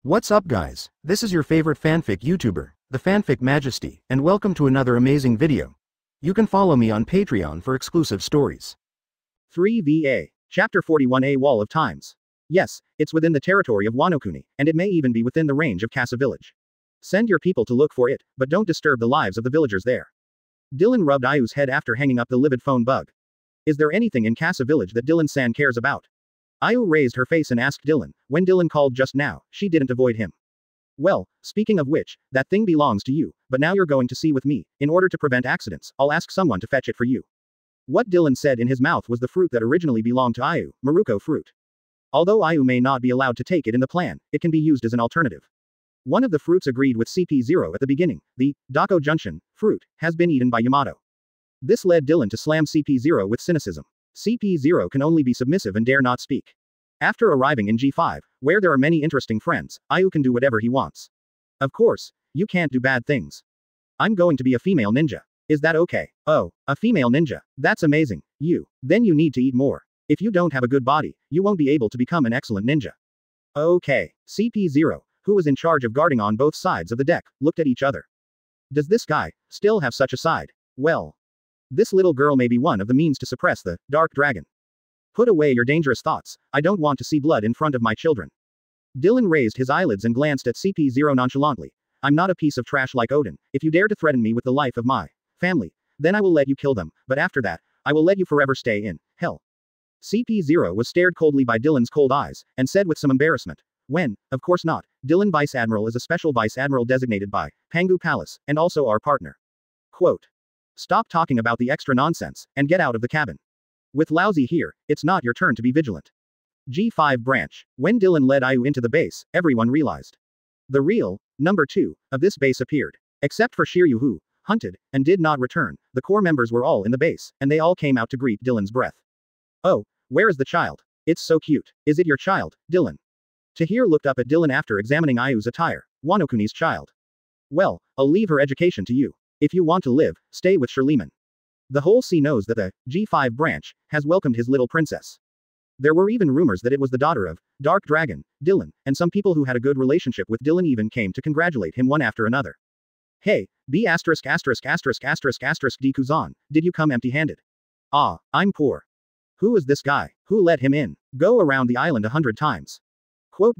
What's up guys, this is your favorite fanfic YouTuber, the Fanfic Majesty, and welcome to another amazing video. You can follow me on Patreon for exclusive stories. 3VA, Chapter 41A Wall of Times. Yes, it's within the territory of Wano Kuni, and it may even be within the range of Casa Village. Send your people to look for it, but don't disturb the lives of the villagers there. Dylan rubbed Ayu's head after hanging up the livid phone bug. Is there anything in Casa Village that Dylan-san cares about? Ayu raised her face and asked Dylan. When Dylan called just now, she didn't avoid him. Well, speaking of which, that thing belongs to you, but now you're going to see with me. In order to prevent accidents, I'll ask someone to fetch it for you. What Dylan said in his mouth was the fruit that originally belonged to Ayu, Maruko fruit. Although Ayu may not be allowed to take it in the plan, it can be used as an alternative. One of the fruits agreed with CP0 at the beginning, the Dako Junction fruit, has been eaten by Yamato. This led Dylan to slam CP0 with cynicism. CP0 can only be submissive and dare not speak. After arriving in G5, where there are many interesting friends, Ayu can do whatever he wants. Of course, you can't do bad things. I'm going to be a female ninja. Is that okay? Oh, a female ninja. That's amazing. Then you need to eat more. If you don't have a good body, you won't be able to become an excellent ninja. Okay. CP0, who was in charge of guarding on both sides of the deck, looked at each other. Does this guy still have such a side? Well, this little girl may be one of the means to suppress the dark dragon. Put away your dangerous thoughts. I don't want to see blood in front of my children. Dylan raised his eyelids and glanced at CP0 nonchalantly. I'm not a piece of trash like Odin. If you dare to threaten me with the life of my family, then I will let you kill them, but after that, I will let you forever stay in hell. CP0 was stared coldly by Dylan's cold eyes, and said with some embarrassment. Of course not. Dylan Vice Admiral is a special Vice Admiral designated by Pangu Palace, and also our partner. Quote. Stop talking about the extra nonsense, and get out of the cabin. With Lousy here, it's not your turn to be vigilant. G5 branch. When Dylan led Ayu into the base, everyone realized. The real, number 2, of this base appeared. Except for Shiryu who hunted, and did not return, the core members were all in the base, and they all came out to greet Dylan's breath. Oh, where is the child? It's so cute. Is it your child, Dylan? Tahir looked up at Dylan after examining Ayu's attire. Wano Kuni's child. Well, I'll leave her education to you. If you want to live, stay with Shirleyman. The whole sea knows that the G5 branch has welcomed his little princess. There were even rumors that it was the daughter of Dark Dragon, Dylan, and some people who had a good relationship with Dylan even came to congratulate him one after another. Hey, B********** D Kuzan, did you come empty-handed? Ah, I'm poor. Who is this guy? Who let him in? Go around the island 100 times. Quote.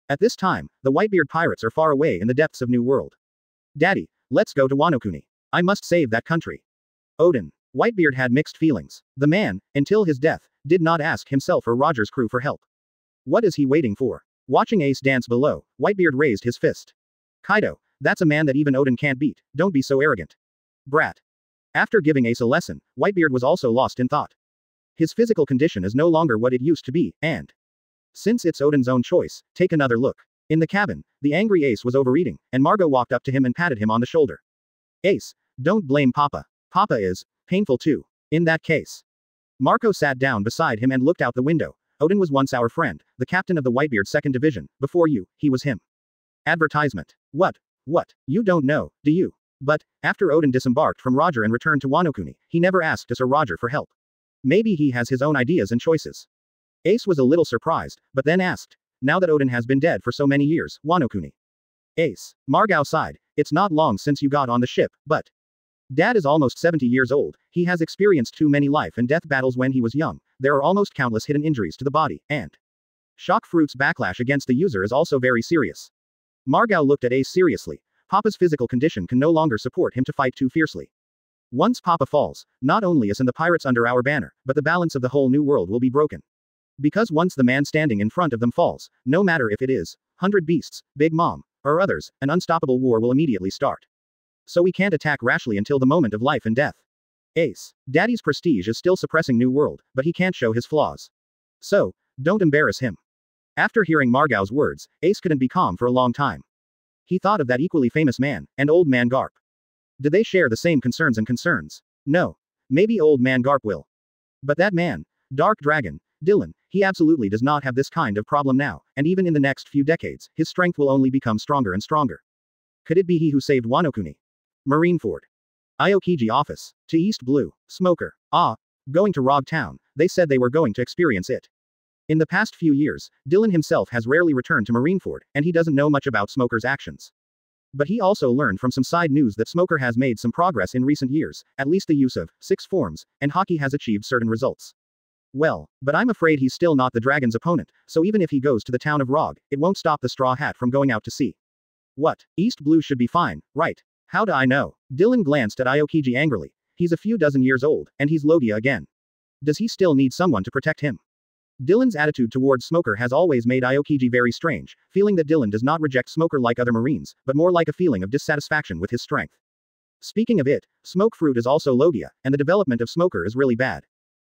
At this time, the Whitebeard pirates are far away in the depths of New World. Daddy, let's go to Wano Kuni. I must save that country. Odin. Whitebeard had mixed feelings. The man, until his death, did not ask himself or Roger's crew for help. What is he waiting for? Watching Ace dance below, Whitebeard raised his fist. Kaido, that's a man that even Odin can't beat, don't be so arrogant. Brat. After giving Ace a lesson, Whitebeard was also lost in thought. His physical condition is no longer what it used to be, and since it's Odin's own choice, take another look. In the cabin, the angry Ace was overeating, and Margot walked up to him and patted him on the shoulder. Ace, don't blame Papa. Papa is painful too. In that case. Marco sat down beside him and looked out the window. Odin was once our friend, the captain of the Whitebeard 2nd Division. Before you, he was him. Advertisement. What? You don't know, do you? But, after Odin disembarked from Roger and returned to Wano Kuni, he never asked us or Roger for help. Maybe he has his own ideas and choices. Ace was a little surprised, but then asked. Now that Odin has been dead for so many years, Wano Kuni. Ace. Margao sighed. It's not long since you got on the ship, but Dad is almost 70 years old. He has experienced too many life and death battles when he was young. There are almost countless hidden injuries to the body, and Shock Fruit's backlash against the user is also very serious. Margao looked at Ace seriously. Papa's physical condition can no longer support him to fight too fiercely. Once Papa falls, not only us and the pirates under our banner, but the balance of the whole new world will be broken. Because once the man standing in front of them falls, no matter if it is 100 Beasts, Big Mom, or others, an unstoppable war will immediately start. So we can't attack rashly until the moment of life and death. Ace. Daddy's prestige is still suppressing New World, but he can't show his flaws. So, don't embarrass him. After hearing Margao's words, Ace couldn't be calm for a long time. He thought of that equally famous man, and Old Man Garp. Did they share the same concerns? No. Maybe Old Man Garp will. But that man, Dark Dragon, Dylan, he absolutely does not have this kind of problem now, and even in the next few decades, his strength will only become stronger and stronger. Could it be he who saved Wano Kuni? Marineford. Aokiji office. To East Blue. Smoker. Ah. Going to Rog Town. They said they were going to experience it. In the past few years, Dylan himself has rarely returned to Marineford, and he doesn't know much about Smoker's actions. But he also learned from some side news that Smoker has made some progress in recent years, at least the use of 6 forms, and hockey has achieved certain results. Well, but I'm afraid he's still not the dragon's opponent, so even if he goes to the town of Rog, it won't stop the Straw Hat from going out to sea. What? East Blue should be fine, right? How do I know? Dylan glanced at Aokiji angrily. He's a few dozen years old, and he's Logia again. Does he still need someone to protect him? Dylan's attitude towards Smoker has always made Aokiji very strange, feeling that Dylan does not reject Smoker like other Marines, but more like a feeling of dissatisfaction with his strength. Speaking of it, Smoke Fruit is also Logia, and the development of Smoker is really bad.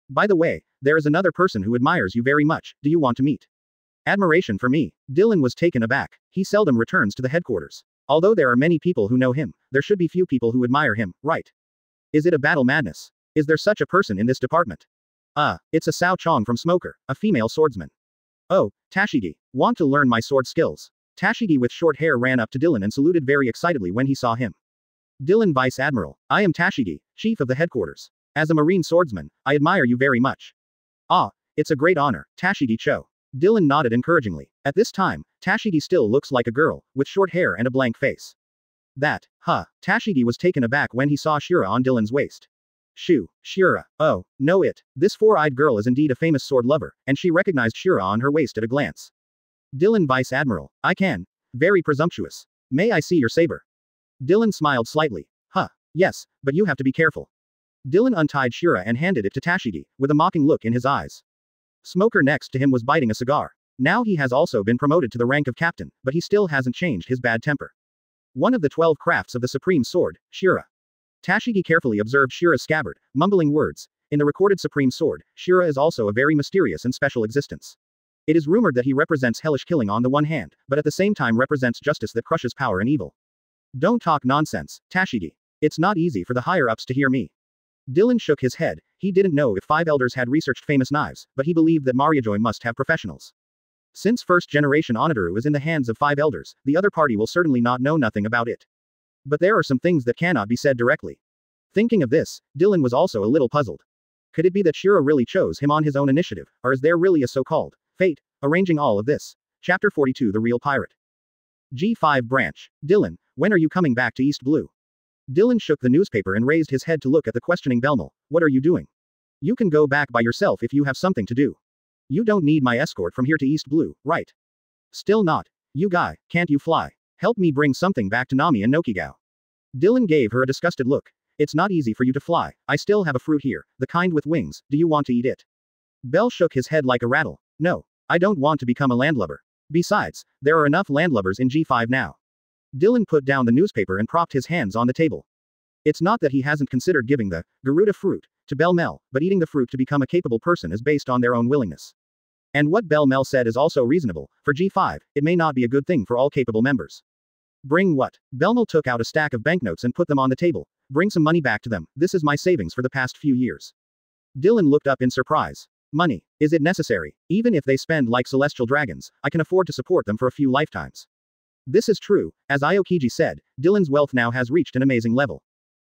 By the way, there is another person who admires you very much, do you want to meet? Admiration for me. Dylan was taken aback. He seldom returns to the headquarters. Although there are many people who know him, there should be few people who admire him, right? Is it a battle madness? Is there such a person in this department? It's a Sao Chong from Smoker, a female swordsman. Oh, Tashigi. Want to learn my sword skills? Tashigi with short hair ran up to Dylan and saluted very excitedly when he saw him. Dylan Vice Admiral, I am Tashigi, Chief of the Headquarters. As a Marine swordsman, I admire you very much. It's a great honor, Tashigi Cho. Dylan nodded encouragingly. At this time, Tashigi still looks like a girl, with short hair and a blank face. Tashigi was taken aback when he saw Shura on Dylan's waist. Shura. Oh, no this four-eyed girl is indeed a famous sword lover, and she recognized Shura on her waist at a glance. Dylan Vice Admiral, I can. Very presumptuous. May I see your saber? Dylan smiled slightly. Yes, but you have to be careful. Dylan untied Shura and handed it to Tashigi, with a mocking look in his eyes. Smoker next to him was biting a cigar. Now he has also been promoted to the rank of captain, but he still hasn't changed his bad temper. One of the 12 crafts of the Supreme Sword, Shura. Tashigi carefully observed Shura's scabbard, mumbling words. In the recorded Supreme Sword, Shura is also a very mysterious and special existence. It is rumored that he represents hellish killing on the one hand, but at the same time represents justice that crushes power and evil. Don't talk nonsense, Tashigi. It's not easy for the higher-ups to hear me. Dylan shook his head. He didn't know if 5 elders had researched famous knives, but he believed that Mariajoy must have professionals. Since first-generation Onoduru is in the hands of 5 elders, the other party will certainly not know nothing about it. But there are some things that cannot be said directly. Thinking of this, Dylan was also a little puzzled. Could it be that Shura really chose him on his own initiative, or is there really a so-called fate arranging all of this? Chapter 42 The Real Pirate. G5 Branch. Dylan, when are you coming back to East Blue? Dylan shook the newspaper and raised his head to look at the questioning Belmel. What are you doing? You can go back by yourself if you have something to do. You don't need my escort from here to East Blue, right? Still not. You guy, can't you fly? Help me bring something back to Nami and Nokigao. Dylan gave her a disgusted look. It's not easy for you to fly. I still have a fruit here, the kind with wings. Do you want to eat it? Bell shook his head like a rattle. No. I don't want to become a landlubber. Besides, there are enough landlubbers in G5 now. Dylan put down the newspaper and propped his hands on the table. It's not that he hasn't considered giving the Garuda fruit to Belmel, but eating the fruit to become a capable person is based on their own willingness. And what Belmel said is also reasonable. For G5, it may not be a good thing for all capable members. Bring what? Belmel took out a stack of banknotes and put them on the table. Bring some money back to them. This is my savings for the past few years. Dylan looked up in surprise. Money. Is it necessary? Even if they spend like celestial dragons, I can afford to support them for a few lifetimes. This is true. As Aokiji said, Dylan's wealth now has reached an amazing level.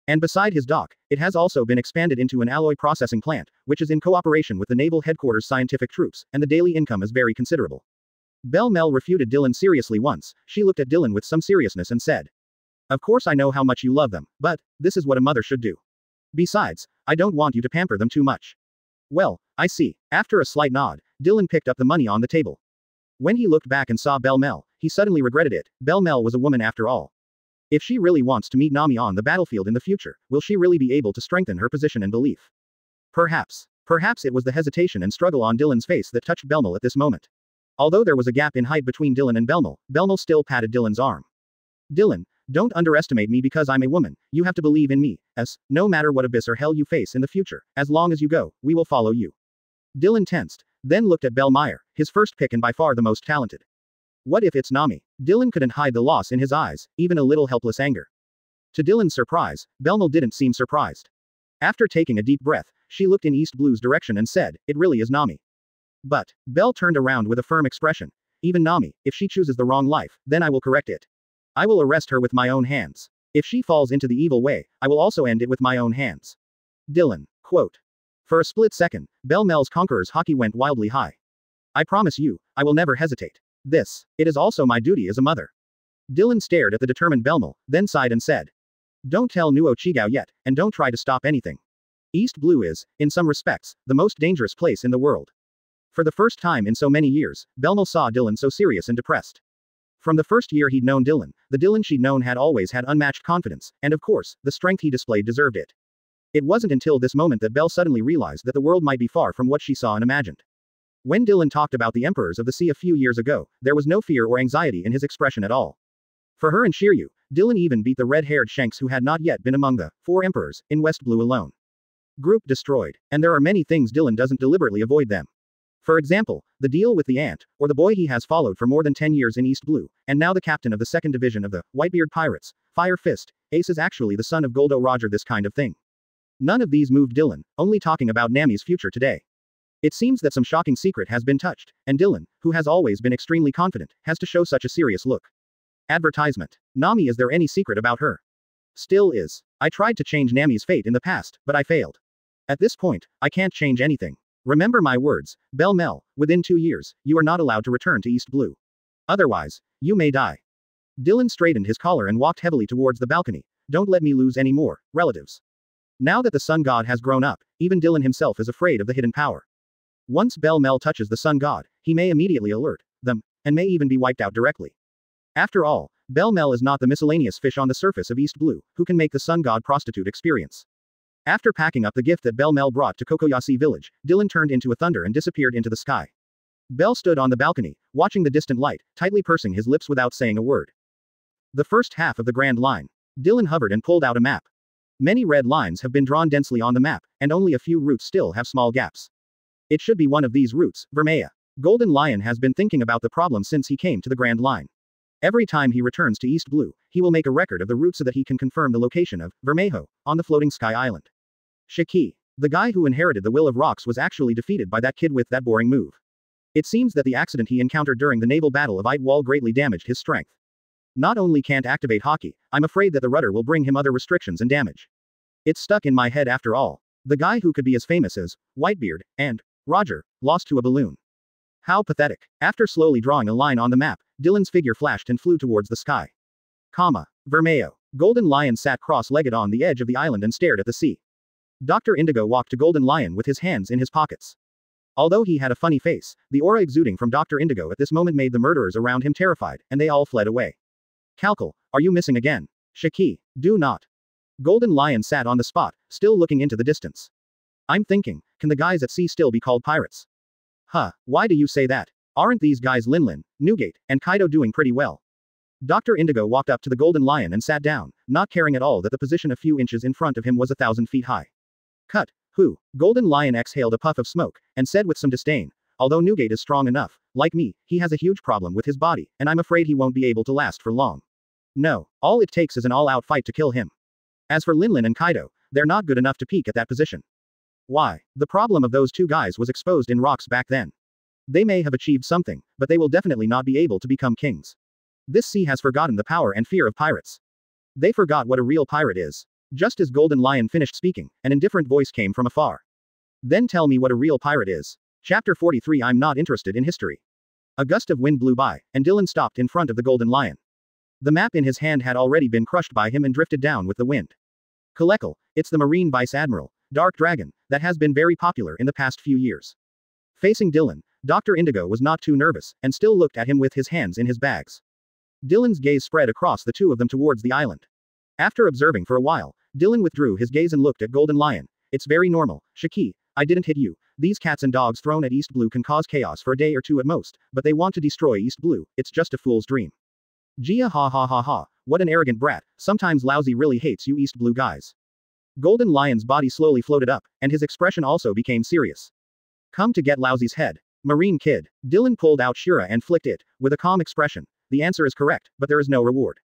And beside his dock, it has also been expanded into an alloy processing plant, which is in cooperation with the Naval Headquarters scientific troops, and the daily income is very considerable. Belmel refuted Dylan seriously once. She looked at Dylan with some seriousness and said, Of course I know how much you love them, but this is what a mother should do. Besides, I don't want you to pamper them too much. Well, I see. After a slight nod, Dylan picked up the money on the table. When he looked back and saw Belmel, he suddenly regretted it. Belmel was a woman after all. If she really wants to meet Nami on the battlefield in the future, will she really be able to strengthen her position and belief? Perhaps. Perhaps it was the hesitation and struggle on Dylan's face that touched Belmel at this moment. Although there was a gap in height between Dylan and Belmel, Belmel still patted Dylan's arm. Dylan, don't underestimate me because I'm a woman. You have to believe in me, as, no matter what abyss or hell you face in the future, as long as you go, we will follow you. Dylan tensed, then looked at Belmeyer, his first pick and by far the most talented. What if it's Nami? Dylan couldn't hide the loss in his eyes, even a little helpless anger. To Dylan's surprise, Belmel didn't seem surprised. After taking a deep breath, she looked in East Blue's direction and said, It really is Nami. But, Bell turned around with a firm expression. Even Nami, if she chooses the wrong life, then I will correct it. I will arrest her with my own hands. If she falls into the evil way, I will also end it with my own hands. Dylan. Quote. For a split second, Belmel's conqueror's hockey went wildly high. I promise you, I will never hesitate. It is also my duty as a mother. Dylan stared at the determined Belmel, then sighed and said. Don't tell Nuo Chigao yet, and don't try to stop anything. East Blue is, in some respects, the most dangerous place in the world. For the first time in so many years, Belmel saw Dylan so serious and depressed. From the first year he'd known Dylan, the Dylan she'd known had always had unmatched confidence, and of course, the strength he displayed deserved it. It wasn't until this moment that Belle suddenly realized that the world might be far from what she saw and imagined. When Dylan talked about the Emperors of the Sea a few years ago, there was no fear or anxiety in his expression at all. For her and Shiryu, Dylan even beat the red-haired Shanks who had not yet been among the 4 Emperors in West Blue alone. Group destroyed. And there are many things Dylan doesn't deliberately avoid them. For example, the deal with the ant, or the boy he has followed for more than 10 years in East Blue, and now the captain of the 2nd Division of the Whitebeard Pirates, Fire Fist, Ace is actually the son of Goldo Roger, this kind of thing. None of these moved Dylan, only talking about Nami's future today. It seems that some shocking secret has been touched, and Dylan, who has always been extremely confident, has to show such a serious look. Advertisement. Nami, is there any secret about her? Still is. I tried to change Nami's fate in the past, but I failed. At this point, I can't change anything. Remember my words, Belmel, within 2 years, you are not allowed to return to East Blue. Otherwise, you may die. Dylan straightened his collar and walked heavily towards the balcony. Don't let me lose any more relatives. Now that the Sun God has grown up, even Dylan himself is afraid of the hidden power. Once Belmel touches the Sun God, he may immediately alert them, and may even be wiped out directly. After all, Belmel is not the miscellaneous fish on the surface of East Blue, who can make the Sun God prostitute experience. After packing up the gift that Belmel brought to Kokoyasi village, Dylan turned into a thunder and disappeared into the sky. Bell stood on the balcony, watching the distant light, tightly pursing his lips without saying a word. The first half of the Grand Line. Dylan hovered and pulled out a map. Many red lines have been drawn densely on the map, and only a few routes still have small gaps. It should be one of these routes, Vermea. Golden Lion has been thinking about the problem since he came to the Grand Line. Every time he returns to East Blue, he will make a record of the route so that he can confirm the location of Vermejo on the floating sky island. Shiki. The guy who inherited the Will of Rocks was actually defeated by that kid with that boring move. It seems that the accident he encountered during the naval battle of Wall greatly damaged his strength. Not only can't activate Hockey, I'm afraid that the rudder will bring him other restrictions and damage. It's stuck in my head after all. The guy who could be as famous as Whitebeard and Roger lost to a balloon. How pathetic. After slowly drawing a line on the map, Dylan's figure flashed and flew towards the sky. Vermeo. Golden Lion sat cross-legged on the edge of the island and stared at the sea. Dr. Indigo walked to Golden Lion with his hands in his pockets. Although he had a funny face, the aura exuding from Dr. Indigo at this moment made the murderers around him terrified, and they all fled away. Calcal, are you missing again? Shiki, do not. Golden Lion sat on the spot, still looking into the distance. I'm thinking, can the guys at sea still be called pirates? Why do you say that? Aren't these guys Linlin, Newgate, and Kaido doing pretty well? Dr. Indigo walked up to the Golden Lion and sat down, not caring at all that the position a few inches in front of him was 1,000 feet high. Cut. Who? Golden Lion exhaled a puff of smoke, and said with some disdain, although Newgate is strong enough, like me, he has a huge problem with his body, and I'm afraid he won't be able to last for long. No, all it takes is an all-out fight to kill him. As for Linlin and Kaido, they're not good enough to peak at that position. Why? The problem of those two guys was exposed in rocks back then. They may have achieved something, but they will definitely not be able to become kings. This sea has forgotten the power and fear of pirates. They forgot what a real pirate is. Just as Golden Lion finished speaking, an indifferent voice came from afar. Then tell me what a real pirate is. Chapter 43. I'm not interested in history. A gust of wind blew by, and Dylan stopped in front of the Golden Lion. The map in his hand had already been crushed by him and drifted down with the wind. Kalekal, it's the Marine Vice Admiral, Dark Dragon, that has been very popular in the past few years. Facing Dylan, Dr. Indigo was not too nervous, and still looked at him with his hands in his bags. Dylan's gaze spread across the two of them towards the island. After observing for a while, Dylan withdrew his gaze and looked at Golden Lion. It's very normal, Shiki, I didn't hit you. These cats and dogs thrown at East Blue can cause chaos for a day or two at most, but they want to destroy East Blue, it's just a fool's dream. Gia ha ha ha ha, what an arrogant brat, sometimes Lousy really hates you East Blue guys. Golden Lion's body slowly floated up, and his expression also became serious. Come to get Lousy's head. Marine kid. Dylan pulled out Shura and flicked it, with a calm expression. The answer is correct, but there is no reward.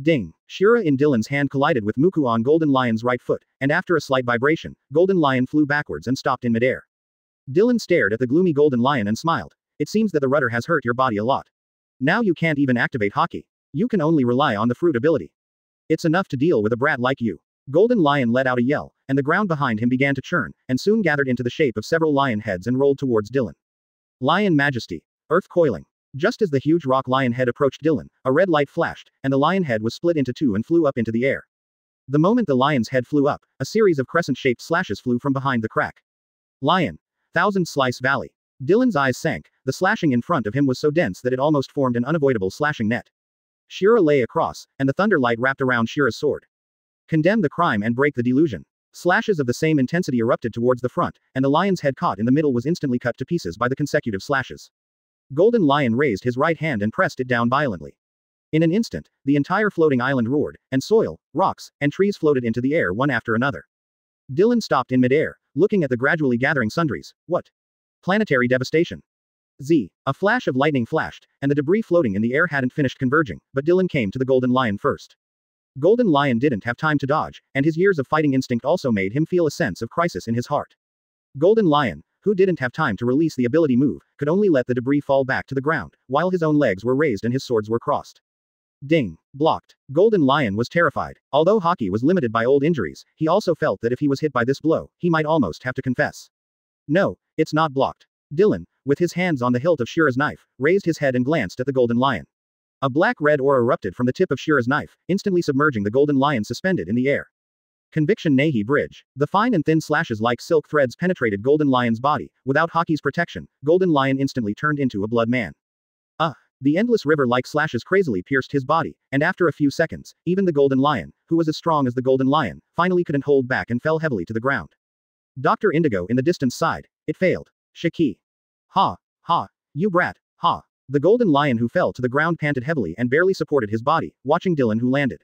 Ding. Shura in Dylan's hand collided with Muku on Golden Lion's right foot, and after a slight vibration, Golden Lion flew backwards and stopped in midair. Dylan stared at the gloomy Golden Lion and smiled. It seems that the rudder has hurt your body a lot. Now you can't even activate Hockey. You can only rely on the fruit ability. It's enough to deal with a brat like you. Golden Lion let out a yell, and the ground behind him began to churn, and soon gathered into the shape of several lion heads and rolled towards Dylan. Lion Majesty. Earth coiling. Just as the huge rock lion head approached Dylan, a red light flashed, and the lion head was split into two and flew up into the air. The moment the lion's head flew up, a series of crescent-shaped slashes flew from behind the crack. Lion. Thousand Slice Valley. Dylan's eyes sank. The slashing in front of him was so dense that it almost formed an unavoidable slashing net. Shira lay across, and the thunder light wrapped around Shira's sword. Condemn the crime and break the delusion. Slashes of the same intensity erupted towards the front, and the lion's head caught in the middle was instantly cut to pieces by the consecutive slashes. Golden Lion raised his right hand and pressed it down violently. In an instant, the entire floating island roared, and soil, rocks, and trees floated into the air one after another. Dylan stopped in midair, looking at the gradually gathering sundries. What? Planetary devastation. A flash of lightning flashed, and the debris floating in the air hadn't finished converging, but Dylan came to the Golden Lion first. Golden Lion didn't have time to dodge, and his years of fighting instinct also made him feel a sense of crisis in his heart. Golden Lion, who didn't have time to release the ability move, could only let the debris fall back to the ground, while his own legs were raised and his swords were crossed. Ding. Blocked. Golden Lion was terrified. Although Hockey was limited by old injuries, he also felt that if he was hit by this blow, he might almost have to confess. No, it's not blocked. Dylan, with his hands on the hilt of Shira's knife, raised his head and glanced at the Golden Lion. A black-red aura erupted from the tip of Shira's knife, instantly submerging the Golden Lion suspended in the air. Conviction Nahi Bridge. The fine and thin slashes like silk threads penetrated Golden Lion's body. Without Hockey's protection, Golden Lion instantly turned into a blood man. The endless river-like slashes crazily pierced his body, and after a few seconds, even the Golden Lion, who was as strong as the Golden Lion, finally couldn't hold back and fell heavily to the ground. Dr. Indigo in the distance sighed. It failed. Shaki. Ha. Ha. You brat. Ha. The Golden Lion who fell to the ground panted heavily and barely supported his body, watching Dylan who landed.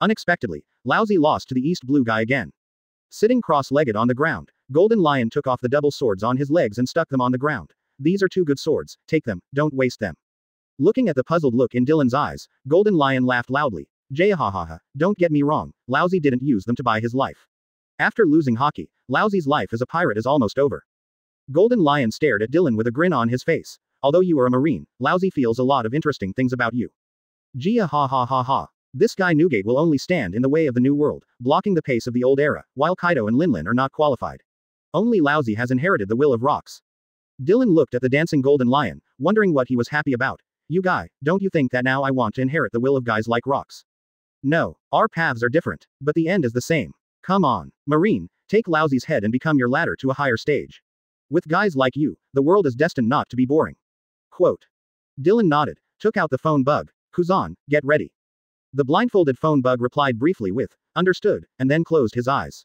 Unexpectedly, Lousy lost to the East Blue guy again. Sitting cross-legged on the ground, Golden Lion took off the double swords on his legs and stuck them on the ground. These are two good swords, take them, don't waste them. Looking at the puzzled look in Dylan's eyes, Golden Lion laughed loudly. Jahahaha, don't get me wrong, Lousy didn't use them to buy his life. After losing Hockey, Lousy's life as a pirate is almost over. Golden Lion stared at Dylan with a grin on his face. Although you are a marine, Lousy feels a lot of interesting things about you. Gia ha ha ha ha. This guy Newgate will only stand in the way of the new world, blocking the pace of the old era, while Kaido and Linlin are not qualified. Only Lousy has inherited the will of rocks. Dylan looked at the dancing Golden Lion, wondering what he was happy about. You guy, don't you think that now I want to inherit the will of guys like rocks? No, our paths are different, but the end is the same. Come on, Marine, take Lousy's head and become your ladder to a higher stage. With guys like you, the world is destined not to be boring. Quote. Dylan nodded, took out the phone bug. Kuzan, get ready. The blindfolded phone bug replied briefly with, understood, and then closed his eyes.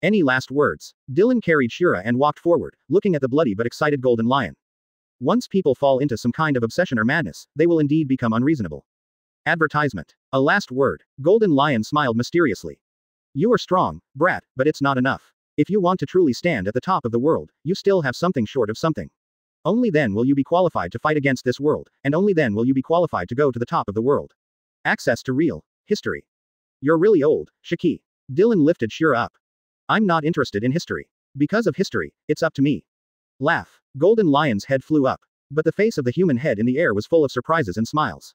Any last words? Dylan carried Shira and walked forward, looking at the bloody but excited Golden Lion. Once people fall into some kind of obsession or madness, they will indeed become unreasonable. Advertisement. A last word. Golden Lion smiled mysteriously. You are strong, brat, but it's not enough. If you want to truly stand at the top of the world, you still have something short of something. Only then will you be qualified to fight against this world, and only then will you be qualified to go to the top of the world. Access to real history. You're really old, Shaki. Dylan lifted Shira up. I'm not interested in history. Because of history, it's up to me. Laugh. Golden Lion's head flew up. But the face of the human head in the air was full of surprises and smiles.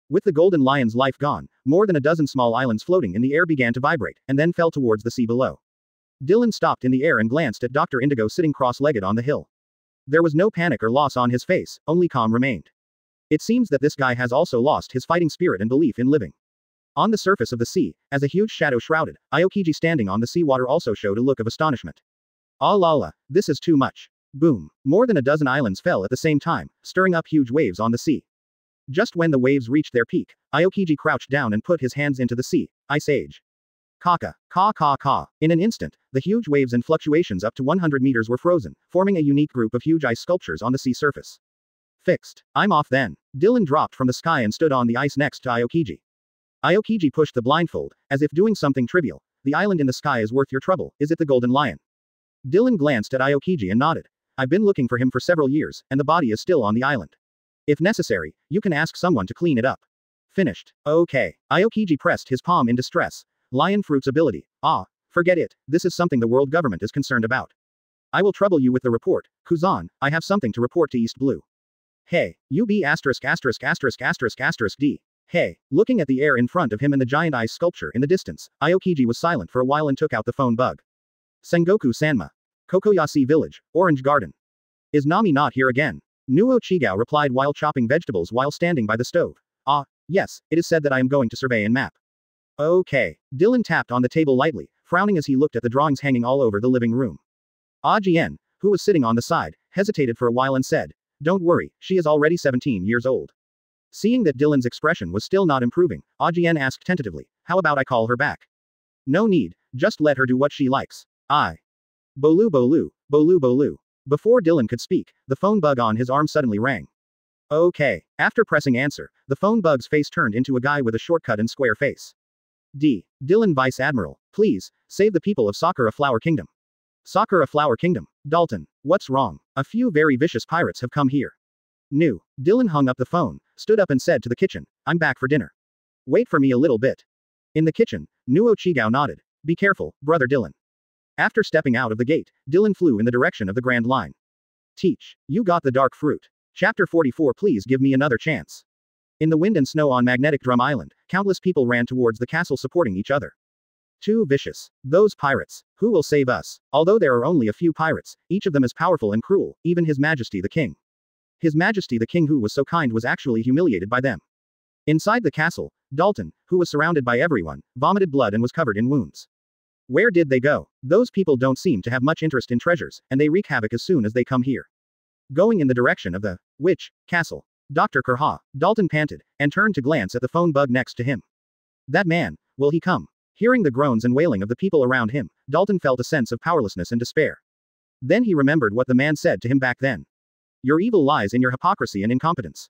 With the Golden Lion's life gone, more than a dozen small islands floating in the air began to vibrate, and then fell towards the sea below. Dylan stopped in the air and glanced at Dr. Indigo sitting cross-legged on the hill. There was no panic or loss on his face, only calm remained. It seems that this guy has also lost his fighting spirit and belief in living. On the surface of the sea, as a huge shadow shrouded, Aokiji standing on the seawater also showed a look of astonishment. Ah la la, this is too much. Boom. More than a dozen islands fell at the same time, stirring up huge waves on the sea. Just when the waves reached their peak, Aokiji crouched down and put his hands into the sea. Ice Age. Kaka. Ka ka ka. In an instant, the huge waves and fluctuations up to 100 meters were frozen, forming a unique group of huge ice sculptures on the sea surface. Fixed. I'm off then. Dylan dropped from the sky and stood on the ice next to Aokiji. Aokiji pushed the blindfold, as if doing something trivial. The island in the sky is worth your trouble, is it the Golden Lion? Dylan glanced at Aokiji and nodded. I've been looking for him for several years, and the body is still on the island. If necessary, you can ask someone to clean it up. Finished. Okay. Aokiji pressed his palm in distress. Lion Fruit's ability. Ah, forget it, this is something the world government is concerned about. I will trouble you with the report. Kuzan, I have something to report to East Blue. Hey, UB asterisk asterisk asterisk asterisk asterisk D. Hey, looking at the air in front of him and the giant ice sculpture in the distance, Aokiji was silent for a while and took out the phone bug. Sengoku Sanma. Kokoyashi Village, Orange Garden. Is Nami not here again? Nuo Chigao replied while chopping vegetables while standing by the stove. Ah, yes, it is said that I am going to survey and map. Okay. Dylan tapped on the table lightly, frowning as he looked at the drawings hanging all over the living room. Jian, who was sitting on the side, hesitated for a while and said, "Don't worry, she is already 17 years old." Seeing that Dylan's expression was still not improving, Jian asked tentatively, "How about I call her back?" "No need, just let her do what she likes. Bolu Bolu, Bolu Bolu." Before Dylan could speak, the phone bug on his arm suddenly rang. Okay. After pressing answer, the phone bug's face turned into a guy with a shortcut and square face. Dylan Vice Admiral, please, save the people of Sakura Flower Kingdom. Sakura Flower Kingdom. Dalton, what's wrong? A few very vicious pirates have come here. Dylan hung up the phone, stood up and said to the kitchen, "I'm back for dinner. Wait for me a little bit." In the kitchen, Nuo Chigao nodded. "Be careful, brother Dylan." After stepping out of the gate, Dylan flew in the direction of the Grand Line. "Teach, you got the dark fruit. Chapter 44. Please give me another chance." In the wind and snow on Magnetic Drum Island, countless people ran towards the castle supporting each other. Too vicious. Those pirates. Who will save us? Although there are only a few pirates, each of them is powerful and cruel, even His Majesty the King. His Majesty the King, who was so kind, was actually humiliated by them. Inside the castle, Dalton, who was surrounded by everyone, vomited blood and was covered in wounds. Where did they go? Those people don't seem to have much interest in treasures, and they wreak havoc as soon as they come here. Going in the direction of the witch castle. Dr. Kurha, Dalton panted, and turned to glance at the phone bug next to him. That man, will he come? Hearing the groans and wailing of the people around him, Dalton felt a sense of powerlessness and despair. Then he remembered what the man said to him back then. Your evil lies in your hypocrisy and incompetence.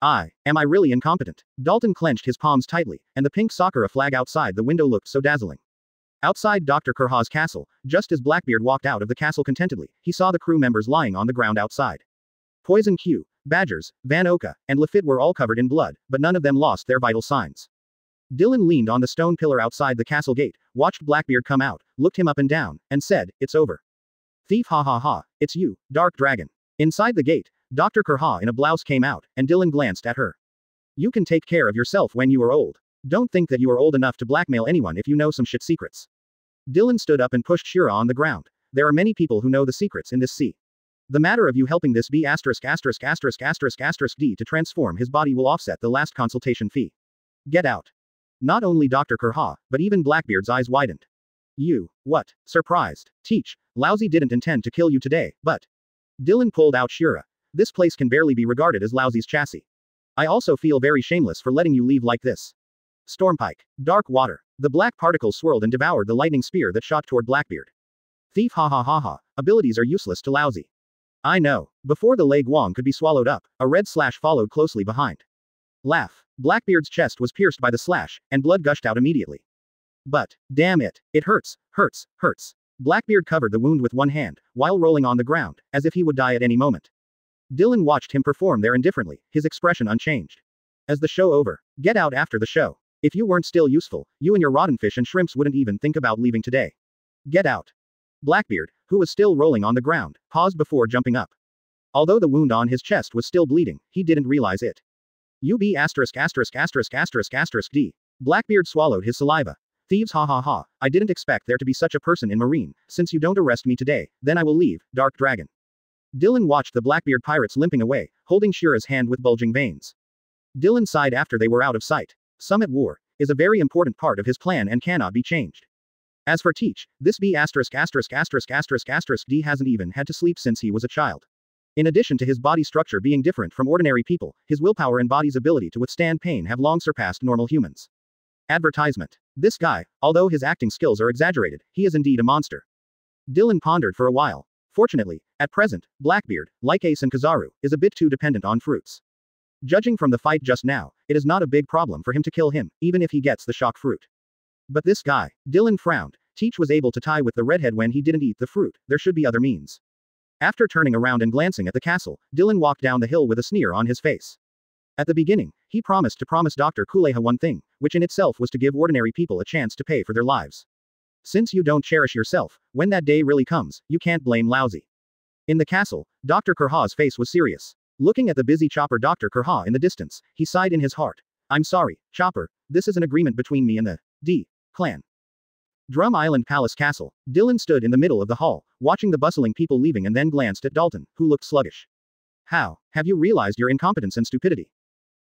Am I really incompetent? Dalton clenched his palms tightly, and the pink Sakura flag outside the window looked so dazzling. Outside Dr. Kurha's castle, just as Blackbeard walked out of the castle contentedly, he saw the crew members lying on the ground outside. Poison Q, Badgers, Van Oka, and Lafitte were all covered in blood, but none of them lost their vital signs. Dylan leaned on the stone pillar outside the castle gate, watched Blackbeard come out, looked him up and down, and said, "It's over. Thief, ha ha ha, it's you, Dark Dragon." Inside the gate, Dr. Kurha in a blouse came out, and Dylan glanced at her. "You can take care of yourself when you are old. Don't think that you are old enough to blackmail anyone if you know some shit secrets." Dylan stood up and pushed Shira on the ground. "There are many people who know the secrets in this sea. The matter of you helping this B***** D to transform his body will offset the last consultation fee. Get out." Not only Dr. Kurha, but even Blackbeard's eyes widened. "You, what? Surprised? Teach, Lousy didn't intend to kill you today, but..." Dylan pulled out Shira. "This place can barely be regarded as Lousy's chassis. I also feel very shameless for letting you leave like this." Stormpike. Dark water. The black particles swirled and devoured the lightning spear that shot toward Blackbeard. "Thief, ha ha ha ha, abilities are useless to Lousy." "I know." Before the Lei Guang could be swallowed up, a red slash followed closely behind. Laugh. Blackbeard's chest was pierced by the slash, and blood gushed out immediately. "But, damn it, it hurts, hurts, hurts." Blackbeard covered the wound with one hand, while rolling on the ground, as if he would die at any moment. Dylan watched him perform there indifferently, his expression unchanged. "As the show over? Get out after the show. If you weren't still useful, you and your rotten fish and shrimps wouldn't even think about leaving today. Get out." Blackbeard, who was still rolling on the ground, paused before jumping up. Although the wound on his chest was still bleeding, he didn't realize it. D. Blackbeard swallowed his saliva. "Thieves, ha ha ha, I didn't expect there to be such a person in Marine. Since you don't arrest me today, then I will leave, Dark Dragon." Dylan watched the Blackbeard pirates limping away, holding Shira's hand with bulging veins. Dylan sighed after they were out of sight. Summit War is a very important part of his plan and cannot be changed. As for Teach, this D hasn't even had to sleep since he was a child. In addition to his body structure being different from ordinary people, his willpower and body's ability to withstand pain have long surpassed normal humans. Advertisement. This guy, although his acting skills are exaggerated, he is indeed a monster. Dylan pondered for a while. Fortunately, at present, Blackbeard, like Ace and Kizaru, is a bit too dependent on fruits. Judging from the fight just now, it is not a big problem for him to kill him, even if he gets the shock fruit. But this guy, Dylan frowned. Teach was able to tie with the redhead when he didn't eat the fruit, there should be other means. After turning around and glancing at the castle, Dylan walked down the hill with a sneer on his face. At the beginning, he promised to promise Dr. Kuleha one thing, which in itself was to give ordinary people a chance to pay for their lives. Since you don't cherish yourself, when that day really comes, you can't blame Lousy. In the castle, Dr. Kurha's face was serious. Looking at the busy chopper Dr. Kurha in the distance, he sighed in his heart. "I'm sorry, Chopper, this is an agreement between me and the D clan. Drum Island Palace Castle. Dylan stood in the middle of the hall, watching the bustling people leaving and then glanced at Dalton, who looked sluggish. How have you realized your incompetence and stupidity?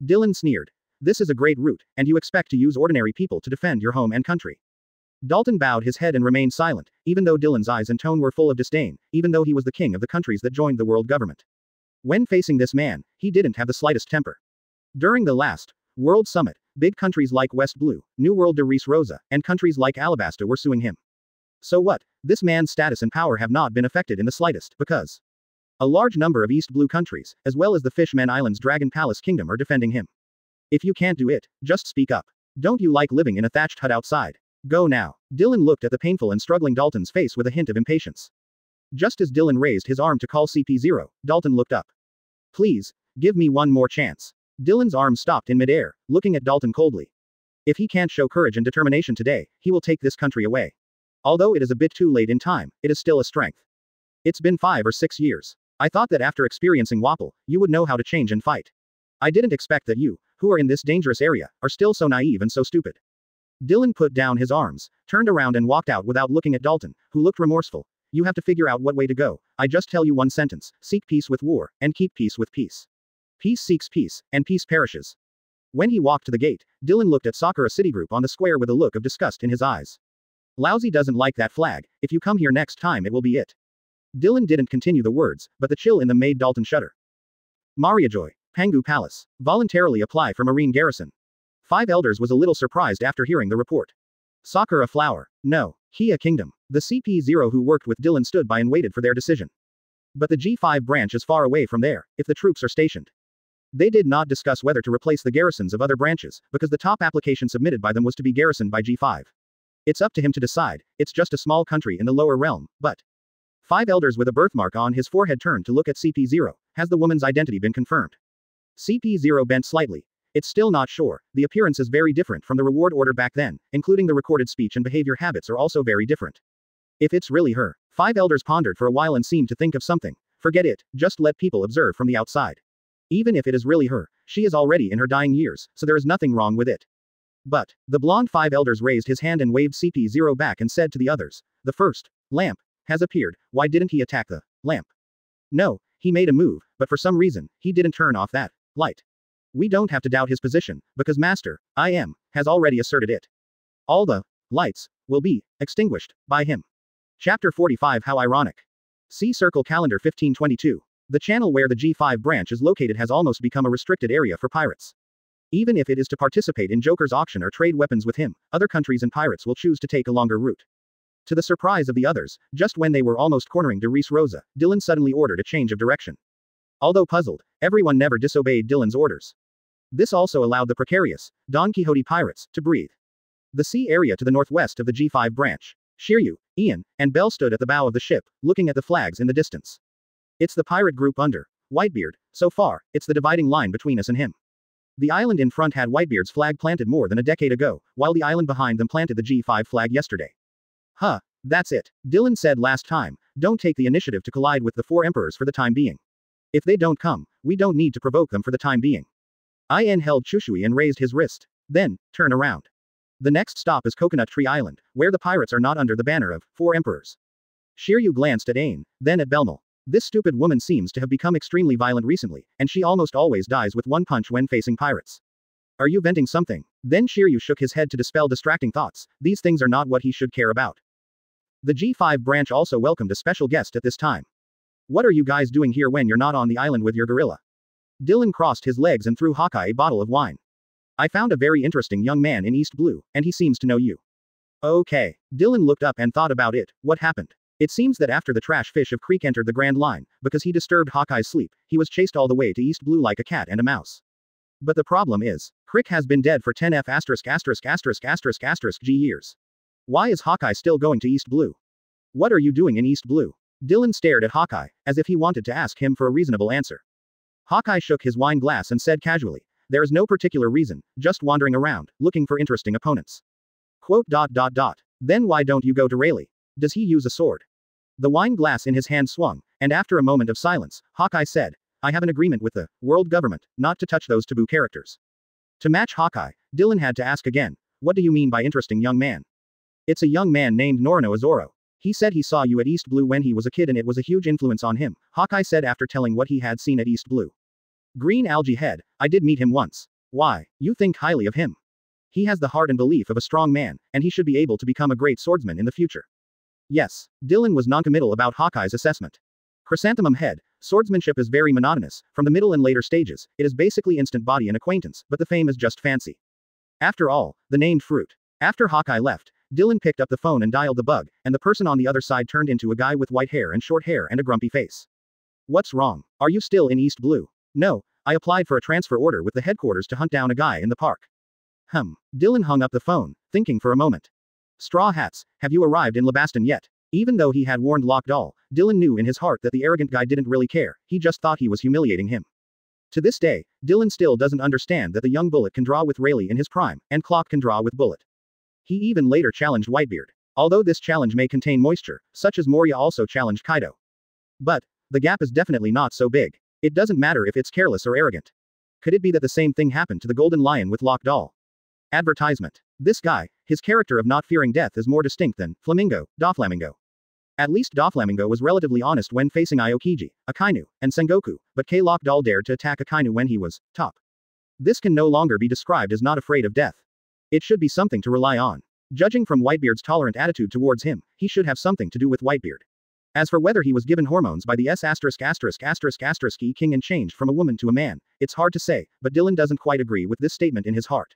Dylan sneered. This is a great route, and you expect to use ordinary people to defend your home and country. Dalton bowed his head and remained silent, even though Dylan's eyes and tone were full of disdain, even though he was the king of the countries that joined the world government. When facing this man, he didn't have the slightest temper. During the last World Summit, big countries like West Blue, New World de Res Rosa, and countries like Alabasta were suing him. So what? This man's status and power have not been affected in the slightest, because a large number of East Blue countries, as well as the Fishman Islands Dragon Palace Kingdom, are defending him. If you can't do it, just speak up. Don't you like living in a thatched hut outside? Go now. Dylan looked at the painful and struggling Dalton's face with a hint of impatience. Just as Dylan raised his arm to call CP0, Dalton looked up. Please, give me one more chance. Dylan's arm stopped in midair, looking at Dalton coldly. If he can't show courage and determination today, he will take this country away. Although it is a bit too late in time, it is still a strength. It's been 5 or 6 years. I thought that after experiencing Wapple, you would know how to change and fight. I didn't expect that you, who are in this dangerous area, are still so naive and so stupid. Dylan put down his arms, turned around and walked out without looking at Dalton, who looked remorseful. You have to figure out what way to go. I just tell you one sentence: seek peace with war, and keep peace with peace. Peace seeks peace, and peace perishes. When he walked to the gate, Dylan looked at Sakura Citigroup on the square with a look of disgust in his eyes. Lousy doesn't like that flag. If you come here next time, it will be it. Dylan didn't continue the words, but the chill in them made Dalton shudder. Mariajoy, Pangu Palace. Voluntarily apply for Marine Garrison. 5 Elders was a little surprised after hearing the report. Sakura Flower. No. He a Kingdom. The CP0 who worked with Dylan stood by and waited for their decision. But the G5 branch is far away from there, if the troops are stationed. They did not discuss whether to replace the garrisons of other branches, because the top application submitted by them was to be garrisoned by G5. It's up to him to decide. It's just a small country in the lower realm, but 5 Elders with a birthmark on his forehead turned to look at CP0. Has the woman's identity been confirmed? CP0 bent slightly. It's still not sure. The appearance is very different from the reward order back then, including the recorded speech and behavior habits are also very different. If it's really her. 5 Elders pondered for a while and seemed to think of something. Forget it, just let people observe from the outside. Even if it is really her, she is already in her dying years, so there is nothing wrong with it. But the blonde 5 Elders raised his hand and waved CP0 back and said to the others, the first lamp has appeared. Why didn't he attack the lamp? No, he made a move, but for some reason, he didn't turn off that light. We don't have to doubt his position, because Master, I am, has already asserted it. All the lights will be extinguished by him. Chapter 45. How ironic. See Circle Calendar 1522. The channel where the G5 branch is located has almost become a restricted area for pirates. Even if it is to participate in Joker's auction or trade weapons with him, other countries and pirates will choose to take a longer route. To the surprise of the others, just when they were almost cornering de Res Rosa, Dylan suddenly ordered a change of direction. Although puzzled, everyone never disobeyed Dylan's orders. This also allowed the precarious Don Quixote pirates to breathe. The sea area to the northwest of the G5 branch. Shiryu, Ian, and Bell stood at the bow of the ship, looking at the flags in the distance. It's the pirate group under Whitebeard. So far, it's the dividing line between us and him. The island in front had Whitebeard's flag planted more than a decade ago, while the island behind them planted the G5 flag yesterday. Huh, that's it. Dylan said last time, don't take the initiative to collide with the 4 emperors for the time being. If they don't come, we don't need to provoke them for the time being. Ian held Chushui and raised his wrist. Then, turn around. The next stop is Coconut Tree Island, where the pirates are not under the banner of 4 emperors. Shiryu glanced at Ain, then at Belmal. This stupid woman seems to have become extremely violent recently, and she almost always dies with one punch when facing pirates. Are you venting something? Then Shiryu shook his head to dispel distracting thoughts. These things are not what he should care about. The G5 branch also welcomed a special guest at this time. What are you guys doing here when you're not on the island with your gorilla? Dylan crossed his legs and threw Hawkeye a bottle of wine. I found a very interesting young man in East Blue, and he seems to know you. Okay. Dylan looked up and thought about it. What happened? It seems that after the trash fish of Creek entered the Grand Line, because he disturbed Hawkeye's sleep, he was chased all the way to East Blue like a cat and a mouse. But the problem is, Crick has been dead for 10 G years. Why is Hawkeye still going to East Blue? What are you doing in East Blue? Dylan stared at Hawkeye, as if he wanted to ask him for a reasonable answer. Hawkeye shook his wine glass and said casually, there is no particular reason, just wandering around, looking for interesting opponents. Quote. Then why don't you go to Rayleigh? Does he use a sword? The wine glass in his hand swung, and after a moment of silence, Hawkeye said, I have an agreement with the world government, not to touch those taboo characters. To match Hawkeye, Dylan had to ask again, what do you mean by interesting young man? It's a young man named Norino Azoro. He said he saw you at East Blue when he was a kid and it was a huge influence on him, Hawkeye said after telling what he had seen at East Blue. Green Algae Head, I did meet him once. Why, you think highly of him. He has the heart and belief of a strong man, and he should be able to become a great swordsman in the future. Yes. Dylan was noncommittal about Hawkeye's assessment. Chrysanthemum Head, swordsmanship is very monotonous, from the middle and later stages, it is basically instant body and acquaintance, but the fame is just fancy. After all, the named fruit. After Hawkeye left, Dylan picked up the phone and dialed the bug, and the person on the other side turned into a guy with white hair and short hair and a grumpy face. What's wrong? Are you still in East Blue? No, I applied for a transfer order with the headquarters to hunt down a guy in the park. Dylan hung up the phone, thinking for a moment. Straw Hats, have you arrived in Lebaston yet? Even though he had warned Lockdoll, Dylan knew in his heart that the arrogant guy didn't really care, he just thought he was humiliating him. To this day, Dylan still doesn't understand that the young Bullet can draw with Rayleigh in his prime, and Clock can draw with Bullet. He even later challenged Whitebeard. Although this challenge may contain moisture, such as Moria also challenged Kaido. But, the gap is definitely not so big. It doesn't matter if it's careless or arrogant. Could it be that the same thing happened to the Golden Lion with Lockdoll? Advertisement. This guy, his character of not fearing death is more distinct than Flamingo, Doflamingo. At least Doflamingo was relatively honest when facing Aokiji, Akainu, and Sengoku, but Lockdoll dared to attack Akainu when he was top. This can no longer be described as not afraid of death. It should be something to rely on. Judging from Whitebeard's tolerant attitude towards him, he should have something to do with Whitebeard. As for whether he was given hormones by the ****** king and changed from a woman to a man, it's hard to say, but Dylan doesn't quite agree with this statement in his heart.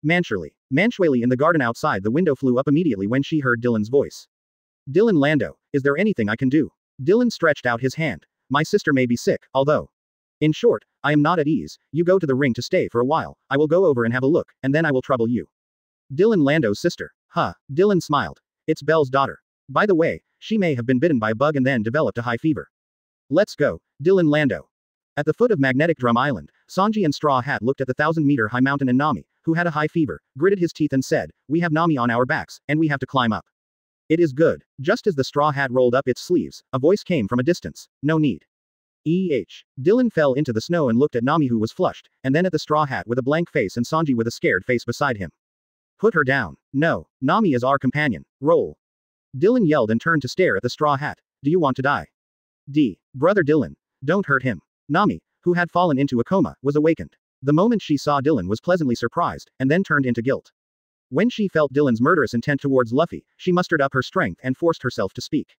Manchueli in the garden outside the window flew up immediately when she heard Dylan's voice. Dylan Lando, is there anything I can do? Dylan stretched out his hand. My sister may be sick, although. In short, I am not at ease, you go to the ring to stay for a while, I will go over and have a look, and then I will trouble you. Dylan Lando's sister. Dylan smiled. It's Belle's daughter. By the way, she may have been bitten by a bug and then developed a high fever. Let's go, Dylan Lando. At the foot of Magnetic Drum Island, Sanji and Straw Hat looked at the 1,000-meter high mountain and Nami, who had a high fever, gritted his teeth and said, we have Nami on our backs, and we have to climb up. It is good. Just as the Straw Hat rolled up its sleeves, a voice came from a distance. No need. Dylan fell into the snow and looked at Nami who was flushed, and then at the Straw Hat with a blank face and Sanji with a scared face beside him. Put her down. No, Nami is our companion. Roll. Dylan yelled and turned to stare at the Straw Hat. Do you want to die? Brother Dylan. Don't hurt him. Nami, who had fallen into a coma, was awakened. The moment she saw Dylan was pleasantly surprised, and then turned into guilt. When she felt Dylan's murderous intent towards Luffy, she mustered up her strength and forced herself to speak.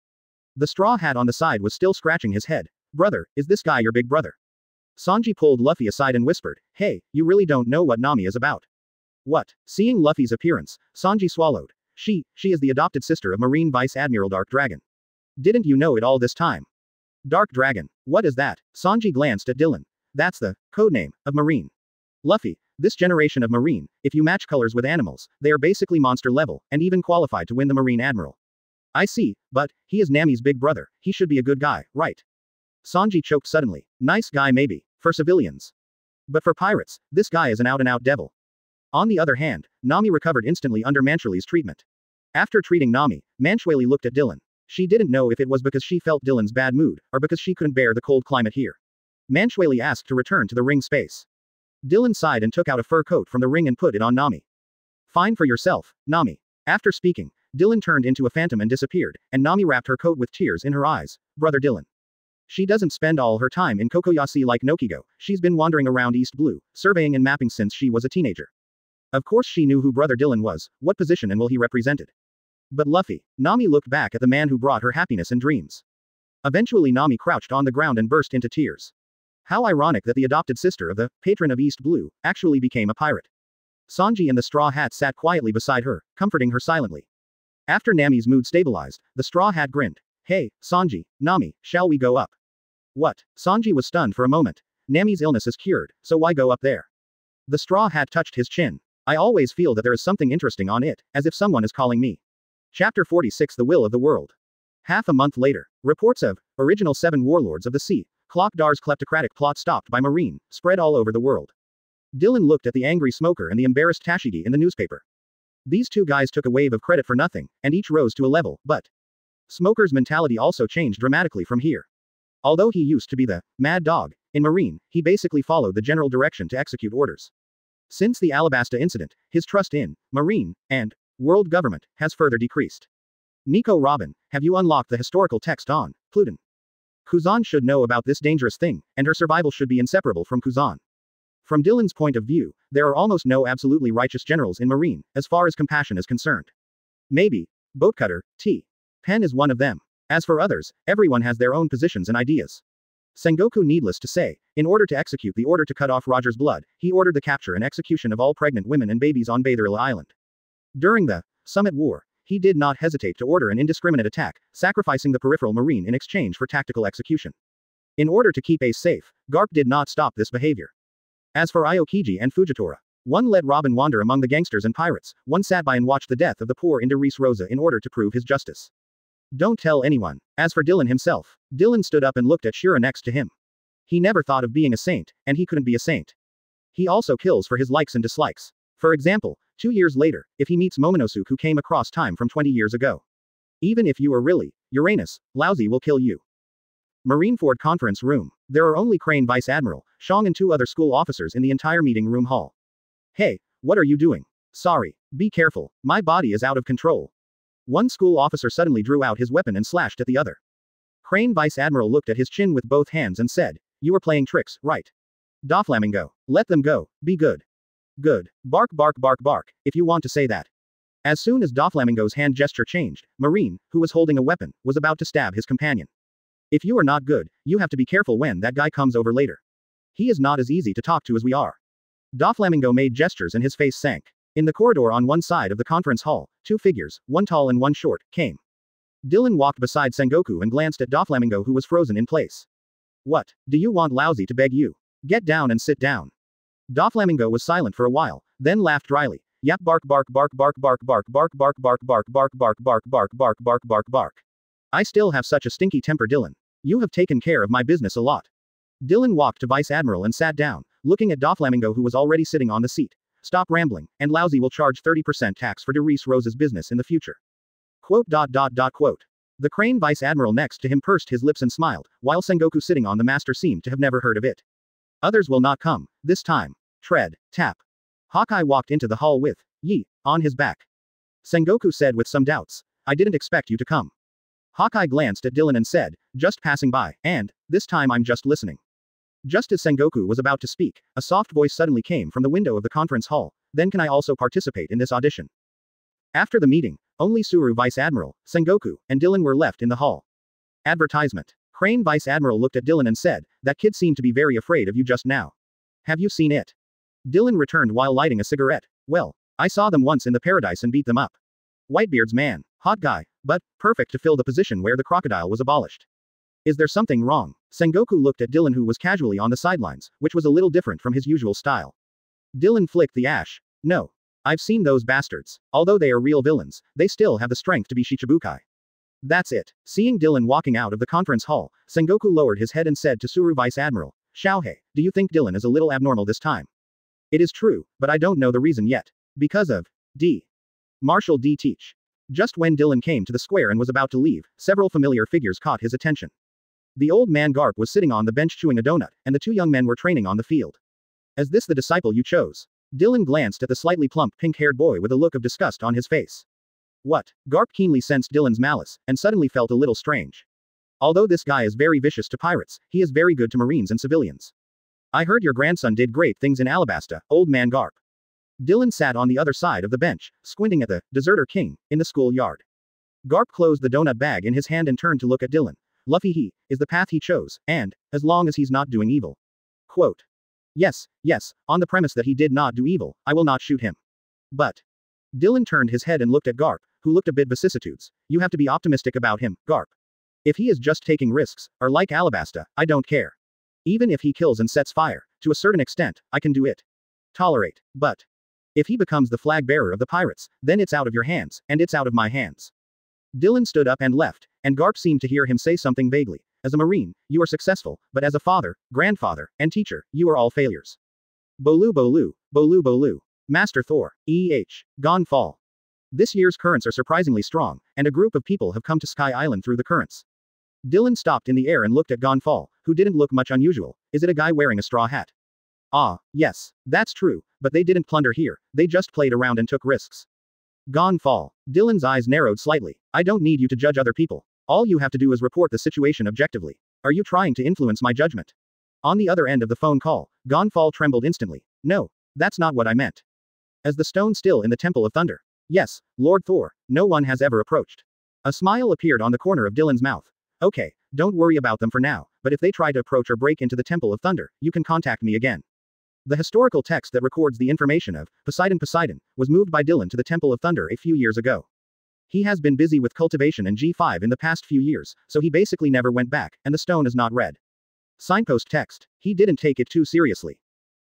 The Straw Hat on the side was still scratching his head. Brother, is this guy your big brother? Sanji pulled Luffy aside and whispered, hey, you really don't know what Nami is about. What? Seeing Luffy's appearance, Sanji swallowed. She is the adopted sister of Marine Vice Admiral Dark Dragon. Didn't you know it all this time? Dark Dragon. What is that? Sanji glanced at Dylan. That's the codename of Marine. Luffy, this generation of Marine, if you match colors with animals, they are basically monster level, and even qualified to win the Marine Admiral. I see, but he is Nami's big brother, he should be a good guy, right? Sanji choked suddenly. Nice guy maybe, for civilians. But for pirates, this guy is an out-and-out devil. On the other hand, Nami recovered instantly under Manchueli's treatment. After treating Nami, Manchueli looked at Dylan. She didn't know if it was because she felt Dylan's bad mood, or because she couldn't bear the cold climate here. Manchueli asked to return to the ring space. Dylan sighed and took out a fur coat from the ring and put it on Nami. Fine for yourself, Nami. After speaking, Dylan turned into a phantom and disappeared, and Nami wrapped her coat with tears in her eyes. Brother Dylan. She doesn't spend all her time in Kokoyasi like Nokigo, she's been wandering around East Blue, surveying and mapping since she was a teenager. Of course she knew who Brother Dylan was, what position and will he represented. But Luffy. Nami looked back at the man who brought her happiness and dreams. Eventually Nami crouched on the ground and burst into tears. How ironic that the adopted sister of the patron of East Blue actually became a pirate. Sanji and the Straw Hat sat quietly beside her, comforting her silently. After Nami's mood stabilized, the Straw Hat grinned. Hey, Sanji, Nami, shall we go up? What? Sanji was stunned for a moment. Nami's illness is cured, so why go up there? The Straw Hat touched his chin. I always feel that there is something interesting on it, as if someone is calling me. Chapter 46 The Will of the World. Half a month later, reports of original 7 warlords of the sea, Clock Dar's kleptocratic plot stopped by Marine, spread all over the world. Dylan looked at the angry Smoker and the embarrassed Tashigi in the newspaper. These two guys took a wave of credit for nothing, and each rose to a level, but Smoker's mentality also changed dramatically from here. Although he used to be the mad dog in Marine, he basically followed the general direction to execute orders. Since the Alabasta incident, his trust in Marine and World government has further decreased. Nico Robin, have you unlocked the historical text on Pluton? Kuzan should know about this dangerous thing, and her survival should be inseparable from Kuzan. From Dylan's point of view, there are almost no absolutely righteous generals in Marine, as far as compassion is concerned. Maybe, Boatcutter, T. Pen is one of them. As for others, everyone has their own positions and ideas. Sengoku, needless to say, in order to execute the order to cut off Roger's blood, he ordered the capture and execution of all pregnant women and babies on Batherilla Island. During the Summit War, he did not hesitate to order an indiscriminate attack, sacrificing the peripheral Marine in exchange for tactical execution. In order to keep Ace safe, Garp did not stop this behavior. As for Aokiji and Fujitora, one let Robin wander among the gangsters and pirates, one sat by and watched the death of the poor Indirice Rosa in order to prove his justice. Don't tell anyone. As for Dylan himself, Dylan stood up and looked at Shura next to him. He never thought of being a saint, and he couldn't be a saint. He also kills for his likes and dislikes. For example, 2 years later, if he meets Momonosuke who came across time from 20 years ago. Even if you are really Uranus, lousy will kill you. Marineford conference room. There are only Crane Vice Admiral, Shang and 2 other school officers in the entire meeting room hall. Hey, what are you doing? Sorry. Be careful, my body is out of control. One school officer suddenly drew out his weapon and slashed at the other. Crane Vice Admiral looked at his chin with both hands and said, "You are playing tricks, right? Doflamingo. Let them go, be good. Good. Bark bark bark bark, if you want to say that." As soon as Doflamingo's hand gesture changed, Marine, who was holding a weapon, was about to stab his companion. If you are not good, you have to be careful when that guy comes over later. He is not as easy to talk to as we are. Doflamingo made gestures and his face sank. In the corridor on one side of the conference hall, 2 figures, one tall and one short, came. Dylan walked beside Sengoku and glanced at Doflamingo who was frozen in place. What? Do you want Lousy to beg you? Get down and sit down. Doflamingo was silent for a while, then laughed dryly. Yap bark bark bark bark bark bark bark bark bark bark bark bark bark bark bark bark bark bark. I still have such a stinky temper, Dylan. You have taken care of my business a lot. Dylan walked to Vice Admiral and sat down, looking at Doflamingo who was already sitting on the seat. Stop rambling, and Lousy will charge 30% tax for Derice Rose's business in the future. Quote. The Crane Vice Admiral next to him pursed his lips and smiled, while Sengoku sitting on the master seemed to have never heard of it. Others will not come, this time. Tread, tap. Hawkeye walked into the hall with Yi on his back. Sengoku said with some doubts, I didn't expect you to come. Hawkeye glanced at Dylan and said, just passing by, and, this time I'm just listening. Just as Sengoku was about to speak, a soft voice suddenly came from the window of the conference hall, then can I also participate in this audition? After the meeting, only Suru Vice Admiral, Sengoku, and Dylan were left in the hall. Advertisement. Crane Vice Admiral looked at Dylan and said, that kid seemed to be very afraid of you just now. Have you seen it? Dylan returned while lighting a cigarette. Well, I saw them once in the Paradise and beat them up. Whitebeard's man, hot guy, but perfect to fill the position where the crocodile was abolished. Is there something wrong? Sengoku looked at Dylan who was casually on the sidelines, which was a little different from his usual style. Dylan flicked the ash. No. I've seen those bastards. Although they are real villains, they still have the strength to be Shichibukai. That's it. Seeing Dylan walking out of the conference hall, Sengoku lowered his head and said to Suru Vice Admiral, Xiaohei, do you think Dylan is a little abnormal this time? It is true, but I don't know the reason yet. Because of D. Marshal D. Teach. Just when Dylan came to the square and was about to leave, several familiar figures caught his attention. The old man Garp was sitting on the bench chewing a donut, and the 2 young men were training on the field. Is this the disciple you chose? Dylan glanced at the slightly plump pink-haired boy with a look of disgust on his face. What? Garp keenly sensed Dylan's malice, and suddenly felt a little strange. Although this guy is very vicious to pirates, he is very good to Marines and civilians. I heard your grandson did great things in Alabasta, old man Garp. Dylan sat on the other side of the bench, squinting at the deserter king in the schoolyard. Garp closed the donut bag in his hand and turned to look at Dylan. Luffy he is the path he chose, and, as long as he's not doing evil. Quote. Yes, on the premise that he did not do evil, I will not shoot him. But. Dylan turned his head and looked at Garp, who looked a bit vicissitudes. You have to be optimistic about him, Garp. If he is just taking risks, or like Alabasta, I don't care. Even if he kills and sets fire, to a certain extent, I can do it. Tolerate. But. If he becomes the flag bearer of the pirates, then it's out of your hands, and it's out of my hands. Dylan stood up and left, and Garp seemed to hear him say something vaguely. As a Marine, you are successful, but as a father, grandfather, and teacher, you are all failures. Bolu Bolu, Bolu Bolu. Master Thor, E.H. Gone Fall. This year's currents are surprisingly strong, and a group of people have come to Sky Island through the currents. Dylan stopped in the air and looked at Gone Fall, who didn't look much unusual. Is it a guy wearing a straw hat? Ah, yes, that's true, but they didn't plunder here, they just played around and took risks. Gone fall. Dylan's eyes narrowed slightly. I don't need you to judge other people. All you have to do is report the situation objectively. Are you trying to influence my judgment? On the other end of the phone call, Gonfall trembled instantly. No, that's not what I meant. As the stone still in the Temple of Thunder. Yes, Lord Thor, no one has ever approached. A smile appeared on the corner of Dylan's mouth. Okay, don't worry about them for now, but if they try to approach or break into the Temple of Thunder, you can contact me again. The historical text that records the information of Poseidon was moved by Dylan to the Temple of Thunder a few years ago. He has been busy with cultivation and G5 in the past few years, so he basically never went back, and the stone is not read. Signpost text. He didn't take it too seriously.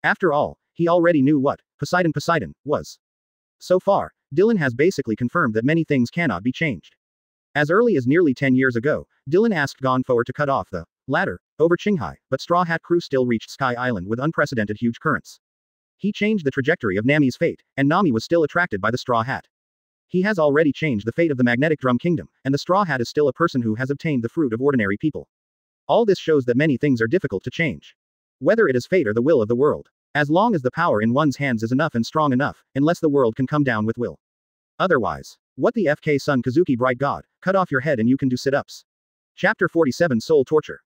After all, he already knew what Poseidon was. So far, Dylan has basically confirmed that many things cannot be changed. As early as nearly 10 years ago, Dylan asked Gonfoer to cut off the ladder over Qinghai, but Straw Hat crew still reached Sky Island with unprecedented huge currents. He changed the trajectory of Nami's fate, and Nami was still attracted by the Straw Hat. He has already changed the fate of the Magnetic Drum Kingdom, and the Straw Hat is still a person who has obtained the fruit of ordinary people. All this shows that many things are difficult to change. Whether it is fate or the will of the world. As long as the power in one's hands is enough and strong enough, unless the world can come down with will. Otherwise. What the FK Sun Kazuki Bright God, cut off your head and you can do sit-ups. Chapter 47 Soul Torture.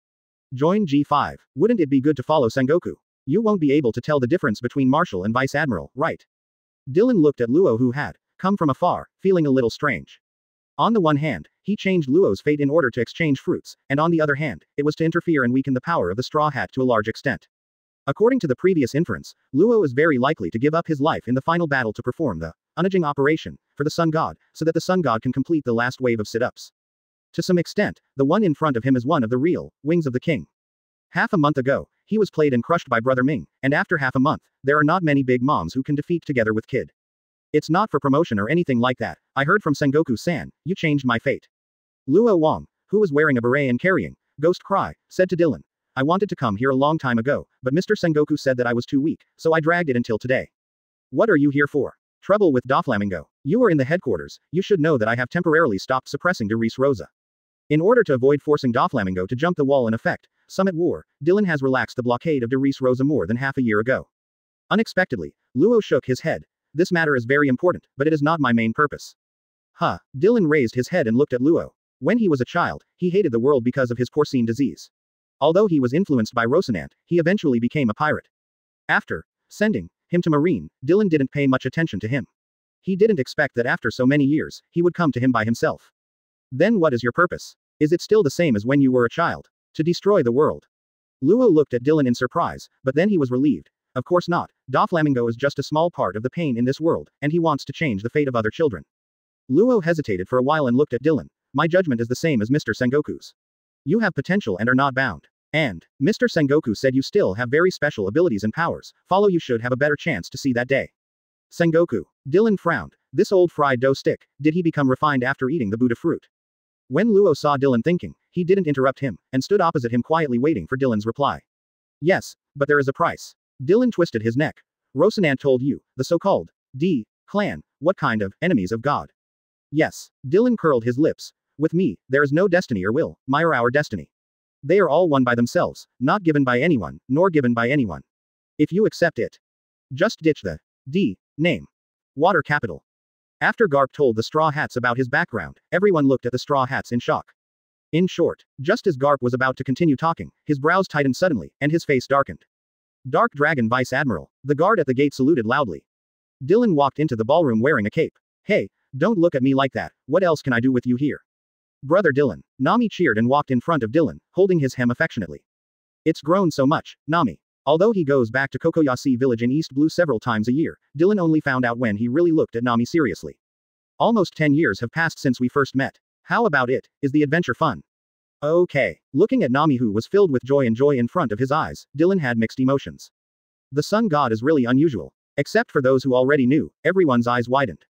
Join G5. Wouldn't it be good to follow Sengoku? You won't be able to tell the difference between Marshal and Vice Admiral, right? Dylan looked at Luo who had come from afar, feeling a little strange. On the one hand, he changed Luo's fate in order to exchange fruits, and on the other hand, it was to interfere and weaken the power of the Straw Hat to a large extent. According to the previous inference, Luo is very likely to give up his life in the final battle to perform the unaging operation for the Sun God, so that the Sun God can complete the last wave of sit-ups. To some extent, the one in front of him is one of the real wings of the king. Half a month ago, he was played and crushed by Brother Ming, and after half a month, there are not many big moms who can defeat together with Kid. It's not for promotion or anything like that. I heard from Sengoku-san, you changed my fate. Luo Wang, who was wearing a beret and carrying Ghost Cry, said to Dylan. I wanted to come here a long time ago, but Mr. Sengoku said that I was too weak, so I dragged it until today. What are you here for? Trouble with Doflamingo. You are in the headquarters, you should know that I have temporarily stopped suppressing De Res Rosa. In order to avoid forcing Doflamingo to jump the wall in effect, Summit War, Dylan has relaxed the blockade of De Res Rosa more than half a year ago. Unexpectedly, Luo shook his head. This matter is very important, but it is not my main purpose. Huh. Dylan raised his head and looked at Luo. When he was a child, he hated the world because of his porcine disease. Although he was influenced by Rocinante, he eventually became a pirate. After sending him to Marine, Dylan didn't pay much attention to him. He didn't expect that after so many years, he would come to him by himself. Then what is your purpose? Is it still the same as when you were a child? To destroy the world? Luo looked at Dylan in surprise, but then he was relieved. Of course not. Doflamingo is just a small part of the pain in this world, and he wants to change the fate of other children. Luo hesitated for a while and looked at Dylan. My judgment is the same as Mr. Sengoku's. You have potential and are not bound. And Mr. Sengoku said you still have very special abilities and powers. Follow, you should have a better chance to see that day. Sengoku. Dylan frowned. This old fried dough stick, did he become refined after eating the Buddha fruit? When Luo saw Dylan thinking, he didn't interrupt him, and stood opposite him quietly waiting for Dylan's reply. Yes, but there is a price. Dylan twisted his neck. Rocinante told you, the so-called D clan, what kind of enemies of God? Yes. Dylan curled his lips. With me, there is no destiny or will, my or our destiny. They are all one by themselves, not given by anyone, nor given by anyone. If you accept it, just ditch the D name. Water capital. After Garp told the Straw Hats about his background, everyone looked at the Straw Hats in shock. In short, just as Garp was about to continue talking, his brows tightened suddenly, and his face darkened. Dark Dragon Vice Admiral. The guard at the gate saluted loudly. Dylan walked into the ballroom wearing a cape. Hey, don't look at me like that, what else can I do with you here? Brother Dylan. Nami cheered and walked in front of Dylan, holding his hem affectionately. It's grown so much, Nami. Although he goes back to Kokoyasi village in East Blue several times a year, Dylan only found out when he really looked at Nami seriously. Almost 10 years have passed since we first met. How about it? Is the adventure fun? Okay. Looking at Nami, who was filled with joy in front of his eyes, Dylan had mixed emotions. The sun god is really unusual. Except for those who already knew, everyone's eyes widened.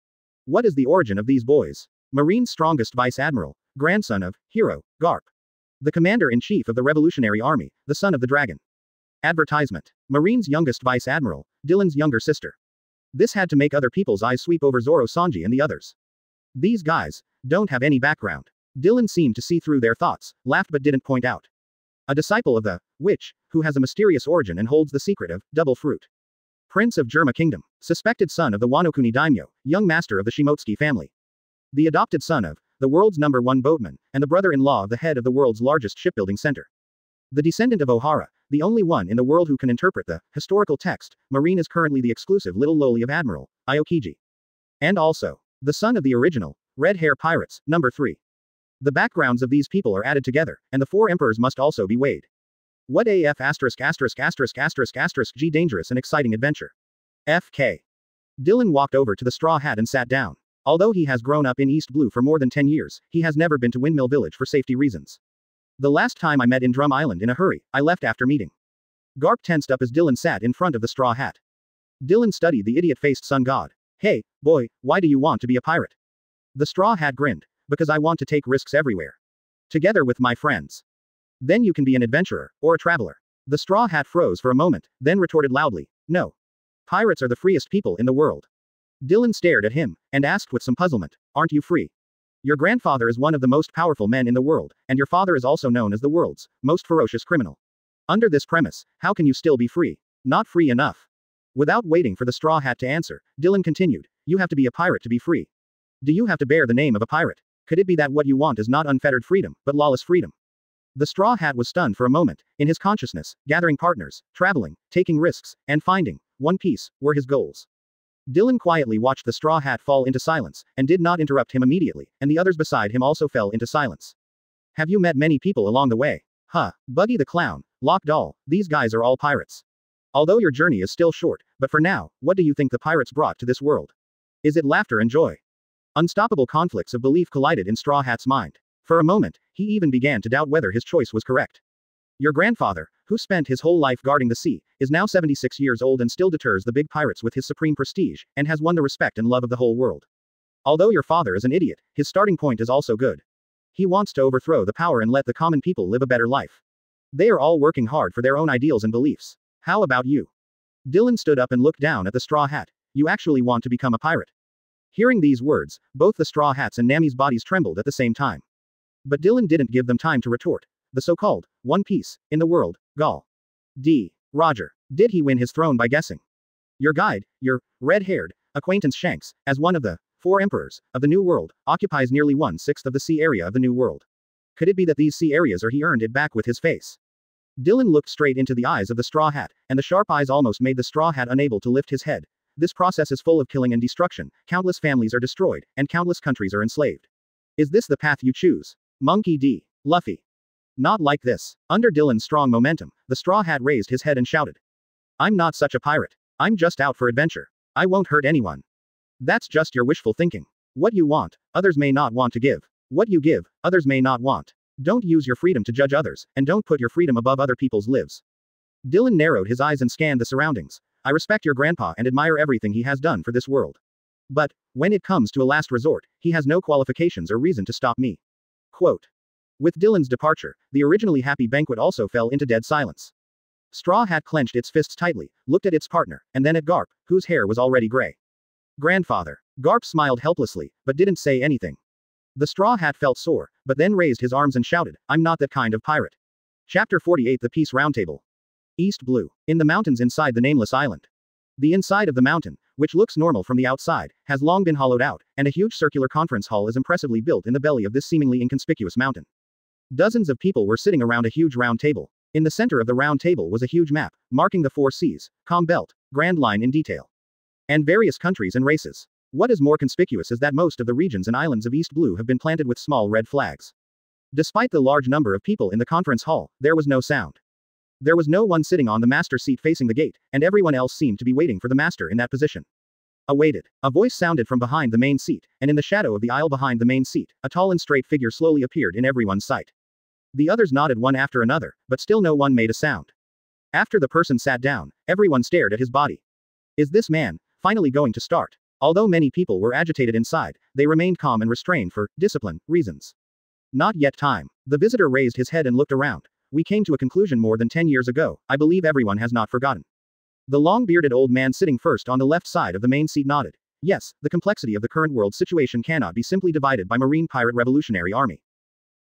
What is the origin of these boys? Marine's strongest Vice Admiral, grandson of Hero Garp. The commander-in-chief of the Revolutionary Army, the son of the dragon. Advertisement. Marine's youngest Vice Admiral, Dylan's younger sister. This had to make other people's eyes sweep over Zoro Sanji and the others. These guys don't have any background. Dylan seemed to see through their thoughts, laughed but didn't point out. A disciple of the witch, who has a mysterious origin and holds the secret of double fruit. Prince of Germa Kingdom. Suspected son of the Wanokuni daimyo, young master of the Shimotsuki family. The adopted son of the world's #1 boatman, and the brother-in-law of the head of the world's largest shipbuilding center. The descendant of Ohara, the only one in the world who can interpret the historical text, Marine is currently the exclusive little loli of Admiral, Aokiji. And also, the son of the original, Red Hair Pirates, #3. The backgrounds of these people are added together, and the 4 emperors must also be weighed. What AF ******* G dangerous and exciting adventure. FK. Dylan walked over to the straw hat and sat down. Although he has grown up in East Blue for more than 10 years, he has never been to Windmill Village for safety reasons. The last time I met in Drum Island in a hurry, I left after meeting. Garp tensed up as Dylan sat in front of the straw hat. Dylan studied the idiot-faced sun god. Hey, boy, why do you want to be a pirate? The straw hat grinned. Because I want to take risks everywhere. Together with my friends. Then you can be an adventurer, or a traveler. The straw hat froze for a moment, then retorted loudly, no. Pirates are the freest people in the world. Dylan stared at him, and asked with some puzzlement, aren't you free? Your grandfather is one of the most powerful men in the world, and your father is also known as the world's most ferocious criminal. Under this premise, how can you still be free? Not free enough. Without waiting for the straw hat to answer, Dylan continued, you have to be a pirate to be free. Do you have to bear the name of a pirate? Could it be that what you want is not unfettered freedom, but lawless freedom? The straw hat was stunned for a moment. In his consciousness, gathering partners, traveling, taking risks, and finding one piece were his goals. Dylan quietly watched the straw hat fall into silence, and did not interrupt him immediately, and the others beside him also fell into silence. Have you met many people along the way? Huh, Buggy the Clown, Lock Doll, these guys are all pirates. Although your journey is still short, but for now, what do you think the pirates brought to this world? Is it laughter and joy? Unstoppable conflicts of belief collided in Straw Hat's mind. For a moment, he even began to doubt whether his choice was correct. Your grandfather, who spent his whole life guarding the sea, is now 76 years old and still deters the big pirates with his supreme prestige, and has won the respect and love of the whole world. Although your father is an idiot, his starting point is also good. He wants to overthrow the power and let the common people live a better life. They are all working hard for their own ideals and beliefs. How about you? Dylan stood up and looked down at the straw hat. You actually want to become a pirate? Hearing these words, both the straw hats and Nami's bodies trembled at the same time. But Dylan didn't give them time to retort. The so-called one piece in the world, Gaul. D. Roger. Did he win his throne by guessing? Your guide, your red-haired acquaintance Shanks, as one of the 4 emperors of the New World, occupies nearly 1/6 of the sea area of the New World. Could it be that these sea areas are he earned it back with his face? Dylan looked straight into the eyes of the straw hat, and the sharp eyes almost made the straw hat unable to lift his head. This process is full of killing and destruction, countless families are destroyed, and countless countries are enslaved. Is this the path you choose? Monkey D. Luffy. Not like this. Under Dylan's strong momentum, the straw hat raised his head and shouted. I'm not such a pirate. I'm just out for adventure. I won't hurt anyone. That's just your wishful thinking. What you want, others may not want to give. What you give, others may not want. Don't use your freedom to judge others, and don't put your freedom above other people's lives. Dylan narrowed his eyes and scanned the surroundings. I respect your grandpa and admire everything he has done for this world. But, when it comes to a last resort, he has no qualifications or reason to stop me. Quote. With Dylan's departure, the originally happy banquet also fell into dead silence. Straw Hat clenched its fists tightly, looked at its partner, and then at Garp, whose hair was already gray. Grandfather. Garp smiled helplessly, but didn't say anything. The Straw Hat felt sore, but then raised his arms and shouted, I'm not that kind of pirate. Chapter 48 The Peace Roundtable. East Blue. In the mountains inside the nameless island. The inside of the mountain, which looks normal from the outside, has long been hollowed out, and a huge circular conference hall is impressively built in the belly of this seemingly inconspicuous mountain. Dozens of people were sitting around a huge round table. In the center of the round table was a huge map, marking the 4 seas, Calm Belt, Grand Line in detail. And various countries and races. What is more conspicuous is that most of the regions and islands of East Blue have been planted with small red flags. Despite the large number of people in the conference hall, there was no sound. There was no one sitting on the master seat facing the gate, and everyone else seemed to be waiting for the master in that position. Awaited. A voice sounded from behind the main seat, and in the shadow of the aisle behind the main seat, a tall and straight figure slowly appeared in everyone's sight. The others nodded one after another, but still no one made a sound. After the person sat down, everyone stared at his body. Is this man finally going to start? Although many people were agitated inside, they remained calm and restrained for discipline reasons. Not yet time. The visitor raised his head and looked around. We came to a conclusion more than 10 years ago. I believe everyone has not forgotten. The long-bearded old man sitting first on the left side of the main seat nodded. Yes, the complexity of the current world situation cannot be simply divided by Marine Pirate Revolutionary Army.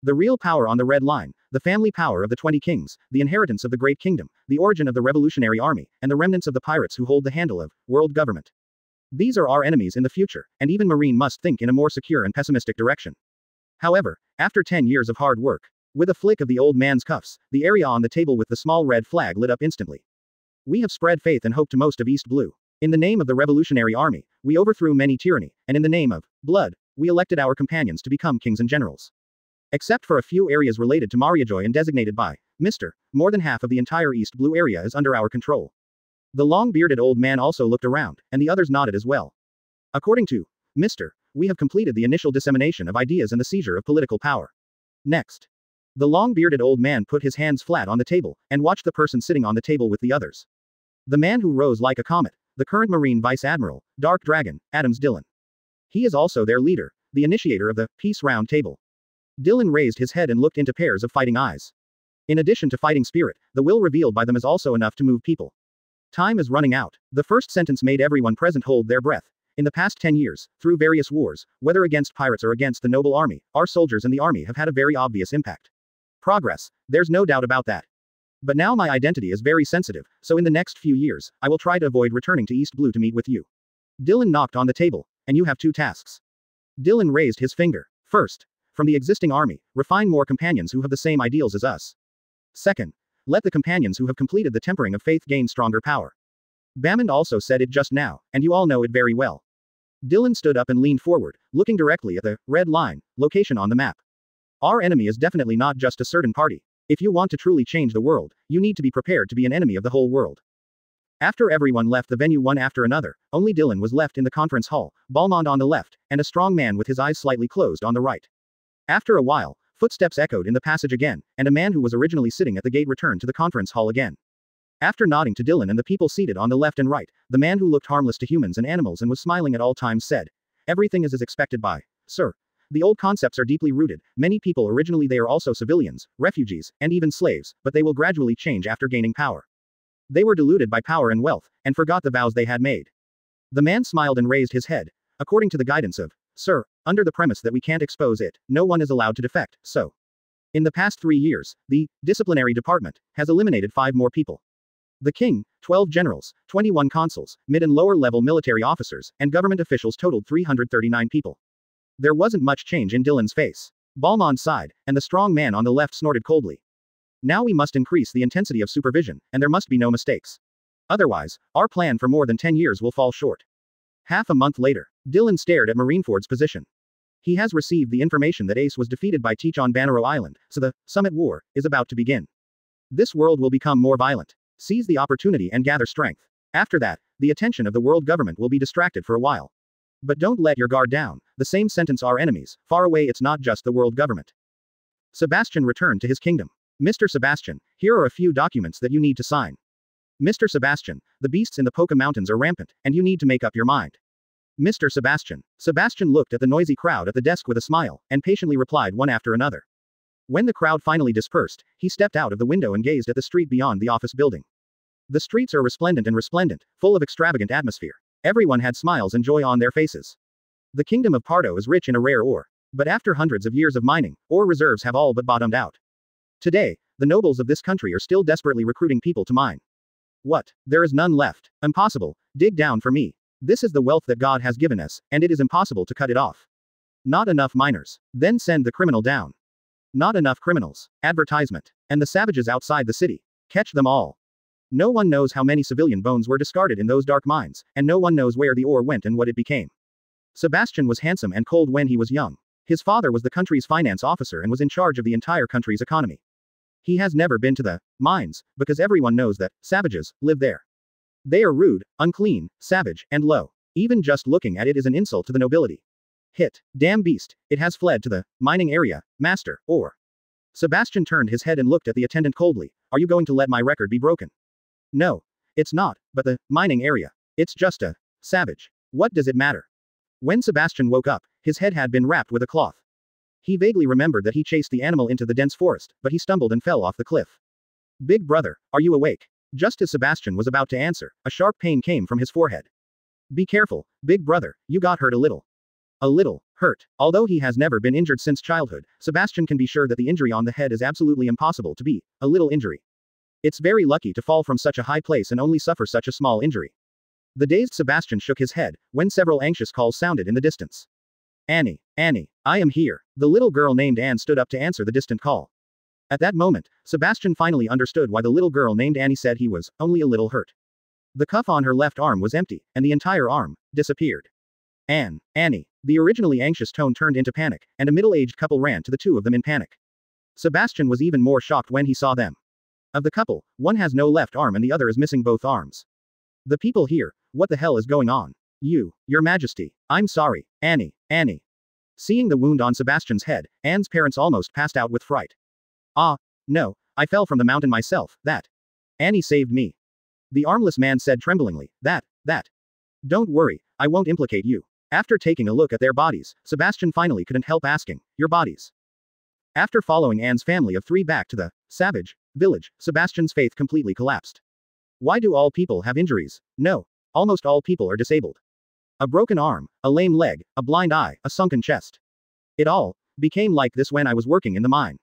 The real power on the red line, the family power of the 20 kings, the inheritance of the great kingdom, the origin of the revolutionary army, and the remnants of the pirates who hold the handle of world government. These are our enemies in the future, and even Marine must think in a more secure and pessimistic direction. However, after 10 years of hard work, with a flick of the old man's cuffs, the area on the table with the small red flag lit up instantly. We have spread faith and hope to most of East Blue. In the name of the revolutionary army, we overthrew many tyranny, and in the name of blood, we elected our companions to become kings and generals. Except for a few areas related to Mariajoy and designated by Mr. More than half of the entire East Blue area is under our control. The long-bearded old man also looked around, and the others nodded as well. According to Mr. We have completed the initial dissemination of ideas and the seizure of political power. Next. The long-bearded old man put his hands flat on the table, and watched the person sitting on the table with the others. The man who rose like a comet, the current Marine Vice Admiral, Dark Dragon, Adams Dillon. He is also their leader, the initiator of the Peace Round Table. Dillon raised his head and looked into pairs of fighting eyes. In addition to fighting spirit, the will revealed by them is also enough to move people. Time is running out. The first sentence made everyone present hold their breath. In the past 10 years, through various wars, whether against pirates or against the noble army, our soldiers in the army have had a very obvious impact. Progress, there's no doubt about that. But now my identity is very sensitive, so in the next few years, I will try to avoid returning to East Blue to meet with you. Dillon knocked on the table, and you have 2 tasks. Dillon raised his finger. First, from the existing army, refine more companions who have the same ideals as us. Second, let the companions who have completed the tempering of faith gain stronger power. Bammond also said it just now, and you all know it very well. Dillon stood up and leaned forward, looking directly at the red line location on the map. Our enemy is definitely not just a certain party. If you want to truly change the world, you need to be prepared to be an enemy of the whole world. After everyone left the venue one after another, only Dillon was left in the conference hall, Balmond on the left, and a strong man with his eyes slightly closed on the right. After a while, footsteps echoed in the passage again, and a man who was originally sitting at the gate returned to the conference hall again. After nodding to Dillon and the people seated on the left and right, the man who looked harmless to humans and animals and was smiling at all times said, "Everything is as expected by, sir. The old concepts are deeply rooted. Many people originally they are also civilians, refugees, and even slaves, but they will gradually change after gaining power. They were deluded by power and wealth, and forgot the vows they had made." The man smiled and raised his head. "According to the guidance of, sir, under the premise that we can't expose it, no one is allowed to defect, so. In the past 3 years, the disciplinary department has eliminated 5 more people. The king, 12 generals, 21 consuls, mid and lower level military officers, and government officials totaled 339 people." There wasn't much change in Dillon's face. Balmond sighed, and the strong man on the left snorted coldly. "Now we must increase the intensity of supervision, and there must be no mistakes. Otherwise, our plan for more than 10 years will fall short." Half a month later, Dillon stared at Marineford's position. He has received the information that Ace was defeated by Teach on Banero Island, so the Summit War is about to begin. This world will become more violent. Seize the opportunity and gather strength. After that, the attention of the world government will be distracted for a while. But don't let your guard down. The same sentence our enemies, far away it's not just the world government. Sebastian returned to his kingdom. "Mr. Sebastian, here are a few documents that you need to sign." "Mr. Sebastian, the beasts in the Poca Mountains are rampant, and you need to make up your mind." "Mr. Sebastian." Sebastian looked at the noisy crowd at the desk with a smile, and patiently replied one after another. When the crowd finally dispersed, he stepped out of the window and gazed at the street beyond the office building. The streets are resplendent, full of extravagant atmosphere. Everyone had smiles and joy on their faces. The kingdom of Pardo is rich in a rare ore. But after hundreds of years of mining, ore reserves have all but bottomed out. Today, the nobles of this country are still desperately recruiting people to mine. What? There is none left. Impossible. Dig down for me. This is the wealth that God has given us, and it is impossible to cut it off. Not enough miners. Then send the criminal down. Not enough criminals. Advertisement. And the savages outside the city. Catch them all. No one knows how many civilian bones were discarded in those dark mines, and no one knows where the ore went and what it became. Sebastian was handsome and cold when he was young. His father was the country's finance officer and was in charge of the entire country's economy. He has never been to the mines, because everyone knows that savages live there. They are rude, unclean, savage, and low. Even just looking at it is an insult to the nobility. Hit. Damn beast, it has fled to the mining area, master, or. Sebastian turned his head and looked at the attendant coldly. Are you going to let my record be broken? No. It's not, but the mining area. It's just a savage. What does it matter? When Sebastian woke up, his head had been wrapped with a cloth. He vaguely remembered that he chased the animal into the dense forest, but he stumbled and fell off the cliff. Big brother, are you awake? Just as Sebastian was about to answer, a sharp pain came from his forehead. Be careful, big brother, you got hurt a little. A little. Hurt. Although he has never been injured since childhood, Sebastian can be sure that the injury on the head is absolutely impossible to be a little injury. It's very lucky to fall from such a high place and only suffer such a small injury. The dazed Sebastian shook his head, when several anxious calls sounded in the distance. Annie, Annie, I am here. The little girl named Anne stood up to answer the distant call. At that moment, Sebastian finally understood why the little girl named Annie said he was only a little hurt. The cuff on her left arm was empty, and the entire arm disappeared. Annie. The originally anxious tone turned into panic, and a middle-aged couple ran to the two of them in panic. Sebastian was even more shocked when he saw them. Of the couple, one has no left arm and the other is missing both arms. The people here, what the hell is going on? Your Majesty. I'm sorry, Annie. Seeing the wound on Sebastian's head, Anne's parents almost passed out with fright. No, I fell from the mountain myself, Annie saved me. The armless man said tremblingly, that. Don't worry, I won't implicate you. After taking a look at their bodies, Sebastian finally couldn't help asking, your bodies. After following Anne's family of 3 back to the savage village, Sebastian's faith completely collapsed. Why do all people have injuries? No. Almost all people are disabled. A broken arm, a lame leg, a blind eye, a sunken chest. It all became like this when I was working in the mine.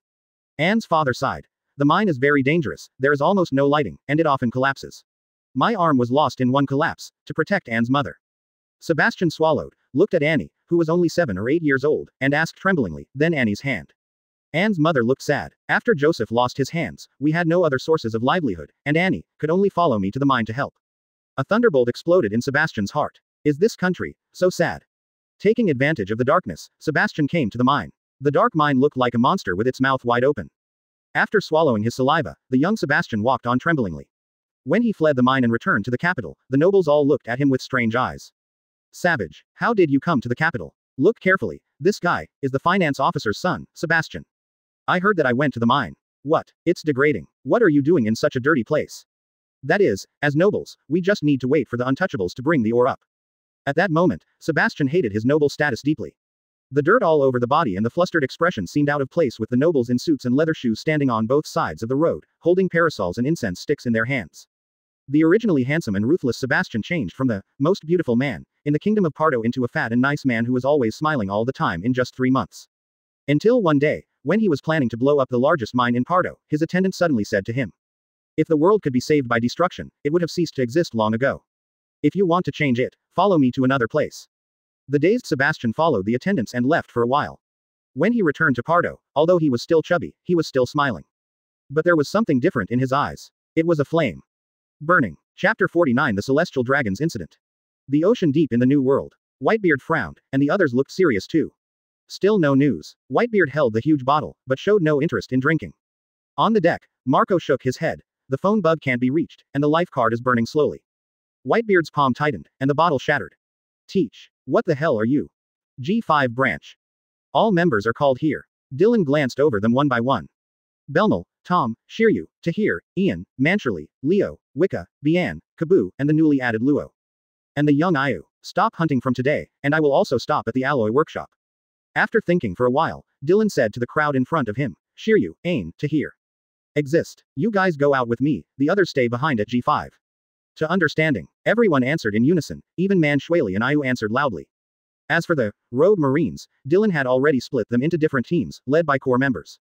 Anne's father sighed. The mine is very dangerous, there is almost no lighting, and it often collapses. My arm was lost in one collapse, to protect Anne's mother. Sebastian swallowed, looked at Annie, who was only 7 or 8 years old, and asked tremblingly, then Annie's hand. Anne's mother looked sad. After Joseph lost his hands, we had no other sources of livelihood, and Annie could only follow me to the mine to help. A thunderbolt exploded in Sebastian's heart. Is this country so sad? Taking advantage of the darkness, Sebastian came to the mine. The dark mine looked like a monster with its mouth wide open. After swallowing his saliva, the young Sebastian walked on tremblingly. When he fled the mine and returned to the capital, the nobles all looked at him with strange eyes. Savage, how did you come to the capital? Look carefully, this guy is the finance officer's son, Sebastian. I heard that I went to the mine. What? It's degrading. What are you doing in such a dirty place? That is, as nobles, we just need to wait for the untouchables to bring the ore up. At that moment, Sebastian hated his noble status deeply. The dirt all over the body and the flustered expression seemed out of place with the nobles in suits and leather shoes standing on both sides of the road, holding parasols and incense sticks in their hands. The originally handsome and ruthless Sebastian changed from the most beautiful man in the kingdom of Pardo into a fat and nice man who was always smiling all the time in just 3 months. Until one day, when he was planning to blow up the largest mine in Pardo, his attendant suddenly said to him, if the world could be saved by destruction, it would have ceased to exist long ago. If you want to change it, follow me to another place. The dazed Sebastian followed the attendants and left for a while. When he returned to Pardo, although he was still chubby, he was still smiling. But there was something different in his eyes. It was a flame. Burning. Chapter 49 The Celestial Dragons Incident. The ocean deep in the New World. Whitebeard frowned, and the others looked serious too. Still no news. Whitebeard held the huge bottle, but showed no interest in drinking. On the deck, Marco shook his head. The phone bug can't be reached, and the life card is burning slowly. Whitebeard's palm tightened, and the bottle shattered. Teach. What the hell are you? G5 branch. All members are called here. Dylan glanced over them one by one. Belmel, Tom, Shiryu, Tahir, Ian, Mancherly, Leo, Wicca, Bian, Kabu, and the newly added Luo. And the young Ayu. Stop hunting from today, and I will also stop at the alloy workshop. After thinking for a while, Dylan said to the crowd in front of him, Shiryu, Ain, Tahir. Exist. You guys go out with me, the others stay behind at G5. To understanding. Everyone answered in unison, even Manchueli and Ayu answered loudly. As for the Rogue Marines, Dylan had already split them into different teams, led by core members.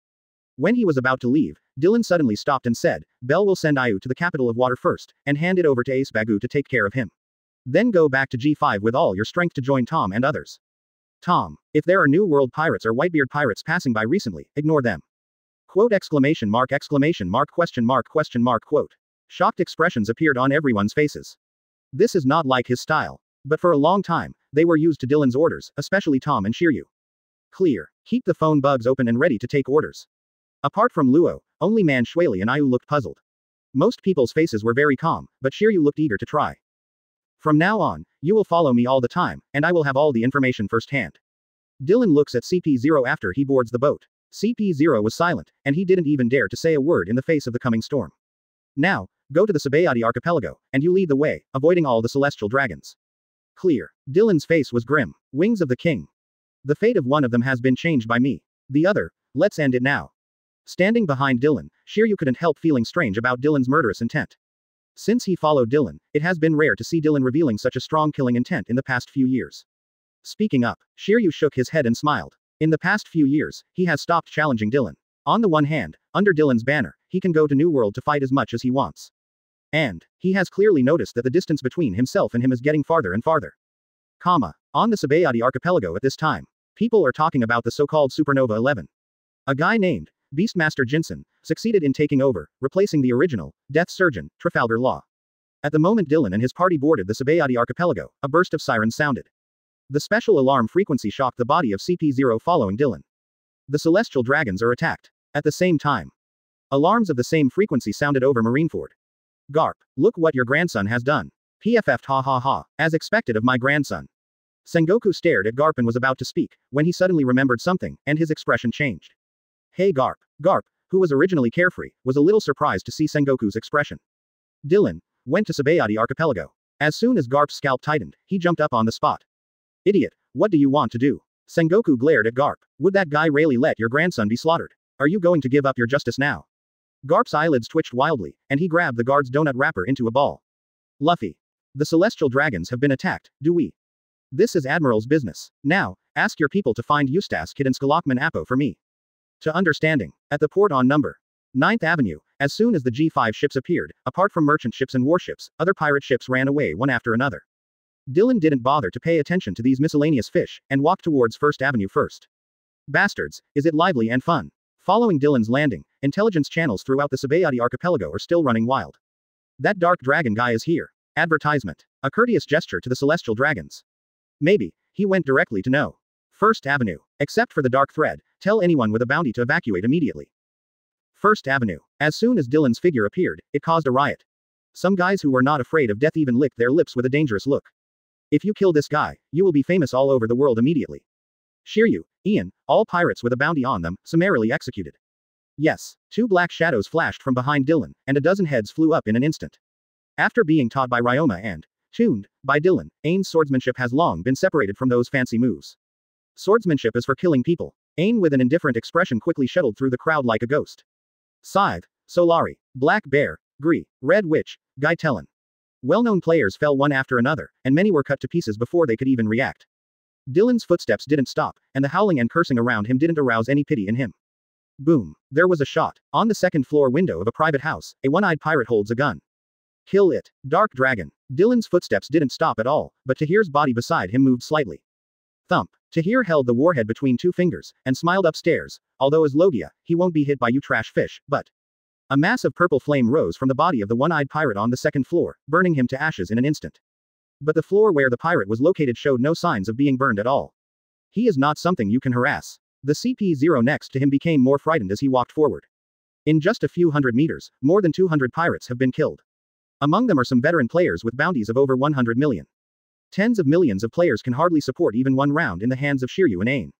When he was about to leave, Dylan suddenly stopped and said, Bell will send Ayu to the capital of water first, and hand it over to Ace Bagu to take care of him. Then go back to G5 with all your strength to join Tom and others. Tom, if there are New World pirates or Whitebeard pirates passing by recently, ignore them. Quote exclamation mark question mark quote. Shocked expressions appeared on everyone's faces. This is not like his style. But for a long time, they were used to Dylan's orders, especially Tom and Shiryu. Clear. Keep the phone bugs open and ready to take orders. Apart from Luo, only Manchueli and Ayu looked puzzled. Most people's faces were very calm, but Shiryu looked eager to try. From now on, you will follow me all the time, and I will have all the information firsthand. Dylan looks at CP0 after he boards the boat. CP0 was silent, and he didn't even dare to say a word in the face of the coming storm. Now, go to the Sabayati archipelago, and you lead the way, avoiding all the celestial dragons. Clear. Dylan's face was grim. Wings of the king. The fate of one of them has been changed by me. The other, let's end it now. Standing behind Dylan, Shiryu couldn't help feeling strange about Dylan's murderous intent. Since he followed Dylan, it has been rare to see Dylan revealing such a strong killing intent in the past few years. Speaking up, Shiryu shook his head and smiled. In the past few years, he has stopped challenging Dylan. On the one hand, under Dylan's banner, he can go to New World to fight as much as he wants. And he has clearly noticed that the distance between himself and him is getting farther and farther. On the Sabayati archipelago at this time, people are talking about the so-called Supernova 11. A guy named Beastmaster Jinsen succeeded in taking over, replacing the original Death Surgeon, Trafalgar Law. At the moment Dylan and his party boarded the Sabayati archipelago, a burst of sirens sounded. The special alarm frequency shocked the body of CP0 following Dylan. The celestial dragons are attacked. At the same time, alarms of the same frequency sounded over Marineford. Garp, look what your grandson has done. PFF'd ha ha ha, as expected of my grandson. Sengoku stared at Garp and was about to speak, when he suddenly remembered something, and his expression changed. Hey Garp. Garp, who was originally carefree, was a little surprised to see Sengoku's expression. Dylan went to Sabayati archipelago. As soon as Garp's scalp tightened, he jumped up on the spot. Idiot, what do you want to do? Sengoku glared at Garp. Would that guy really let your grandson be slaughtered? Are you going to give up your justice now? Garp's eyelids twitched wildly, and he grabbed the guard's donut wrapper into a ball. Luffy. The celestial dragons have been attacked, do we? This is Admiral's business. Now, ask your people to find Eustace Kid and Skalakman Appo for me. To understanding. At the port on number 9th Avenue, as soon as the G5 ships appeared, apart from merchant ships and warships, other pirate ships ran away one after another. Dylan didn't bother to pay attention to these miscellaneous fish, and walked towards 1st Avenue first. Bastards, is it lively and fun? Following Dylan's landing, intelligence channels throughout the Sabayati archipelago are still running wild. That dark dragon guy is here. Advertisement. A courteous gesture to the celestial dragons. Maybe, he went directly to no. 1st Avenue. Except for the dark thread, tell anyone with a bounty to evacuate immediately. 1st Avenue. As soon as Dylan's figure appeared, it caused a riot. Some guys who were not afraid of death even licked their lips with a dangerous look. If you kill this guy, you will be famous all over the world immediately. Shiryu, Ian, all pirates with a bounty on them, summarily executed. Yes, 2 black shadows flashed from behind Dylan, and a dozen heads flew up in an instant. After being taught by Ryoma and tuned by Dylan, Ain's swordsmanship has long been separated from those fancy moves. Swordsmanship is for killing people. Ain with an indifferent expression quickly shuttled through the crowd like a ghost. Scythe, Solari, Black Bear, Gree, Red Witch, Gaitellen. Well-known players fell one after another, and many were cut to pieces before they could even react. Dylan's footsteps didn't stop, and the howling and cursing around him didn't arouse any pity in him. Boom. There was a shot. On the 2nd floor window of a private house, a one-eyed pirate holds a gun. Kill it. Dark Dragon. Dylan's footsteps didn't stop at all, but Tahir's body beside him moved slightly. Thump. Tahir held the warhead between 2 fingers, and smiled upstairs, although as Logia, he won't be hit by you trash fish, but. A mass of purple flame rose from the body of the one-eyed pirate on the 2nd floor, burning him to ashes in an instant. But the floor where the pirate was located showed no signs of being burned at all. He is not something you can harass. The CP0 next to him became more frightened as he walked forward. In just a few hundred meters, more than 200 pirates have been killed. Among them are some veteran players with bounties of over 100 million. Tens of millions of players can hardly support even one round in the hands of Shiryu and Ain.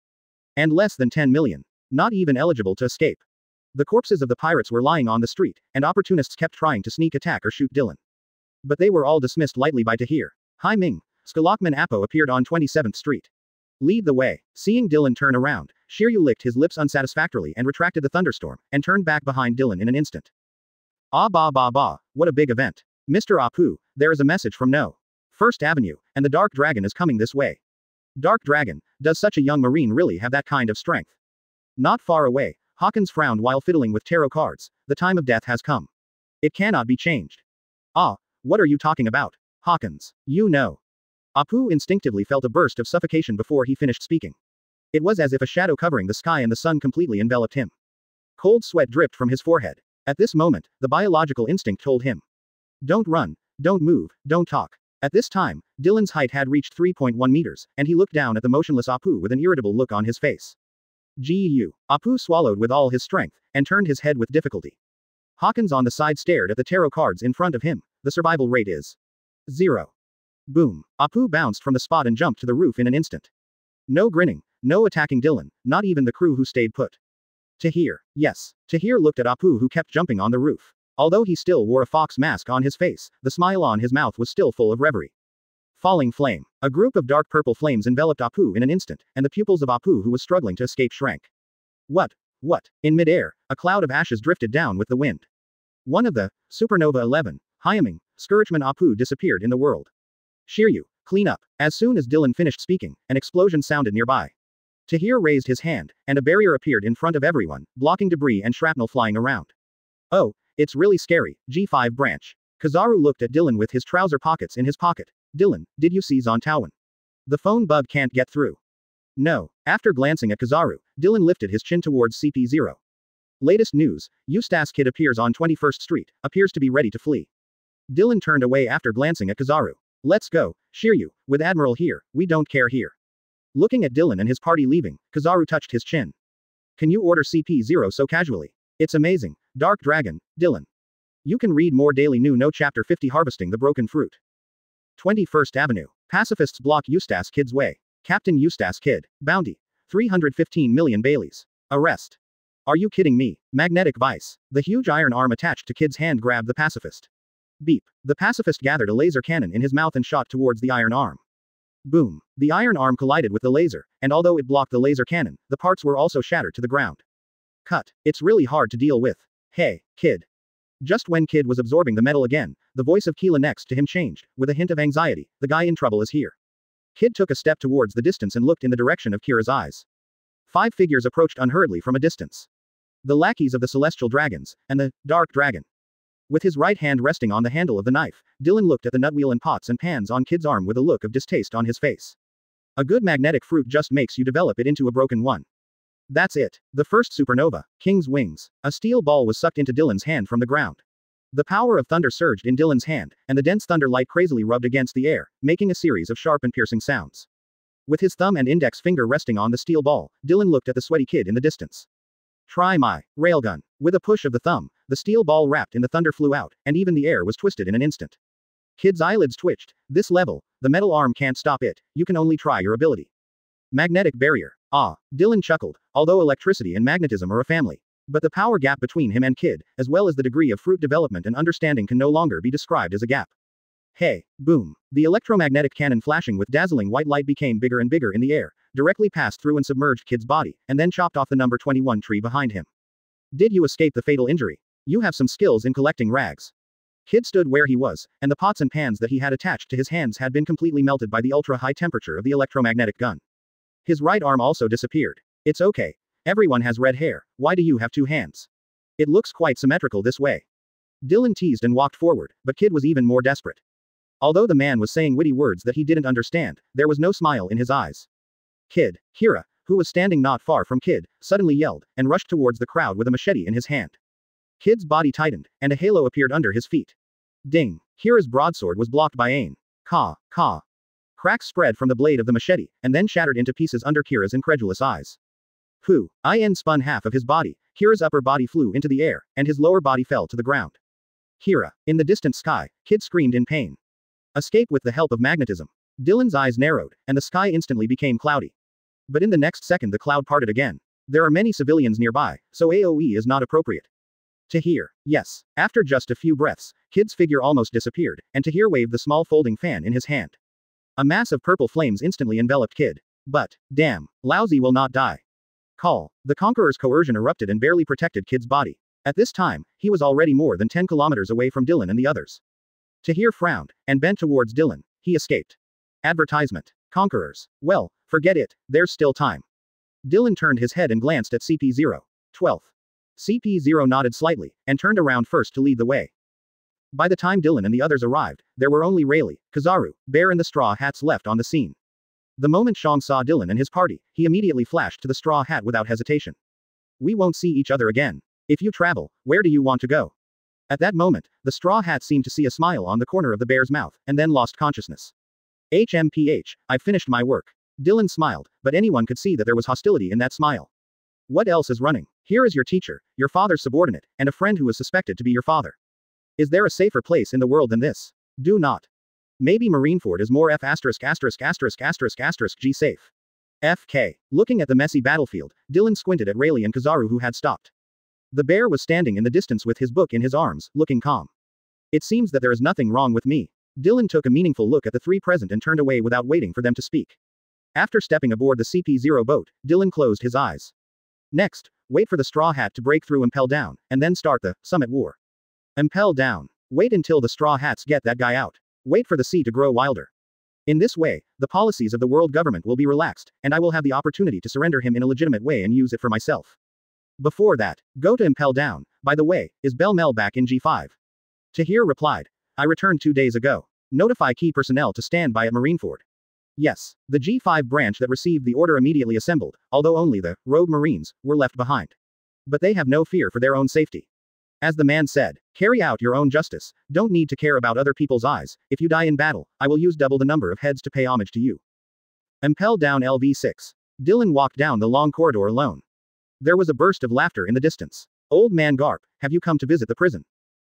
And less than 10 million. Not even eligible to escape. The corpses of the pirates were lying on the street, and opportunists kept trying to sneak attack or shoot Dylan. But they were all dismissed lightly by Tahir. Hai Ming, Skalakman Appo appeared on 27th Street. Lead the way. Seeing Dylan turn around, Shiryu licked his lips unsatisfactorily and retracted the thunderstorm, and turned back behind Dylan in an instant. Ah bah bah bah, what a big event. Mr. Apu, there is a message from No. 1st Avenue, and the Dark Dragon is coming this way. Dark Dragon, does such a young marine really have that kind of strength? Not far away, Hawkins frowned while fiddling with tarot cards. The time of death has come. It cannot be changed. Ah, what are you talking about? Hawkins, you know. Apu instinctively felt a burst of suffocation before he finished speaking. It was as if a shadow covering the sky and the sun completely enveloped him. Cold sweat dripped from his forehead. At this moment, the biological instinct told him. Don't run, don't move, don't talk. At this time, Dylan's height had reached 3.1 meters, and he looked down at the motionless Apu with an irritable look on his face. Gu. Apu swallowed with all his strength, and turned his head with difficulty. Hawkins on the side stared at the tarot cards in front of him. The survival rate is 0. Boom. Apu bounced from the spot and jumped to the roof in an instant. No grinning, no attacking Dylan, not even the crew who stayed put. Tahir. Yes. Tahir looked at Apu who kept jumping on the roof. Although he still wore a fox mask on his face, the smile on his mouth was still full of reverie. Falling flame. A group of dark purple flames enveloped Apu in an instant, and the pupils of Apu who was struggling to escape shrank. What? In midair, a cloud of ashes drifted down with the wind. One of the Supernova 11, Hyaming, Scourgeman Apu disappeared in the world. Shiryu, Clean up. As soon as Dylan finished speaking, an explosion sounded nearby. Tahir raised his hand, and a barrier appeared in front of everyone, blocking debris and shrapnel flying around. Oh, it's really scary. G5 branch. Kizaru looked at Dylan with his trouser pockets in his pocket. Dylan, did you see Zontawan? The phone bug can't get through. No. After glancing at Kizaru, Dylan lifted his chin towards CP0. Latest news, Eustace Kid appears on 21st Street, appears to be ready to flee. Dylan turned away after glancing at Kizaru. Let's go, Shiryu, with Admiral here, we don't care here. Looking at Dylan and his party leaving, Kizaru touched his chin. Can you order CP0 so casually? It's amazing. Dark Dragon, Dylan. You can read more Daily New No Chapter 50 Harvesting the Broken Fruit. 21st Avenue. Pacifists block Eustace Kid's way. Captain Eustace Kid. Bounty. 315 million Baileys. Arrest. Are you kidding me? Magnetic vice. The huge iron arm attached to Kid's hand grabbed the pacifist. Beep. The pacifist gathered a laser cannon in his mouth and shot towards the iron arm. Boom. The iron arm collided with the laser, and although it blocked the laser cannon, the parts were also shattered to the ground. Cut. It's really hard to deal with. Hey, Kid. Just when Kid was absorbing the metal again, the voice of Keela next to him changed, with a hint of anxiety. The guy in trouble is here. Kid took a step towards the distance and looked in the direction of Kira's eyes. 5 figures approached unhurriedly from a distance. The lackeys of the Celestial Dragons, and the Dark Dragon. With his right hand resting on the handle of the knife, Dylan looked at the nutwheel and pots and pans on Kid's arm with a look of distaste on his face. A good magnetic fruit just makes you develop it into a broken one. That's it. The first supernova, King's Wings. A steel ball was sucked into Dylan's hand from the ground. The power of thunder surged in Dylan's hand, and the dense thunder light crazily rubbed against the air, making a series of sharp and piercing sounds. With his thumb and index finger resting on the steel ball, Dylan looked at the sweaty kid in the distance. Try my railgun. With a push of the thumb, the steel ball wrapped in the thunder flew out, and even the air was twisted in an instant. Kid's eyelids twitched. This level, the metal arm can't stop it, you can only try your ability. Magnetic barrier. Ah, Dylan chuckled, although electricity and magnetism are a family. But the power gap between him and Kid, as well as the degree of fruit development and understanding can no longer be described as a gap. Hey, boom. The electromagnetic cannon flashing with dazzling white light became bigger and bigger in the air, directly passed through and submerged Kid's body, and then chopped off the number 21 tree behind him. Did you escape the fatal injury? You have some skills in collecting rags. Kid stood where he was, and the pots and pans that he had attached to his hands had been completely melted by the ultra-high temperature of the electromagnetic gun. His right arm also disappeared. It's okay. Everyone has red hair, why do you have 2 hands? It looks quite symmetrical this way. Dylan teased and walked forward, but Kid was even more desperate. Although the man was saying witty words that he didn't understand, there was no smile in his eyes. Kid, Hira, who was standing not far from Kid, suddenly yelled, and rushed towards the crowd with a machete in his hand. Kid's body tightened, and a halo appeared under his feet. Ding! Hira's broadsword was blocked by Ain. Ka, ka. Cracks spread from the blade of the machete, and then shattered into pieces under Kira's incredulous eyes. Hu! In spun half of his body, Hira's upper body flew into the air, and his lower body fell to the ground. Hira! In the distant sky, Kid screamed in pain. Escape with the help of magnetism. Dylan's eyes narrowed, and the sky instantly became cloudy. But in the next second the cloud parted again. There are many civilians nearby, so AoE is not appropriate. Tahir. Yes. After just a few breaths, Kid's figure almost disappeared, and Tahir waved the small folding fan in his hand. A mass of purple flames instantly enveloped Kid. But, damn, Lousy will not die. Call. The Conqueror's coercion erupted and barely protected Kid's body. At this time, he was already more than 10 kilometers away from Dylan and the others. Tahir frowned, and bent towards Dylan. He escaped. Advertisement. Conquerors. Well, forget it, there's still time. Dylan turned his head and glanced at CP0. 12th. CP0 nodded slightly, and turned around first to lead the way. By the time Dylan and the others arrived, there were only Rayleigh, Kizaru, Bear and the Straw Hats left on the scene. The moment Shang saw Dylan and his party, he immediately flashed to the Straw Hat without hesitation. We won't see each other again. If you travel, where do you want to go? At that moment, the Straw Hat seemed to see a smile on the corner of the bear's mouth, and then lost consciousness. HMPH, I've finished my work. Dylan smiled, but anyone could see that there was hostility in that smile. What else is running? Here is your teacher, your father's subordinate, and a friend who is suspected to be your father. Is there a safer place in the world than this? Do not. Maybe Marineford is more G safe. FK. Looking at the messy battlefield, Dylan squinted at Rayleigh and Kizaru who had stopped. The bear was standing in the distance with his book in his arms, looking calm. It seems that there is nothing wrong with me. Dylan took a meaningful look at the 3 present and turned away without waiting for them to speak. After stepping aboard the CP0 boat, Dylan closed his eyes. Next, wait for the Straw Hat to break through Impel Down, and then start the Summit War. Impel Down. Wait until the Straw Hats get that guy out. Wait for the sea to grow wilder. In this way, the policies of the world government will be relaxed, and I will have the opportunity to surrender him in a legitimate way and use it for myself. Before that, go to impel down. By the way, is Belmel back in G5? Tahir replied. I returned 2 days ago. Notify key personnel to stand by at Marineford. Yes, the G5 branch that received the order immediately assembled, although only the rogue Marines were left behind. But they have no fear for their own safety. As the man said, carry out your own justice, don't need to care about other people's eyes, if you die in battle, I will use double the number of heads to pay homage to you. Impel down LV6. Dylan walked down the long corridor alone. There was a burst of laughter in the distance. Old man Garp, have you come to visit the prison?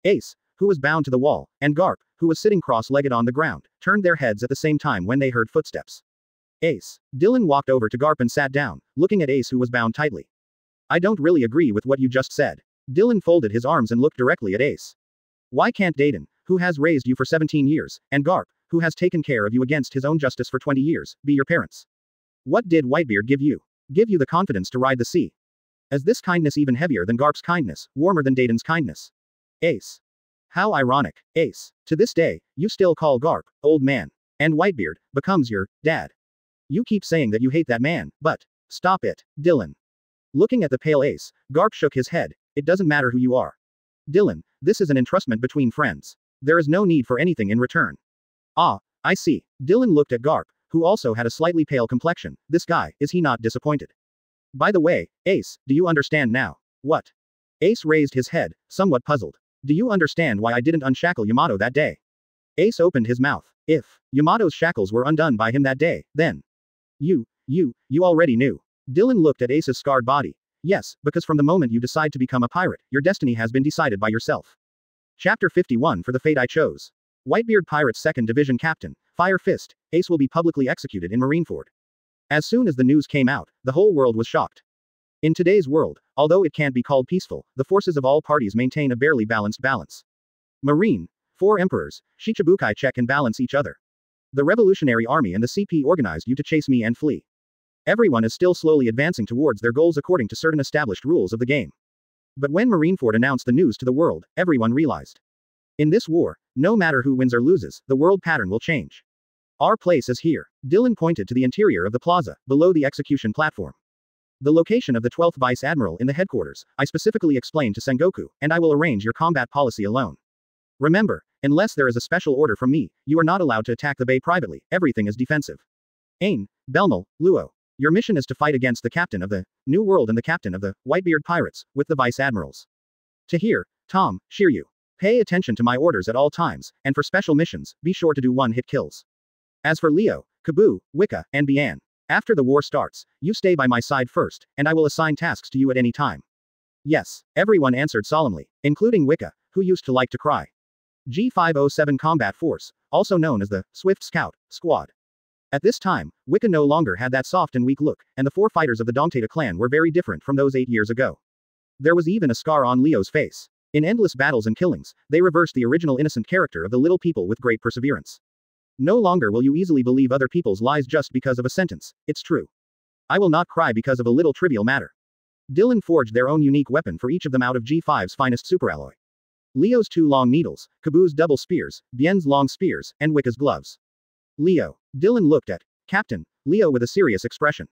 Ace, who was bound to the wall, and Garp, who was sitting cross-legged on the ground, turned their heads at the same time when they heard footsteps. Ace. Dylan walked over to Garp and sat down, looking at Ace who was bound tightly. I don't really agree with what you just said. Dylan folded his arms and looked directly at Ace. Why can't Dayton, who has raised you for 17 years, and Garp, who has taken care of you against his own justice for 20 years, be your parents? What did Whitebeard give you? Give you the confidence to ride the sea? Is this kindness even heavier than Garp's kindness, warmer than Dayton's kindness? Ace. How ironic, Ace. To this day, you still call Garp, old man. And Whitebeard, becomes your dad. You keep saying that you hate that man, but stop it, Dylan. Looking at the pale Ace, Garp shook his head. It doesn't matter who you are. Dylan, this is an entrustment between friends. There is no need for anything in return. Ah, I see. Dylan looked at Garp, who also had a slightly pale complexion. This guy, is he not disappointed? By the way, Ace, do you understand now? What? Ace raised his head, somewhat puzzled. Do you understand why I didn't unshackle Yamato that day? Ace opened his mouth. If Yamato's shackles were undone by him that day, then you already knew. Dylan looked at Ace's scarred body. Yes, because from the moment you decide to become a pirate, your destiny has been decided by yourself. Chapter 51 For the Fate I Chose. Whitebeard Pirates 2nd Division Captain, Fire Fist, Ace will be publicly executed in Marineford. As soon as the news came out, the whole world was shocked. In today's world, although it can't be called peaceful, the forces of all parties maintain a barely balanced balance. Marine, 4 emperors, Shichibukai check and balance each other. The Revolutionary Army and the CP organized you to chase me and flee. Everyone is still slowly advancing towards their goals according to certain established rules of the game. But when Marineford announced the news to the world, everyone realized. In this war, no matter who wins or loses, the world pattern will change. Our place is here. Dylan pointed to the interior of the plaza, below the execution platform. The location of the 12th Vice Admiral in the headquarters, I specifically explained to Sengoku, and I will arrange your combat policy alone. Remember, unless there is a special order from me, you are not allowed to attack the bay privately, everything is defensive. Ain, Belmel, Luo. Your mission is to fight against the captain of the New World and the captain of the Whitebeard Pirates, with the Vice Admirals. Tahir, Tom, Shiryu. Pay attention to my orders at all times, and for special missions, be sure to do one-hit kills. As for Leo, Kabu, Wicca, and Bian, after the war starts, you stay by my side first, and I will assign tasks to you at any time. Yes, everyone answered solemnly, including Wicca, who used to like to cry. G507 Combat Force, also known as the Swift Scout Squad. At this time, Wicca no longer had that soft and weak look, and the 4 fighters of the Dongtata clan were very different from those 8 years ago. There was even a scar on Leo's face. In endless battles and killings, they reversed the original innocent character of the little people with great perseverance. No longer will you easily believe other people's lies just because of a sentence, it's true. I will not cry because of a little trivial matter. Dylan forged their own unique weapon for each of them out of G5's finest superalloy. Leo's 2 long needles, Kabu's double spears, Bien's long spears, and Wicca's gloves. Leo. Dylan looked at Captain Leo with a serious expression.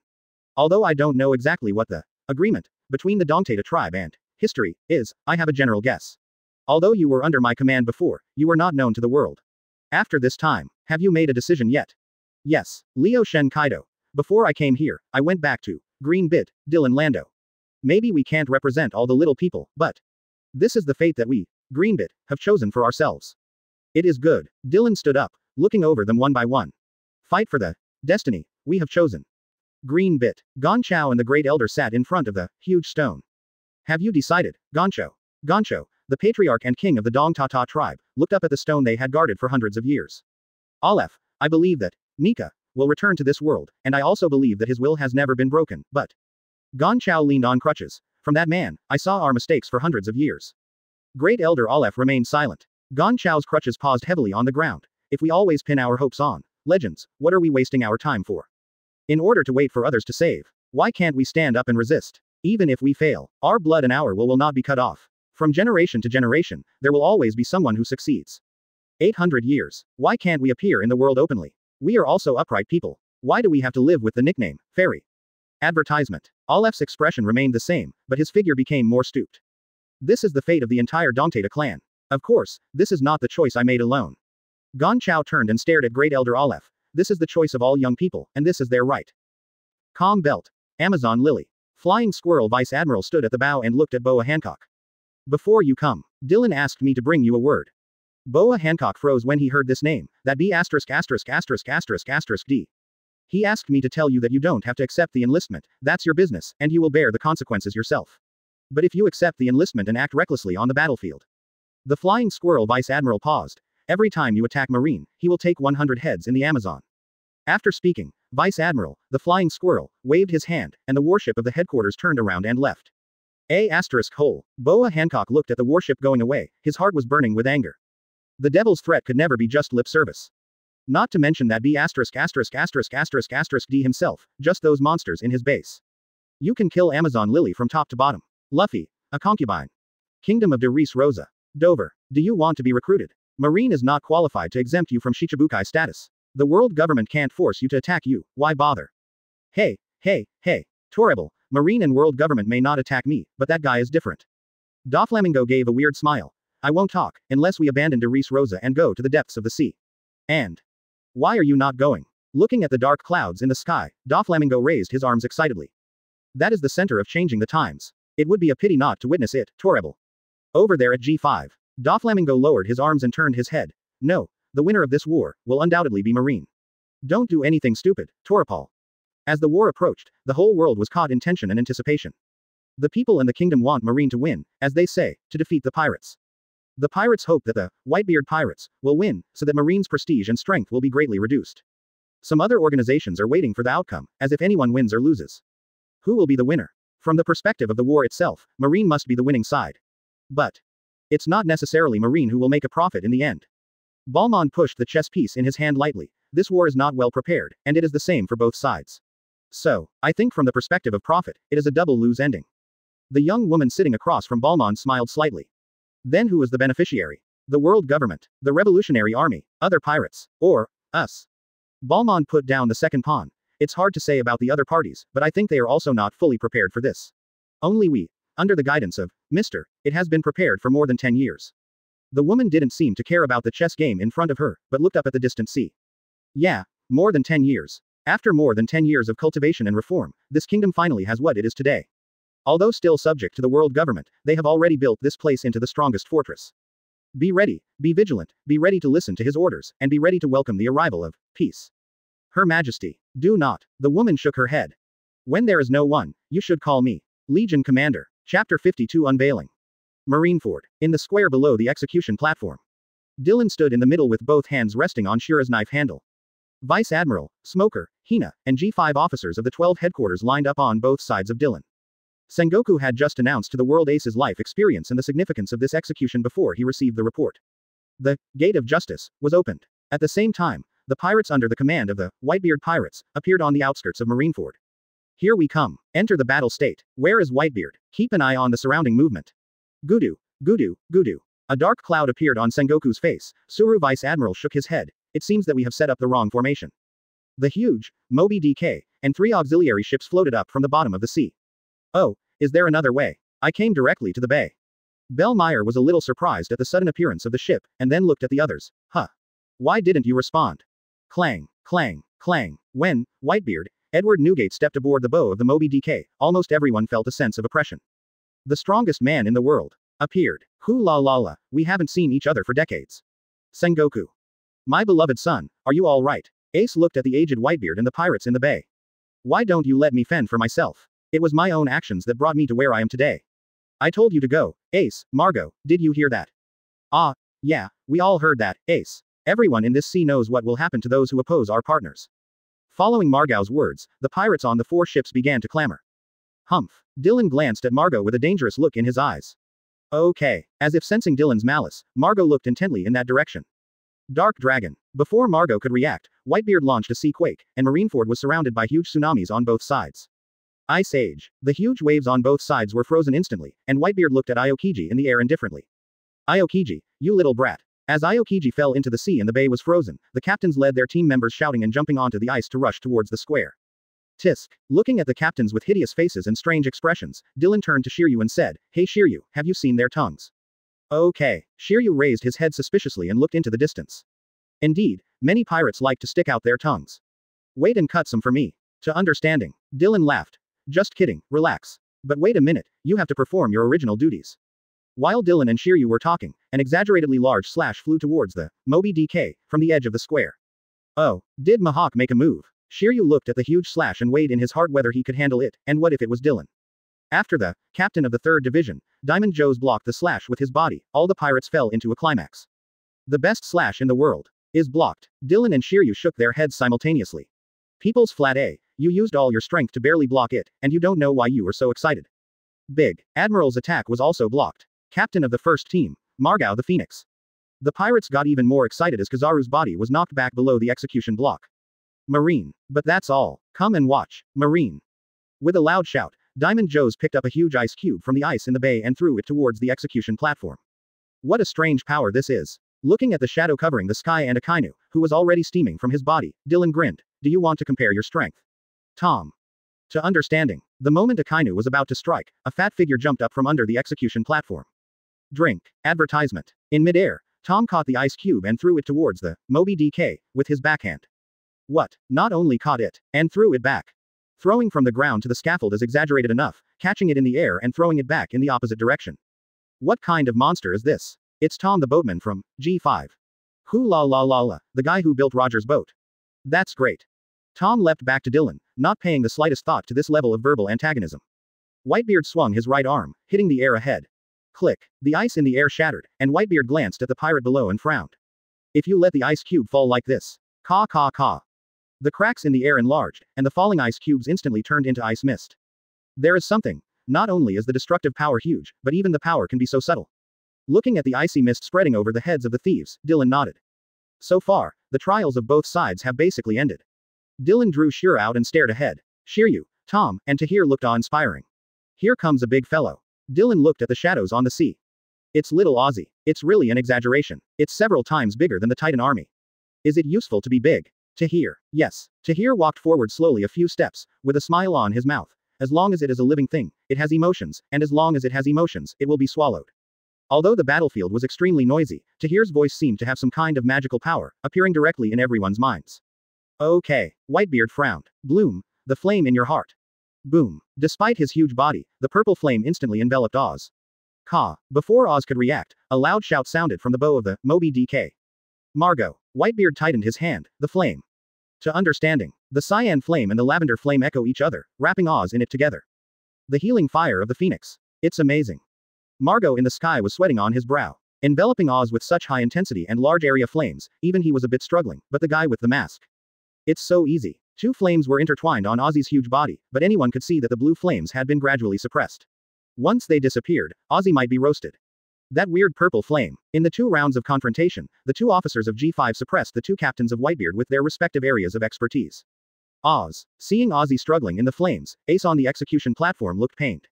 Although I don't know exactly what the agreement between the Dongtata tribe and history is, I have a general guess. Although you were under my command before, you were not known to the world. After this time, have you made a decision yet? Yes, Leo Shen Kaido. Before I came here, I went back to Green Bit, Dylan Lando. Maybe we can't represent all the little people, but this is the fate that we, Green Bit, have chosen for ourselves. It is good. Dylan stood up, looking over them one by one. Fight for the destiny we have chosen. Green Bit. Gonchao and the Great Elder sat in front of the huge stone. Have you decided, Goncho? Goncho, the patriarch and king of the Dongtata tribe, looked up at the stone they had guarded for hundreds of years. Aleph, I believe that Nika will return to this world, and I also believe that his will has never been broken, but Gonchao leaned on crutches. From that man, I saw our mistakes for hundreds of years. Great Elder Aleph remained silent. Gonchao's crutches paused heavily on the ground. If we always pin our hopes on legends, what are we wasting our time for? In order to wait for others to save, why can't we stand up and resist? Even if we fail, our blood and our will not be cut off. From generation to generation, there will always be someone who succeeds. 800 years. Why can't we appear in the world openly? We are also upright people. Why do we have to live with the nickname, fairy? Advertisement. Alep's expression remained the same, but his figure became more stooped. This is the fate of the entire Dongtata clan. Of course, this is not the choice I made alone. Gon Chao turned and stared at Great Elder Aleph. This is the choice of all young people, and this is their right. Calm Belt. Amazon Lily. Flying Squirrel Vice Admiral stood at the bow and looked at Boa Hancock. Before you come, Dylan asked me to bring you a word. Boa Hancock froze when he heard this name, that B******************. D. He asked me to tell you that you don't have to accept the enlistment, that's your business, and you will bear the consequences yourself. But if you accept the enlistment and act recklessly on the battlefield. The Flying Squirrel Vice Admiral paused. Every time you attack Marine, he will take 100 heads in the Amazon. After speaking, Vice Admiral, the Flying Squirrel, waved his hand, and the warship of the headquarters turned around and left. Boa Hancock looked at the warship going away, his heart was burning with anger. The devil's threat could never be just lip service. Not to mention that D himself, just those monsters in his base. You can kill Amazon Lily from top to bottom. Luffy, a concubine. Kingdom of De Reese Rosa. Dover, do you want to be recruited? Marine is not qualified to exempt you from Shichibukai status. The world government can't force you to attack you, why bother? Hey, Torrebel, Marine and world government may not attack me, but that guy is different. Doflamingo gave a weird smile. I won't talk, unless we abandon De Reese Rosa and go to the depths of the sea. And why are you not going? Looking at the dark clouds in the sky, Doflamingo raised his arms excitedly. That is the center of changing the times. It would be a pity not to witness it, Torrebel. Over there at G5. Doflamingo lowered his arms and turned his head. No, the winner of this war will undoubtedly be Marine. Don't do anything stupid, Torrepal. As the war approached, the whole world was caught in tension and anticipation. The people and the kingdom want Marine to win, as they say, to defeat the pirates. The pirates hope that the Whitebeard pirates will win, so that Marine's prestige and strength will be greatly reduced. Some other organizations are waiting for the outcome, as if anyone wins or loses. Who will be the winner? From the perspective of the war itself, Marine must be the winning side. But it's not necessarily Marine who will make a profit in the end. Balmond pushed the chess piece in his hand lightly. This war is not well prepared, and it is the same for both sides. So, I think from the perspective of profit, it is a double lose ending. The young woman sitting across from Balmond smiled slightly. Then who is the beneficiary? The world government, the revolutionary army, other pirates, or us? Balmond put down the second pawn. It's hard to say about the other parties, but I think they are also not fully prepared for this. Only we, under the guidance of Mr. It has been prepared for more than 10 years. The woman didn't seem to care about the chess game in front of her, but looked up at the distant sea. Yeah, more than 10 years. After more than 10 years of cultivation and reform, this kingdom finally has what it is today. Although still subject to the world government, they have already built this place into the strongest fortress. Be ready, be vigilant, be ready to listen to his orders, and be ready to welcome the arrival of peace. Her Majesty, do not. The woman shook her head. When there is no one, you should call me. Legion Commander. Chapter 52 Unveiling. Marineford. In the square below the execution platform. Dylan stood in the middle with both hands resting on Shira's knife handle. Vice Admiral, Smoker, Hina, and G5 officers of the 12 headquarters lined up on both sides of Dylan. Sengoku had just announced to the world Ace's life experience and the significance of this execution before he received the report. The Gate of Justice was opened. At the same time, the pirates under the command of the Whitebeard pirates appeared on the outskirts of Marineford. Here we come. Enter the battle state. Where is Whitebeard? Keep an eye on the surrounding movement. Gudu. A dark cloud appeared on Sengoku's face. Suru Vice Admiral shook his head. It seems that we have set up the wrong formation. The huge Moby DK and 3 auxiliary ships floated up from the bottom of the sea. Oh, is there another way? I came directly to the bay. Bellmeyer was a little surprised at the sudden appearance of the ship, and then looked at the others. Huh. Why didn't you respond? Clang, clang, clang. When Whitebeard, Edward Newgate stepped aboard the bow of the Moby DK, almost everyone felt a sense of oppression. The strongest man in the world appeared. La, we haven't seen each other for decades. Sengoku. My beloved son, are you all right? Ace looked at the aged Whitebeard and the pirates in the bay. Why don't you let me fend for myself? It was my own actions that brought me to where I am today. I told you to go. Ace, Margot, did you hear that? Ah, yeah, we all heard that, Ace. Everyone in this sea knows what will happen to those who oppose our partners. Following Margot's words, the pirates on the 4 ships began to clamor. Humph. Dylan glanced at Margot with a dangerous look in his eyes. Okay. As if sensing Dylan's malice, Margot looked intently in that direction. Dark Dragon. Before Margot could react, Whitebeard launched a sea quake, and Marineford was surrounded by huge tsunamis on both sides. Ice Age. The huge waves on both sides were frozen instantly, and Whitebeard looked at Aokiji in the air indifferently. Aokiji, you little brat. As Aokiji fell into the sea and the bay was frozen, the captains led their team members shouting and jumping onto the ice to rush towards the square. Tisk. Looking at the captains with hideous faces and strange expressions, Dylan turned to Shiryu and said, "Hey Shiryu, have you seen their tongues?" Okay. Shiryu raised his head suspiciously and looked into the distance. Indeed, many pirates like to stick out their tongues. Wait and cut some for me. To understanding. Dylan laughed. Just kidding, relax. But wait a minute, you have to perform your original duties. While Dylan and Shiryu were talking, an exaggeratedly large slash flew towards the Moby DK from the edge of the square. Oh, did Mihawk make a move? Shiryu looked at the huge slash and weighed in his heart whether he could handle it, and what if it was Dylan? After the captain of the 3rd Division, Diamond Joe's blocked the slash with his body, all the pirates fell into a climax. The best slash in the world is blocked. Dylan and Shiryu shook their heads simultaneously. People's flat A, you used all your strength to barely block it, and you don't know why you were so excited. Big. Admiral's attack was also blocked. Captain of the first team, Margao the Phoenix. The pirates got even more excited as Kizaru's body was knocked back below the execution block. Marine. But that's all. Come and watch. Marine. With a loud shout, Diamond Joe's picked up a huge ice cube from the ice in the bay and threw it towards the execution platform. What a strange power this is. Looking at the shadow covering the sky and Akainu, who was already steaming from his body, Dylan grinned. Do you want to compare your strength? Tom. To understanding. The moment Akainu was about to strike, a fat figure jumped up from under the execution platform. Drink. Advertisement. In midair, Tom caught the ice cube and threw it towards the Moby DK with his backhand. What? Not only caught it, and threw it back. Throwing from the ground to the scaffold is exaggerated enough, catching it in the air and throwing it back in the opposite direction. What kind of monster is this? It's Tom the boatman from G5. Who la la la la, the guy who built Roger's boat. That's great. Tom leapt back to Dylan, not paying the slightest thought to this level of verbal antagonism. Whitebeard swung his right arm, hitting the air ahead. Click. The ice in the air shattered, and Whitebeard glanced at the pirate below and frowned. If you let the ice cube fall like this. Caw caw caw. The cracks in the air enlarged, and the falling ice cubes instantly turned into ice mist. There is something. Not only is the destructive power huge, but even the power can be so subtle. Looking at the icy mist spreading over the heads of the thieves, Dylan nodded. So far, the trials of both sides have basically ended. Dylan drew Shiryu out and stared ahead. Shiryu, Tom, and Tahir looked awe-inspiring. Here comes a big fellow. Dylan looked at the shadows on the sea. It's little Ozzy. It's really an exaggeration. It's several times bigger than the Titan army. Is it useful to be big? Tahir. Yes. Tahir walked forward slowly a few steps, with a smile on his mouth. As long as it is a living thing, it has emotions, and as long as it has emotions, it will be swallowed. Although the battlefield was extremely noisy, Tahir's voice seemed to have some kind of magical power, appearing directly in everyone's minds. Okay. Whitebeard frowned. Bloom, the flame in your heart. Boom. Despite his huge body, the purple flame instantly enveloped Oz. Ka. Before Oz could react, a loud shout sounded from the bow of the Moby DK. Margot. Whitebeard tightened his hand, the flame. To understanding. The cyan flame and the lavender flame echo each other, wrapping Oz in it together. The healing fire of the phoenix. It's amazing. Margot in the sky was sweating on his brow. Enveloping Oz with such high intensity and large area flames, even he was a bit struggling, but the guy with the mask. It's so easy. 2 flames were intertwined on Ozzy's huge body, but anyone could see that the blue flames had been gradually suppressed. Once they disappeared, Ozzy might be roasted. That weird purple flame. In the 2 rounds of confrontation, the 2 officers of G5 suppressed the 2 captains of Whitebeard with their respective areas of expertise. Oz. Seeing Ozzy struggling in the flames, Ace on the execution platform looked pained.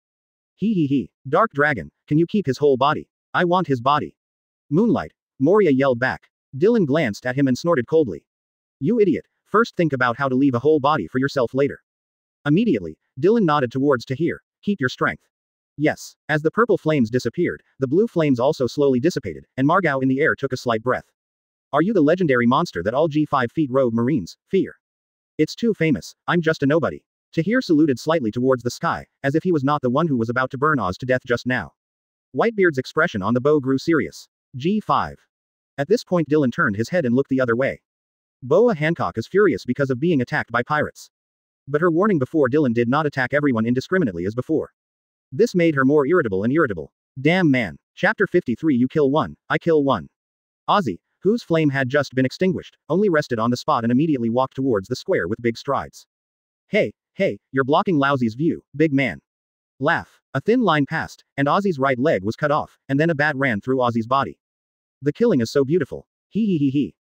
He. Dark Dragon, can you keep his whole body? I want his body. Moonlight. Moria yelled back. Dylan glanced at him and snorted coldly. You idiot. First think about how to leave a whole body for yourself later. Immediately, Dylan nodded towards Tahir. Keep your strength. Yes. As the purple flames disappeared, the blue flames also slowly dissipated, and Margao in the air took a slight breath. Are you the legendary monster that all G5 feet rogue marines fear? It's too famous. I'm just a nobody. Tahir saluted slightly towards the sky, as if he was not the one who was about to burn Oz to death just now. Whitebeard's expression on the bow grew serious. G5. At this point Dylan turned his head and looked the other way. Boa Hancock is furious because of being attacked by pirates. But her warning before Dylan did not attack everyone indiscriminately as before. This made her more irritable and irritable. Damn man. Chapter 53 You kill one, I kill one. Ozzy, whose flame had just been extinguished, only rested on the spot and immediately walked towards the square with big strides. Hey, you're blocking Lousy's view, big man. Laugh. A thin line passed, and Ozzy's right leg was cut off, and then a bat ran through Ozzy's body. The killing is so beautiful. He.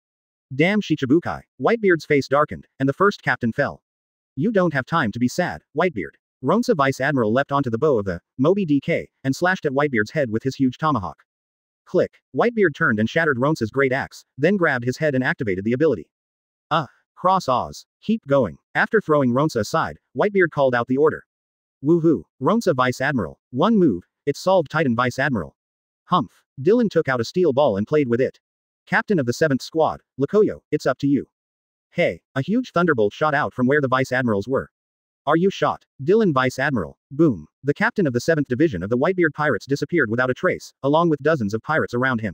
Damn Shichibukai. Whitebeard's face darkened, and the first captain fell. You don't have time to be sad, Whitebeard. Ronsa Vice Admiral leapt onto the bow of the Moby DK, and slashed at Whitebeard's head with his huge tomahawk. Click. Whitebeard turned and shattered Ronce's great axe, then grabbed his head and activated the ability. Cross Oz. Keep going. After throwing Ronce aside, Whitebeard called out the order. Woohoo. Ronce Vice Admiral. One move. It's solved Titan Vice Admiral. Humph. Dylan took out a steel ball and played with it. Captain of the 7th Squad, Lakoyo, it's up to you. Hey. A huge thunderbolt shot out from where the Vice Admirals were. Are you shot? Dylan Vice Admiral. Boom. The captain of the 7th Division of the Whitebeard Pirates disappeared without a trace, along with dozens of pirates around him.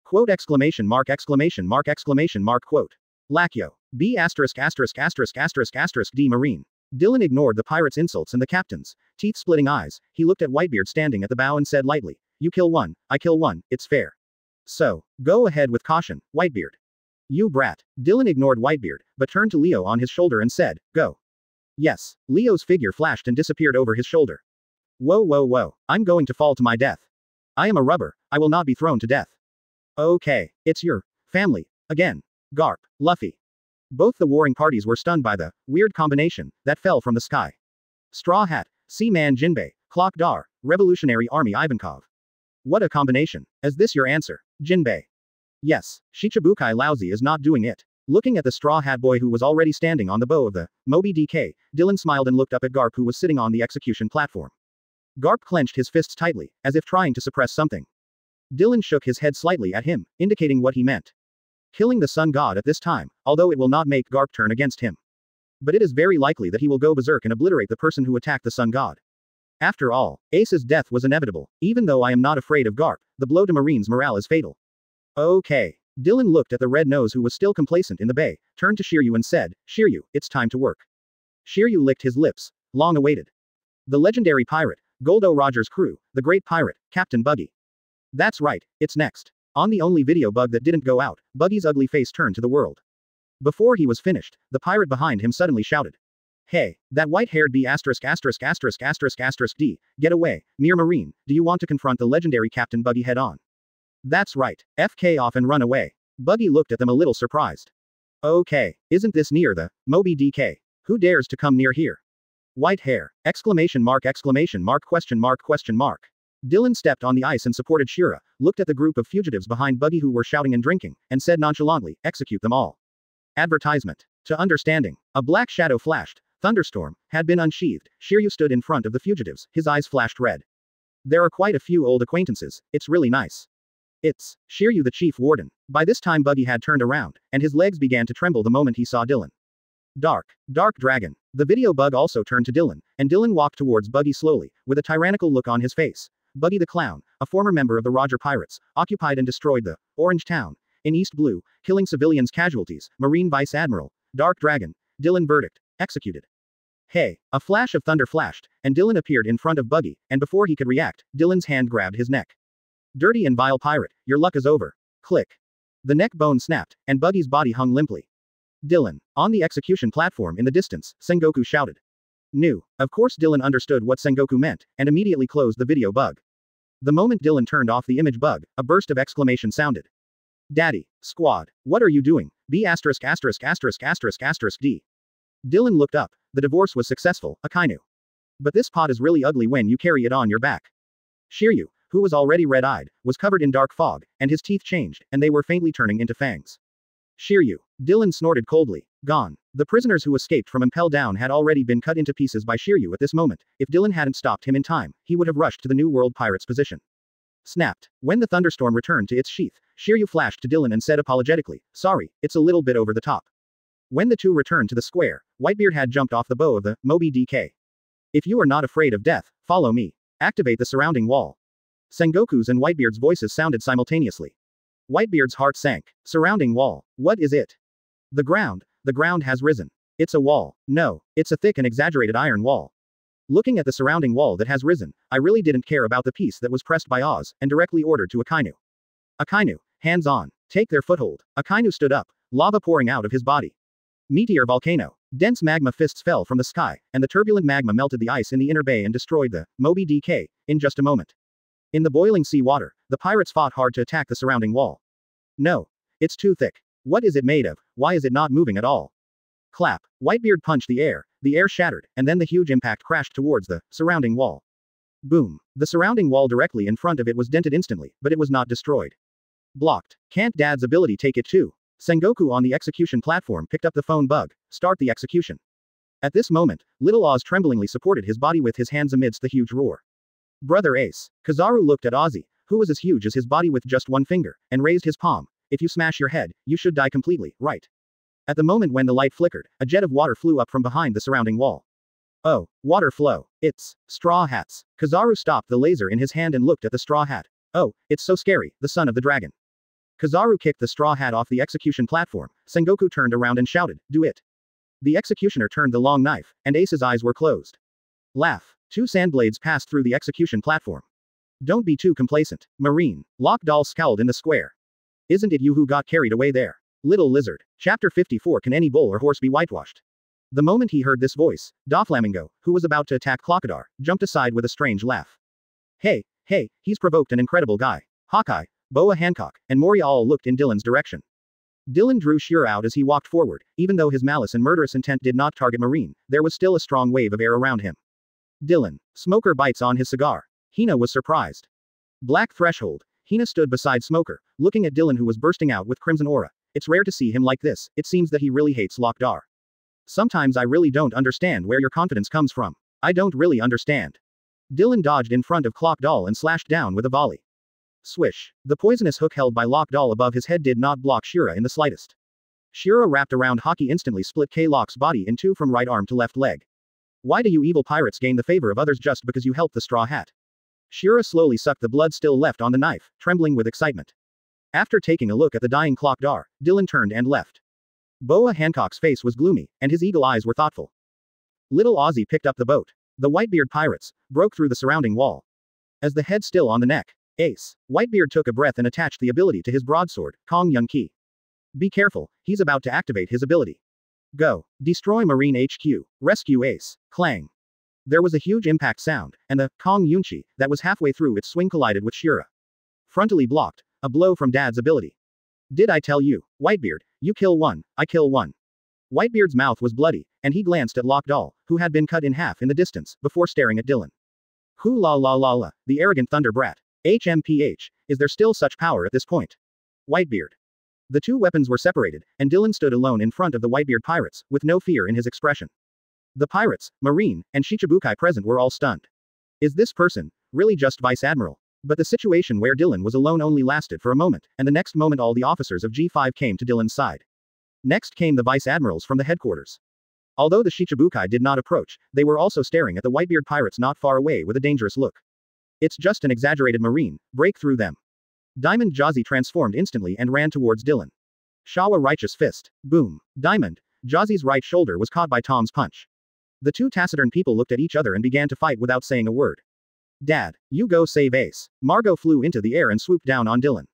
Quote exclamation mark exclamation mark exclamation mark quote. Lakyo. B asterisk asterisk asterisk asterisk asterisk D Marine. Dylan ignored the pirate's insults and the captain's teeth-splitting eyes. He looked at Whitebeard standing at the bow and said lightly, "You kill one, I kill one, it's fair. So, go ahead with caution, Whitebeard." You brat. Dylan ignored Whitebeard, but turned to Leo on his shoulder and said, "Go." Yes. Leo's figure flashed and disappeared over his shoulder. Whoa whoa whoa, I'm going to fall to my death. I am a rubber, I will not be thrown to death. Okay, it's your family, again. Garp, Luffy. Both the warring parties were stunned by the weird combination that fell from the sky. Straw Hat, Seaman Jinbei, Clock Dar, Revolutionary Army Ivankov. What a combination. Is this your answer, Jinbei? Yes, Shichibukai Lousy is not doing it. Looking at the Straw Hat Boy who was already standing on the bow of the Moby DK, Dylan smiled and looked up at Garp who was sitting on the execution platform. Garp clenched his fists tightly, as if trying to suppress something. Dylan shook his head slightly at him, indicating what he meant. Killing the Sun God at this time, although it will not make Garp turn against him. But it is very likely that he will go berserk and obliterate the person who attacked the Sun God. After all, Ace's death was inevitable. Even though I am not afraid of Garp, the blow to Marine's morale is fatal. Okay. Dylan looked at the red nose who was still complacent in the bay, turned to Shiryu and said, "Shiryu, it's time to work." Shiryu licked his lips, long awaited. The legendary pirate, Goldo Rogers' crew, the great pirate, Captain Buggy. That's right, it's next. On the only video bug that didn't go out, Buggy's ugly face turned to the world. Before he was finished, the pirate behind him suddenly shouted. Hey, that white-haired B asterisk asterisk asterisk asterisk asterisk D, get away, mere Marine, do you want to confront the legendary Captain Buggy head-on? That's right, FK off and run away. Buggy looked at them a little surprised. Okay, isn't this near the Moby DK? Who dares to come near here? White hair, exclamation mark question mark question mark. Dylan stepped on the ice and supported Shira, looked at the group of fugitives behind Buggy who were shouting and drinking, and said nonchalantly, execute them all. Advertisement. To understanding. A black shadow flashed. Thunderstorm had been unsheathed. Shiryu stood in front of the fugitives, his eyes flashed red. There are quite a few old acquaintances, it's really nice. It's Shiryu the chief warden. By this time Buggy had turned around, and his legs began to tremble the moment he saw Dylan. Dark dragon. The video bug also turned to Dylan, and Dylan walked towards Buggy slowly, with a tyrannical look on his face. Buggy the Clown, a former member of the Roger Pirates, occupied and destroyed the Orange Town in East Blue, killing civilians casualties, Marine Vice Admiral, Dark Dragon, Dylan verdict, executed. Hey, a flash of thunder flashed, and Dylan appeared in front of Buggy, and before he could react, Dylan's hand grabbed his neck. Dirty and vile pirate, your luck is over. Click. The neck bone snapped, and Buggy's body hung limply. Dylan. On the execution platform in the distance, Sengoku shouted. New. Of course Dylan understood what Sengoku meant, and immediately closed the video bug. The moment Dylan turned off the image bug, a burst of exclamation sounded. Daddy. Squad. What are you doing? B asterisk asterisk asterisk asterisk asterisk D. Dylan looked up. The divorce was successful, Akainu. But this pot is really ugly when you carry it on your back. Shiryu, who was already red-eyed, was covered in dark fog, and his teeth changed, and they were faintly turning into fangs. Shiryu. Dylan snorted coldly. Gone. The prisoners who escaped from Impel Down had already been cut into pieces by Shiryu at this moment. If Dylan hadn't stopped him in time, he would have rushed to the New World Pirates' position. Snapped. When the thunderstorm returned to its sheath, Shiryu flashed to Dylan and said apologetically, sorry, it's a little bit over the top. When the two returned to the square, Whitebeard had jumped off the bow of the Moby DK. If you are not afraid of death, follow me. Activate the surrounding wall. Sengoku's and Whitebeard's voices sounded simultaneously. Whitebeard's heart sank. Surrounding wall. What is it? The ground has risen. It's a wall. No, it's a thick and exaggerated iron wall. Looking at the surrounding wall that has risen, I really didn't care about the piece that was pressed by Oz, and directly ordered to Akainu. Akainu, hands on. Take their foothold. Akainu stood up, lava pouring out of his body. Meteor volcano. Dense magma fists fell from the sky, and the turbulent magma melted the ice in the inner bay and destroyed the Moby DK in just a moment. In the boiling sea water, the pirates fought hard to attack the surrounding wall. No. It's too thick. What is it made of? Why is it not moving at all? Clap. Whitebeard punched the air shattered, and then the huge impact crashed towards the surrounding wall. Boom. The surrounding wall directly in front of it was dented instantly, but it was not destroyed. Blocked. Can't Dad's ability take it too? Sengoku on the execution platform picked up the phone bug. Start the execution. At this moment, Little Oz tremblingly supported his body with his hands amidst the huge roar. Brother Ace. Kizaru looked at Ozzy, who was as huge as his body with just one finger, and raised his palm. If you smash your head, you should die completely, right? At the moment when the light flickered, a jet of water flew up from behind the surrounding wall. Oh, water flow. It's straw hats. Kizaru stopped the laser in his hand and looked at the straw hat. Oh, it's so scary, the son of the dragon. Kizaru kicked the straw hat off the execution platform. Sengoku turned around and shouted, do it. The executioner turned the long knife, and Ace's eyes were closed. Laugh. 2 sand blades passed through the execution platform. Don't be too complacent. Marine. Lock Doll scowled in the square. Isn't it you who got carried away there? Little lizard. Chapter 54. Can any bull or horse be whitewashed? The moment he heard this voice, Doflamingo, who was about to attack Clockadar, jumped aside with a strange laugh. Hey, he's provoked an incredible guy. Hawkeye, Boa Hancock, and Moria all looked in Dylan's direction. Dylan drew Shura out as he walked forward. Even though his malice and murderous intent did not target Marine, there was still a strong wave of air around him. Dylan. Smoker bites on his cigar. Hina was surprised. Black Threshold. Hina stood beside Smoker, looking at Dylan who was bursting out with crimson aura. It's rare to see him like this. It seems that he really hates Lockdar. Sometimes I really don't understand where your confidence comes from. I don't really understand. Dylan dodged in front of Clock Doll and slashed down with a volley. Swish. The poisonous hook held by Lock Doll above his head did not block Shura in the slightest. Shura wrapped around Hockey instantly split K-Lock's body in 2 from right arm to left leg. Why do you evil pirates gain the favor of others just because you helped the Straw Hat? Shura slowly sucked the blood still left on the knife, trembling with excitement. After taking a look at the dying Clock Dar, Dylan turned and left. Boa Hancock's face was gloomy, and his eagle eyes were thoughtful. Little Ozzy picked up the boat. The Whitebeard pirates broke through the surrounding wall. As the head still on the neck, Ace. Whitebeard took a breath and attached the ability to his broadsword, Kong Yun Ki. Be careful, he's about to activate his ability. Go. Destroy Marine HQ. Rescue Ace. Clang. There was a huge impact sound, and the Kong Yunchi that was halfway through its swing collided with Shura. Frontally blocked, a blow from Dad's ability. Did I tell you, Whitebeard, you kill one, I kill one. Whitebeard's mouth was bloody, and he glanced at Lock Doll, who had been cut in half in the distance, before staring at Dylan. Hoo la la la la, the arrogant thunder brat. HMPH, is there still such power at this point? Whitebeard. The 2 weapons were separated, and Dylan stood alone in front of the Whitebeard pirates, with no fear in his expression. The pirates, Marine, and Shichibukai present were all stunned. Is this person really just Vice Admiral? But the situation where Dylan was alone only lasted for a moment, and the next moment all the officers of G5 came to Dylan's side. Next came the Vice Admirals from the headquarters. Although the Shichibukai did not approach, they were also staring at the Whitebeard pirates not far away with a dangerous look. It's just an exaggerated Marine, break through them. Diamond Jazzy transformed instantly and ran towards Dylan. Shawa Righteous Fist. Boom. Diamond. Jazzy's right shoulder was caught by Tom's punch. The 2 taciturn people looked at each other and began to fight without saying a word. Dad, you go save Ace. Margot flew into the air and swooped down on Dylan.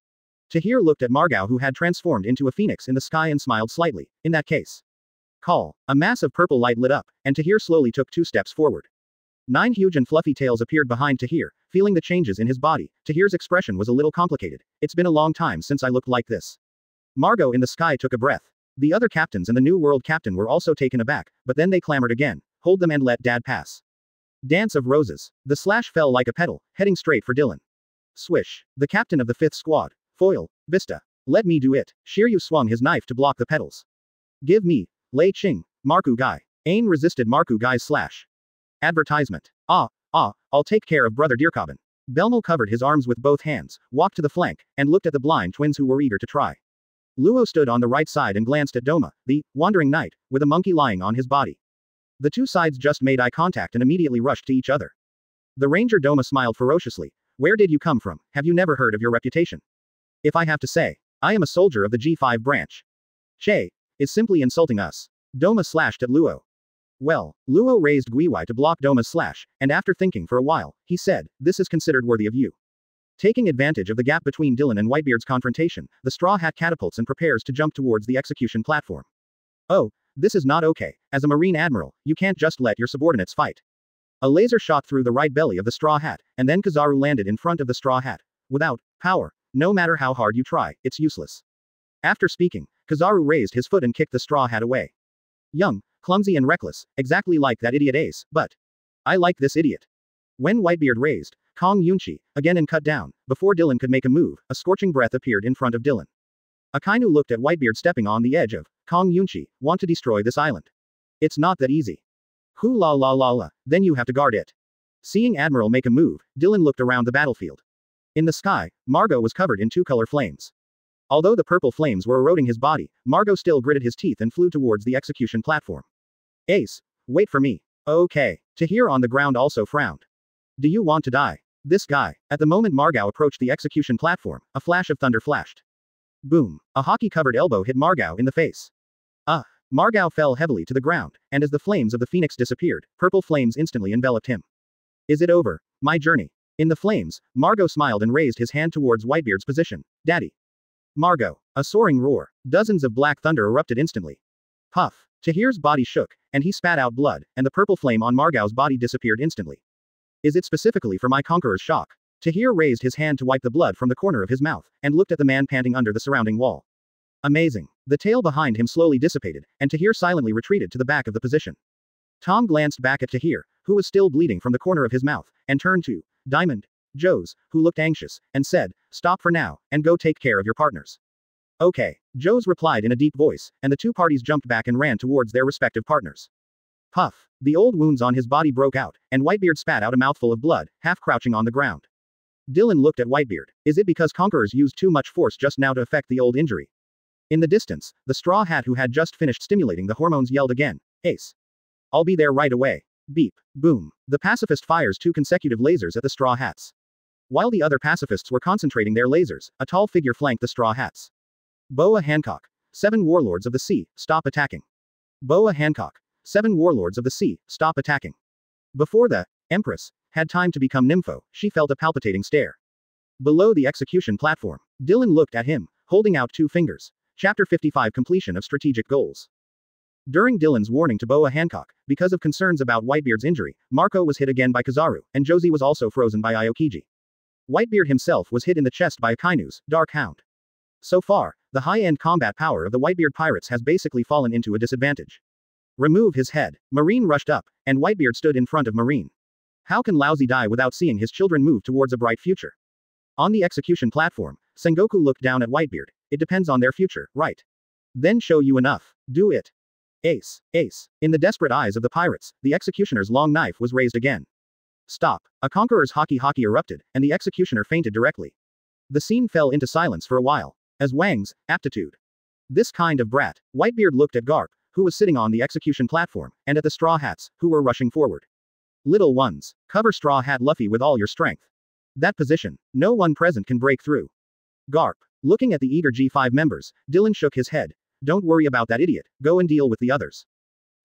Tahir looked at Margot who had transformed into a phoenix in the sky and smiled slightly. In that case. Call. A mass of purple light lit up, and Tahir slowly took 2 steps forward. 9 huge and fluffy tails appeared behind Tahir, feeling the changes in his body. Tahir's expression was a little complicated. It's been a long time since I looked like this. Margot in the sky took a breath. The other captains and the New World captain were also taken aback, but then they clamored again. Hold them and let Dad pass. Dance of Roses. The slash fell like a petal, heading straight for Dylan. Swish. The captain of the 5th squad. Foil. Vista. Let me do it. Shiryu swung his knife to block the petals. Give me. Lei Ching. Marku Gai. Ain resisted Marku Gai's slash. Advertisement. I'll take care of Brother Deercobbin. Belmo covered his arms with both hands, walked to the flank, and looked at the blind twins who were eager to try. Luo stood on the right side and glanced at Doma, the wandering knight, with a monkey lying on his body. The 2 sides just made eye contact and immediately rushed to each other. The ranger Doma smiled ferociously. Where did you come from? Have you never heard of your reputation? If I have to say, I am a soldier of the G5 branch. Che is simply insulting us. Doma slashed at Luo. Well, Luo raised Guiwai to block Doma's slash, and after thinking for a while, he said, this is considered worthy of you. Taking advantage of the gap between Dylan and Whitebeard's confrontation, the Straw Hat catapults and prepares to jump towards the execution platform. Oh, this is not okay. As a Marine Admiral, you can't just let your subordinates fight. A laser shot through the right belly of the Straw Hat, and then Kizaru landed in front of the Straw Hat. Without power, no matter how hard you try, it's useless. After speaking, Kizaru raised his foot and kicked the Straw Hat away. Young, clumsy and reckless, exactly like that idiot Ace, but I like this idiot. When Whitebeard raised, Kong Yunchi, again and cut down, before Dylan could make a move, a scorching breath appeared in front of Dylan. Akainu looked at Whitebeard stepping on the edge of, Kong Yunchi, want to destroy this island. It's not that easy. Hoo la la la la, then you have to guard it. Seeing Admiral make a move, Dylan looked around the battlefield. In the sky, Margot was covered in two-color flames. Although the purple flames were eroding his body, Margot still gritted his teeth and flew towards the execution platform. Ace, wait for me. Okay. Tahir on the ground also frowned. Do you want to die? This guy. At the moment Margot approached the execution platform, a flash of thunder flashed. Boom. A hockey-covered elbow hit Margot in the face. Margot fell heavily to the ground, and as the flames of the phoenix disappeared, purple flames instantly enveloped him. Is it over? My journey. In the flames, Margot smiled and raised his hand towards Whitebeard's position. Daddy. Margot. A soaring roar. Dozens of black thunder erupted instantly. Puff. Tahir's body shook, and he spat out blood, and the purple flame on Margot's body disappeared instantly. Is it specifically for my conqueror's shock? Tahir raised his hand to wipe the blood from the corner of his mouth, and looked at the man panting under the surrounding wall. Amazing. The tail behind him slowly dissipated, and Tahir silently retreated to the back of the position. Tom glanced back at Tahir, who was still bleeding from the corner of his mouth, and turned to Diamond Joes, who looked anxious, and said, stop for now, and go take care of your partners. Okay. Joes replied in a deep voice, and the two parties jumped back and ran towards their respective partners. Puff. The old wounds on his body broke out, and Whitebeard spat out a mouthful of blood, half crouching on the ground. Dylan looked at Whitebeard. Is it because conquerors used too much force just now to affect the old injury? In the distance, the straw hat who had just finished stimulating the hormones yelled again, Ace. I'll be there right away. Beep. Boom. The pacifist fires 2 consecutive lasers at the straw hats. While the other pacifists were concentrating their lasers, a tall figure flanked the straw hats. Boa Hancock. 7 warlords of the sea, stop attacking. Boa Hancock. 7 warlords of the sea, stop attacking. Before the Empress had time to become Nympho, she felt a palpitating stare. Below the execution platform, Dylan looked at him, holding out 2 fingers. Chapter 55 Completion of Strategic Goals. During Dylan's warning to Boa Hancock, because of concerns about Whitebeard's injury, Marco was hit again by Kizaru, and Josie was also frozen by Aokiji. Whitebeard himself was hit in the chest by Akainu's Dark Hound. So far, the high-end combat power of the Whitebeard pirates has basically fallen into a disadvantage. Remove his head. Marine rushed up, and Whitebeard stood in front of Marine. How can Lousy die without seeing his children move towards a bright future? On the execution platform, Sengoku looked down at Whitebeard. It depends on their future, right? Then show you enough. Do it. Ace. Ace. In the desperate eyes of the pirates, the executioner's long knife was raised again. Stop. A conqueror's hockey erupted, and the executioner fainted directly. The scene fell into silence for a while. As Wang's aptitude. This kind of brat. Whitebeard looked at Garp, who was sitting on the execution platform, and at the straw hats, who were rushing forward. Little ones. Cover straw hat Luffy with all your strength. That position. No one present can break through. Garp. Looking at the eager G5 members, Dylan shook his head. Don't worry about that idiot, go and deal with the others.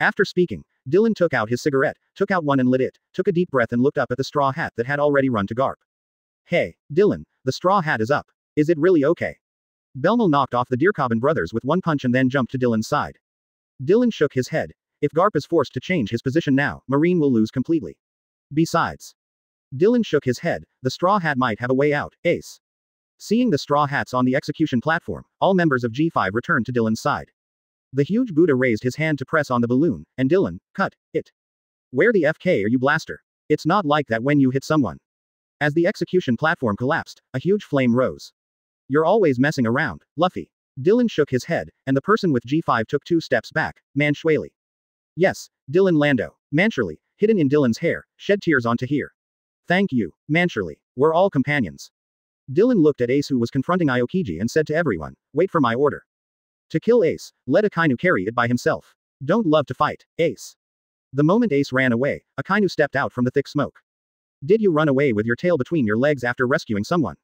After speaking, Dylan took out his cigarette, took out one and lit it, took a deep breath and looked up at the straw hat that had already run to Garp. Hey, Dylan, the straw hat is up. Is it really okay? Belmel knocked off the Deercobbin brothers with one punch and then jumped to Dylan's side. Dylan shook his head. If Garp is forced to change his position now, Marine will lose completely. Besides. Dylan shook his head, the straw hat might have a way out, Ace. Seeing the straw hats on the execution platform, all members of G5 returned to Dylan's side. The huge Buddha raised his hand to press on the balloon, and Dylan, cut it. Where the FK are you, blaster? It's not like that when you hit someone. As the execution platform collapsed, a huge flame rose. You're always messing around, Luffy. Dylan shook his head, and the person with G5 took 2 steps back, Manshwali. Yes, Dylan Lando, Manshirley, hidden in Dylan's hair, shed tears on Tahir. Thank you, Manshirley. We're all companions. Dylan looked at Ace who was confronting Aokiji and said to everyone, wait for my order. To kill Ace, let Akainu carry it by himself. Don't love to fight, Ace. The moment Ace ran away, Akainu stepped out from the thick smoke. Did you run away with your tail between your legs after rescuing someone?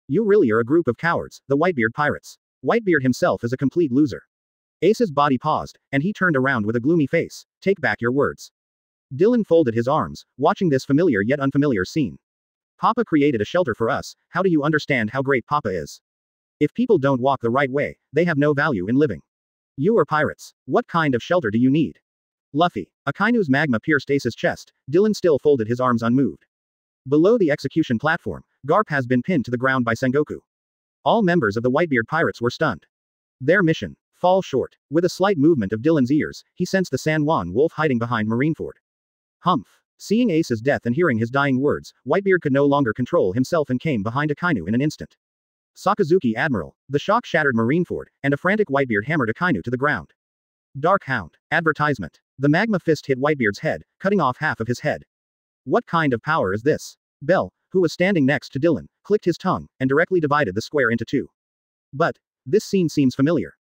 You really are a group of cowards, the Whitebeard pirates. Whitebeard himself is a complete loser. Ace's body paused, and he turned around with a gloomy face. Take back your words. Dylan folded his arms, watching this familiar yet unfamiliar scene. Papa created a shelter for us, how do you understand how great Papa is? If people don't walk the right way, they have no value in living. You are pirates. What kind of shelter do you need? Luffy. Akainu's magma pierced Ace's chest, Dylan still folded his arms unmoved. Below the execution platform, Garp has been pinned to the ground by Sengoku. All members of the Whitebeard pirates were stunned. Their mission. Fall short. With a slight movement of Dylan's ears, he sensed the San Juan wolf hiding behind Marineford. Humph. Seeing Ace's death and hearing his dying words, Whitebeard could no longer control himself and came behind Akainu in an instant. Sakazuki Admiral, the shock shattered Marineford, and a frantic Whitebeard hammered Akainu to the ground. Dark Hound. Advertisement. The magma fist hit Whitebeard's head, cutting off half of his head. What kind of power is this? Bell, who was standing next to Dylan, clicked his tongue, and directly divided the square into two. But, this scene seems familiar.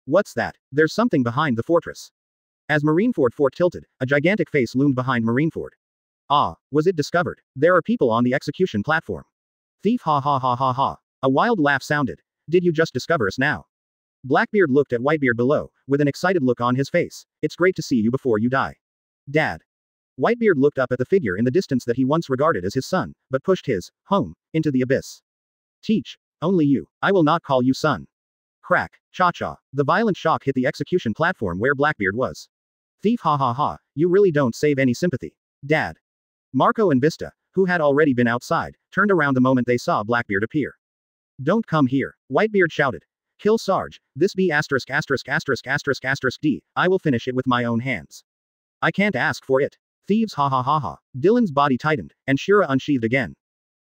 What's that? There's something behind the fortress. As Marineford Fort tilted, a gigantic face loomed behind Marineford. Ah, was it discovered? There are people on the execution platform. Thief, ha ha ha ha ha. A wild laugh sounded. Did you just discover us now? Blackbeard looked at Whitebeard below, with an excited look on his face. It's great to see you before you die. Dad. Whitebeard looked up at the figure in the distance that he once regarded as his son, but pushed his home into the abyss. Teach. Only you. I will not call you son. Crack. Cha-cha. The violent shock hit the execution platform where Blackbeard was. Thief, ha ha ha. You really don't save any sympathy. Dad. Marco and Vista, who had already been outside, turned around the moment they saw Blackbeard appear. Don't come here. Whitebeard shouted. Kill Sarge. This be asterisk asterisk asterisk asterisk asterisk D. I will finish it with my own hands. I can't ask for it. Thieves, ha ha ha ha. Dylan's body tightened, and Shira unsheathed again.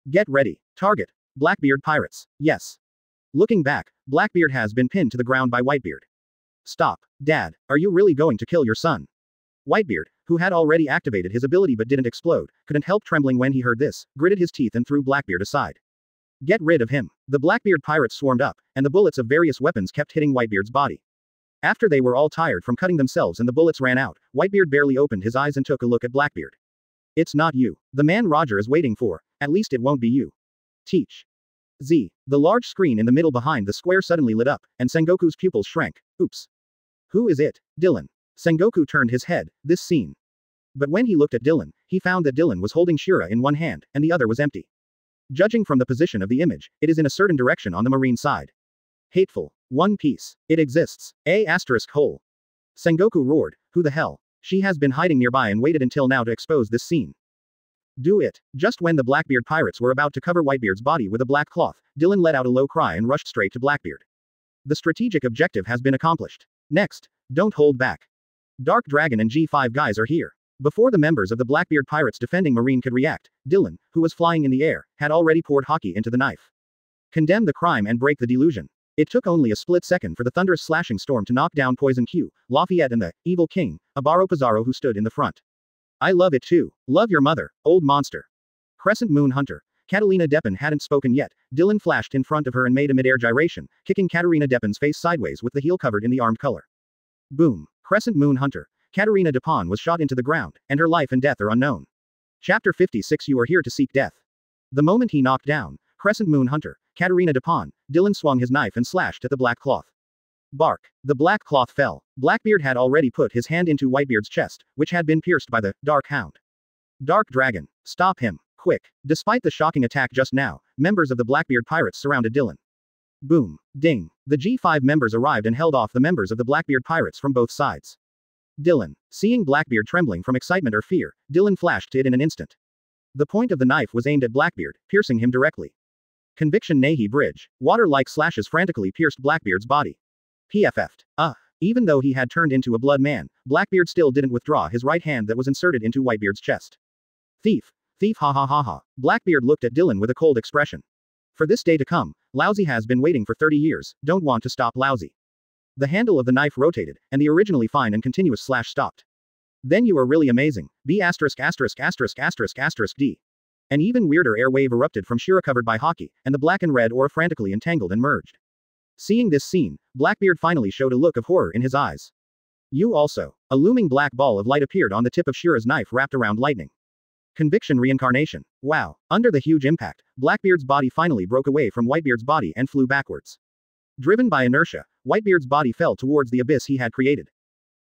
Get ready. Target. Blackbeard pirates. Yes. Looking back, Blackbeard has been pinned to the ground by Whitebeard. Stop. Dad, are you really going to kill your son? Whitebeard, who had already activated his ability but didn't explode, couldn't help trembling when he heard this, gritted his teeth and threw Blackbeard aside. Get rid of him. The Blackbeard pirates swarmed up, and the bullets of various weapons kept hitting Whitebeard's body. After they were all tired from cutting themselves and the bullets ran out, Whitebeard barely opened his eyes and took a look at Blackbeard. It's not you. The man Roger is waiting for. At least it won't be you. Teach. Z. The large screen in the middle behind the square suddenly lit up, and Sengoku's pupils shrank. Oops. Who is it? Dylan. Sengoku turned his head. This scene. But when he looked at Dylan, he found that Dylan was holding Shira in one hand, and the other was empty. Judging from the position of the image, it is in a certain direction on the marine side. Hateful. One Piece. It exists. Hole. Sengoku roared. Who the hell? She has been hiding nearby and waited until now to expose this scene. Do it. Just when the Blackbeard pirates were about to cover Whitebeard's body with a black cloth, Dylan let out a low cry and rushed straight to Blackbeard. The strategic objective has been accomplished. Next. Don't hold back. Dark Dragon and G5 guys are here. Before the members of the Blackbeard pirates defending Marine could react, Dylan, who was flying in the air, had already poured hockey into the knife. Condemn the crime and break the delusion. It took only a split second for the thunderous slashing storm to knock down Poison Q, Lafayette and the evil king, Abaro Pizarro, who stood in the front. I love it too. Love your mother, old monster. Crescent Moon Hunter. Catalina Deppen hadn't spoken yet. Dylan flashed in front of her and made a mid-air gyration, kicking Katarina Deppen's face sideways with the heel covered in the armed color. Boom. Crescent Moon Hunter. Katarina Deppan was shot into the ground, and her life and death are unknown. Chapter 56. You are here to seek death. The moment he knocked down Crescent Moon Hunter, Katarina Deppan, Dylan swung his knife and slashed at the black cloth. Bark. The black cloth fell. Blackbeard had already put his hand into Whitebeard's chest, which had been pierced by the Dark Hound. Dark Dragon. Stop him. Quick. Despite the shocking attack just now, members of the Blackbeard pirates surrounded Dylan. Boom. Ding. The G5 members arrived and held off the members of the Blackbeard pirates from both sides. Dylan. Seeing Blackbeard trembling from excitement or fear, Dylan flashed to it in an instant. The point of the knife was aimed at Blackbeard, piercing him directly. Conviction Nahi Bridge. Water-like slashes frantically pierced Blackbeard's body. PFF'd. Even though he had turned into a blood man, Blackbeard still didn't withdraw his right hand that was inserted into Whitebeard's chest. Thief. Thief, ha ha ha ha. Blackbeard looked at Dylan with a cold expression. For this day to come, Lousy has been waiting for 30 years, don't want to stop Lousy. The handle of the knife rotated, and the originally fine and continuous slash stopped. Then you are really amazing. B asterisk asterisk asterisk asterisk asterisk D. An even weirder air wave erupted from Shira covered by hockey, and the black and red aura frantically entangled and merged. Seeing this scene, Blackbeard finally showed a look of horror in his eyes. You also. A looming black ball of light appeared on the tip of Shira's knife wrapped around lightning. Conviction Reincarnation. Wow. Under the huge impact, Blackbeard's body finally broke away from Whitebeard's body and flew backwards. Driven by inertia, Whitebeard's body fell towards the abyss he had created.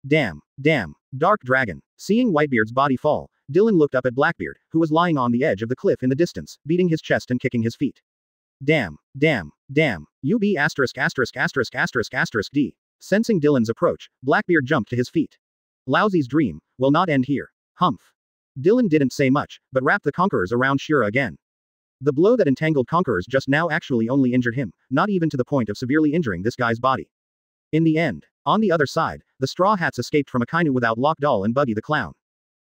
Damn. Damn. Dark Dragon. Seeing Whitebeard's body fall, Dylan looked up at Blackbeard, who was lying on the edge of the cliff in the distance, beating his chest and kicking his feet. Damn. Damn. Damn. UB asterisk asterisk asterisk asterisk asterisk D. Sensing Dylan's approach, Blackbeard jumped to his feet. Lousy's dream will not end here. Humph. Dylan didn't say much, but wrapped the conquerors around Shira again. The blow that entangled conquerors just now actually only injured him, not even to the point of severely injuring this guy's body. In the end, on the other side, the Straw Hats escaped from Akainu without Lock Doll and Buggy the Clown.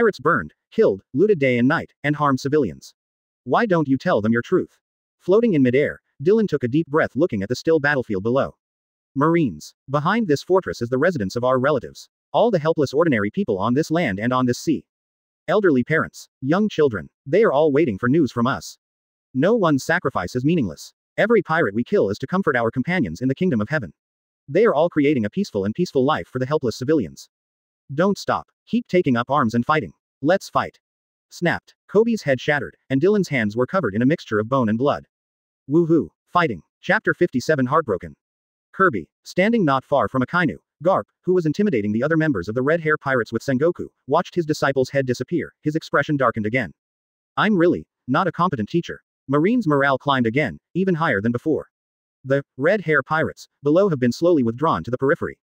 Pirates burned, killed, looted day and night, and harmed civilians. Why don't you tell them your truth? Floating in midair, Dylan took a deep breath looking at the still battlefield below. Marines. Behind this fortress is the residence of our relatives. All the helpless ordinary people on this land and on this sea. Elderly parents. Young children. They are all waiting for news from us. No one's sacrifice is meaningless. Every pirate we kill is to comfort our companions in the kingdom of heaven. They are all creating a peaceful life for the helpless civilians. Don't stop. Keep taking up arms and fighting. Let's fight. Snapped. Kobe's head shattered, and Dylan's hands were covered in a mixture of bone and blood. Woohoo. Fighting. Chapter 57 Heartbroken. Kirby, standing not far from Akainu, Garp, who was intimidating the other members of the Red Hair Pirates with Sengoku, watched his disciple's head disappear, his expression darkened again. I'm really not a competent teacher. Marine's morale climbed again, even higher than before. The Red Hair Pirates below have been slowly withdrawn to the periphery.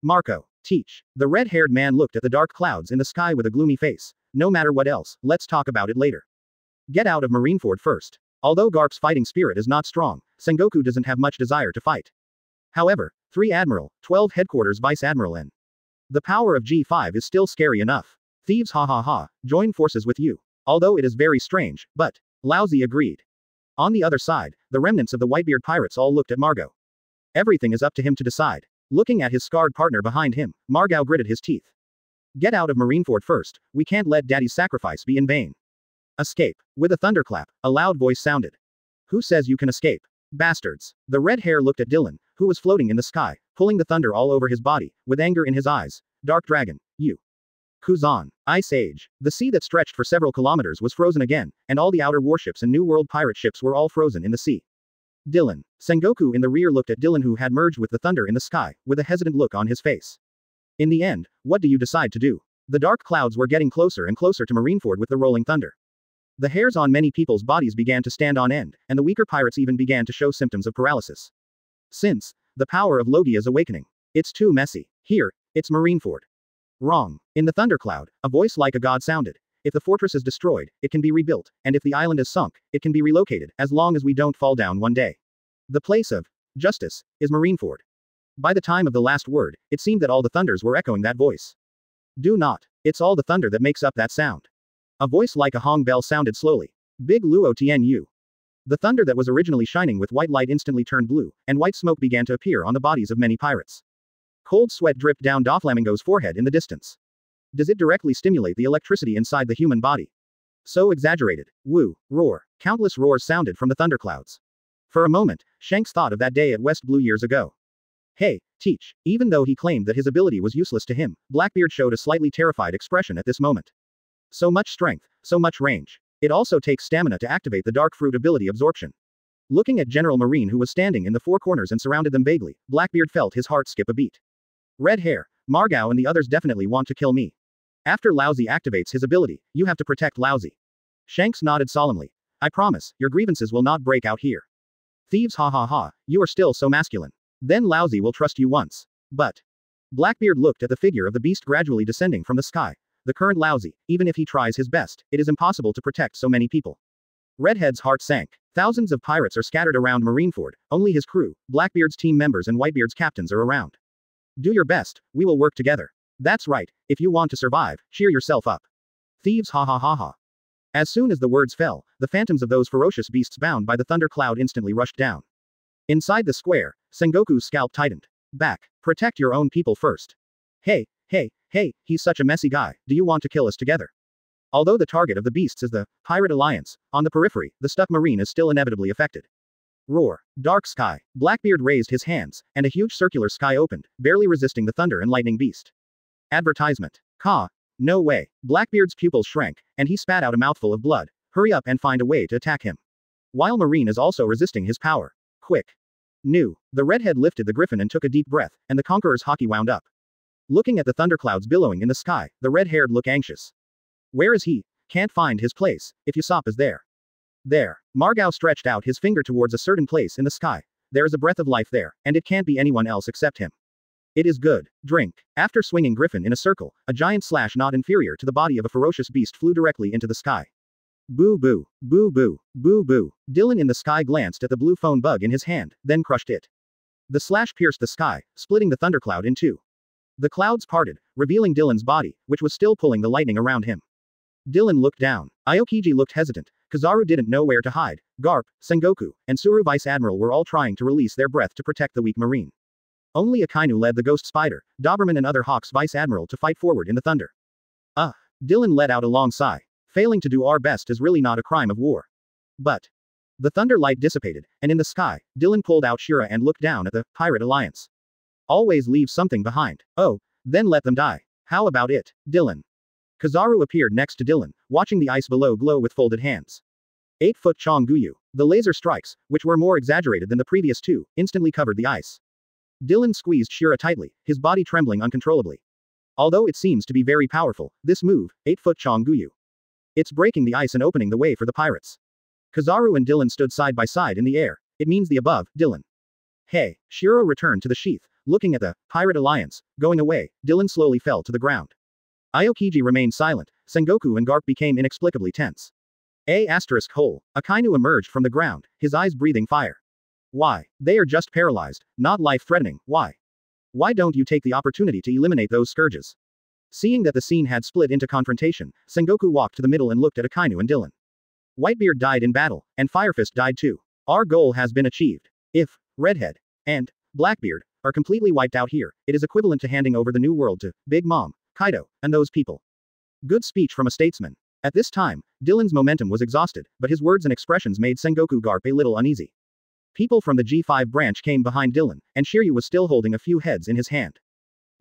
Marco, teach. The red-haired man looked at the dark clouds in the sky with a gloomy face. No matter what else, let's talk about it later. Get out of Marineford first. Although Garp's fighting spirit is not strong, Sengoku doesn't have much desire to fight. However, 3 Admiral, 12 Headquarters Vice Admiral and the power of G5 is still scary enough. Thieves ha ha ha, join forces with you. Although it is very strange, but Lousy agreed. On the other side, the remnants of the Whitebeard pirates all looked at Margot. Everything is up to him to decide. Looking at his scarred partner behind him, Margao gritted his teeth. Get out of Marineford first, we can't let Daddy's sacrifice be in vain. Escape. With a thunderclap, a loud voice sounded. Who says you can escape? Bastards. The red hair looked at Dylan, who was floating in the sky, pulling the thunder all over his body, with anger in his eyes. Dark Dragon, you. Kuzan. Ice Age. The sea that stretched for several kilometers was frozen again, and all the outer warships and New World pirate ships were all frozen in the sea. Dylan. Sengoku in the rear looked at Dylan, who had merged with the thunder in the sky, with a hesitant look on his face. In the end, what do you decide to do? The dark clouds were getting closer and closer to Marineford with the rolling thunder. The hairs on many people's bodies began to stand on end, and the weaker pirates even began to show symptoms of paralysis. Since the power of Logi is awakening. It's too messy. Here, it's Marineford. Wrong. In the thundercloud, a voice like a god sounded. If the fortress is destroyed, it can be rebuilt, and if the island is sunk, it can be relocated, as long as we don't fall down one day. The place of justice is Marineford. By the time of the last word, it seemed that all the thunders were echoing that voice. Do not. It's all the thunder that makes up that sound. A voice like a hong bell sounded slowly. Big Luo Tianyu. The thunder that was originally shining with white light instantly turned blue, and white smoke began to appear on the bodies of many pirates. Cold sweat dripped down Doflamingo's forehead in the distance. Does it directly stimulate the electricity inside the human body? So exaggerated. Woo, roar. Countless roars sounded from the thunderclouds. For a moment, Shanks thought of that day at West Blue years ago. Hey, teach. Even though he claimed that his ability was useless to him, Blackbeard showed a slightly terrified expression at this moment. So much strength, so much range. It also takes stamina to activate the dark fruit ability absorption. Looking at General Marine, who was standing in the four corners and surrounded them vaguely, Blackbeard felt his heart skip a beat. Red hair, Margao and the others definitely want to kill me. After Lousy activates his ability, you have to protect Lousy. Shanks nodded solemnly. I promise, your grievances will not break out here. Thieves, ha ha ha, you are still so masculine. Then Lousy will trust you once. But. Blackbeard looked at the figure of the beast gradually descending from the sky. The current Lousy, even if he tries his best, it is impossible to protect so many people. Redhead's heart sank. Thousands of pirates are scattered around Marineford, only his crew, Blackbeard's team members and Whitebeard's captains are around. Do your best, we will work together. That's right, if you want to survive, cheer yourself up. Thieves, ha ha ha ha. As soon as the words fell, the phantoms of those ferocious beasts bound by the thunder cloud instantly rushed down. Inside the square, Sengoku's scalp tightened. Back, protect your own people first. Hey, he's such a messy guy, do you want to kill us together? Although the target of the beasts is the Pirate Alliance, on the periphery, the stuck marine is still inevitably affected. Roar. Dark sky. Blackbeard raised his hands, and a huge circular sky opened, barely resisting the thunder and lightning beast. Advertisement. Ka. No way. Blackbeard's pupils shrank, and he spat out a mouthful of blood. Hurry up and find a way to attack him. While Marine is also resisting his power. Quick. New. The redhead lifted the griffin and took a deep breath, and the conqueror's hockey wound up. Looking at the thunderclouds billowing in the sky, the red-haired looked anxious. Where is he? Can't find his place. If Usopp is there. There. Margao stretched out his finger towards a certain place in the sky. There is a breath of life there, and it can't be anyone else except him. It is good. Drink. After swinging Griffin in a circle, a giant slash not inferior to the body of a ferocious beast flew directly into the sky. Boo boo. Boo boo. Boo boo. Dylan in the sky glanced at the blue phone bug in his hand, then crushed it. The slash pierced the sky, splitting the thundercloud in two. The clouds parted, revealing Dylan's body, which was still pulling the lightning around him. Dylan looked down. Aokiji looked hesitant. Kizaru didn't know where to hide. Garp, Sengoku, and Suru Vice Admiral were all trying to release their breath to protect the weak marine. Only Akainu led the Ghost Spider, Doberman and other Hawks Vice Admiral to fight forward in the thunder. Dylan let out a long sigh. Failing to do our best is really not a crime of war. But. The thunder light dissipated, and in the sky, Dylan pulled out Shira and looked down at the Pirate Alliance. Always leave something behind. Oh, then let them die. How about it, Dylan? Kizaru appeared next to Dylan, watching the ice below glow with folded hands. 8-foot Chong Guyu. The laser strikes, which were more exaggerated than the previous two, instantly covered the ice. Dylan squeezed Shira tightly, his body trembling uncontrollably. Although it seems to be very powerful, this move, 8-foot Chong Guyu. It's breaking the ice and opening the way for the pirates. Kizaru and Dylan stood side by side in the air. It means the above, Dylan. Hey, Shiro returned to the sheath, looking at the Pirate Alliance. Going away, Dylan slowly fell to the ground. Aokiji remained silent. Sengoku and Garp became inexplicably tense. Akainu emerged from the ground, his eyes breathing fire. Why? They are just paralyzed, not life-threatening, why? Why don't you take the opportunity to eliminate those scourges? Seeing that the scene had split into confrontation, Sengoku walked to the middle and looked at Akainu and Dylan. Whitebeard died in battle, and Firefist died too. Our goal has been achieved. If Redhead and Blackbeard are completely wiped out here, it is equivalent to handing over the new world to Big Mom, Kaido, and those people. Good speech from a statesman. At this time, Dylan's momentum was exhausted, but his words and expressions made Sengoku Garp a little uneasy. People from the G5 branch came behind Dylan, and Shiryu was still holding a few heads in his hand.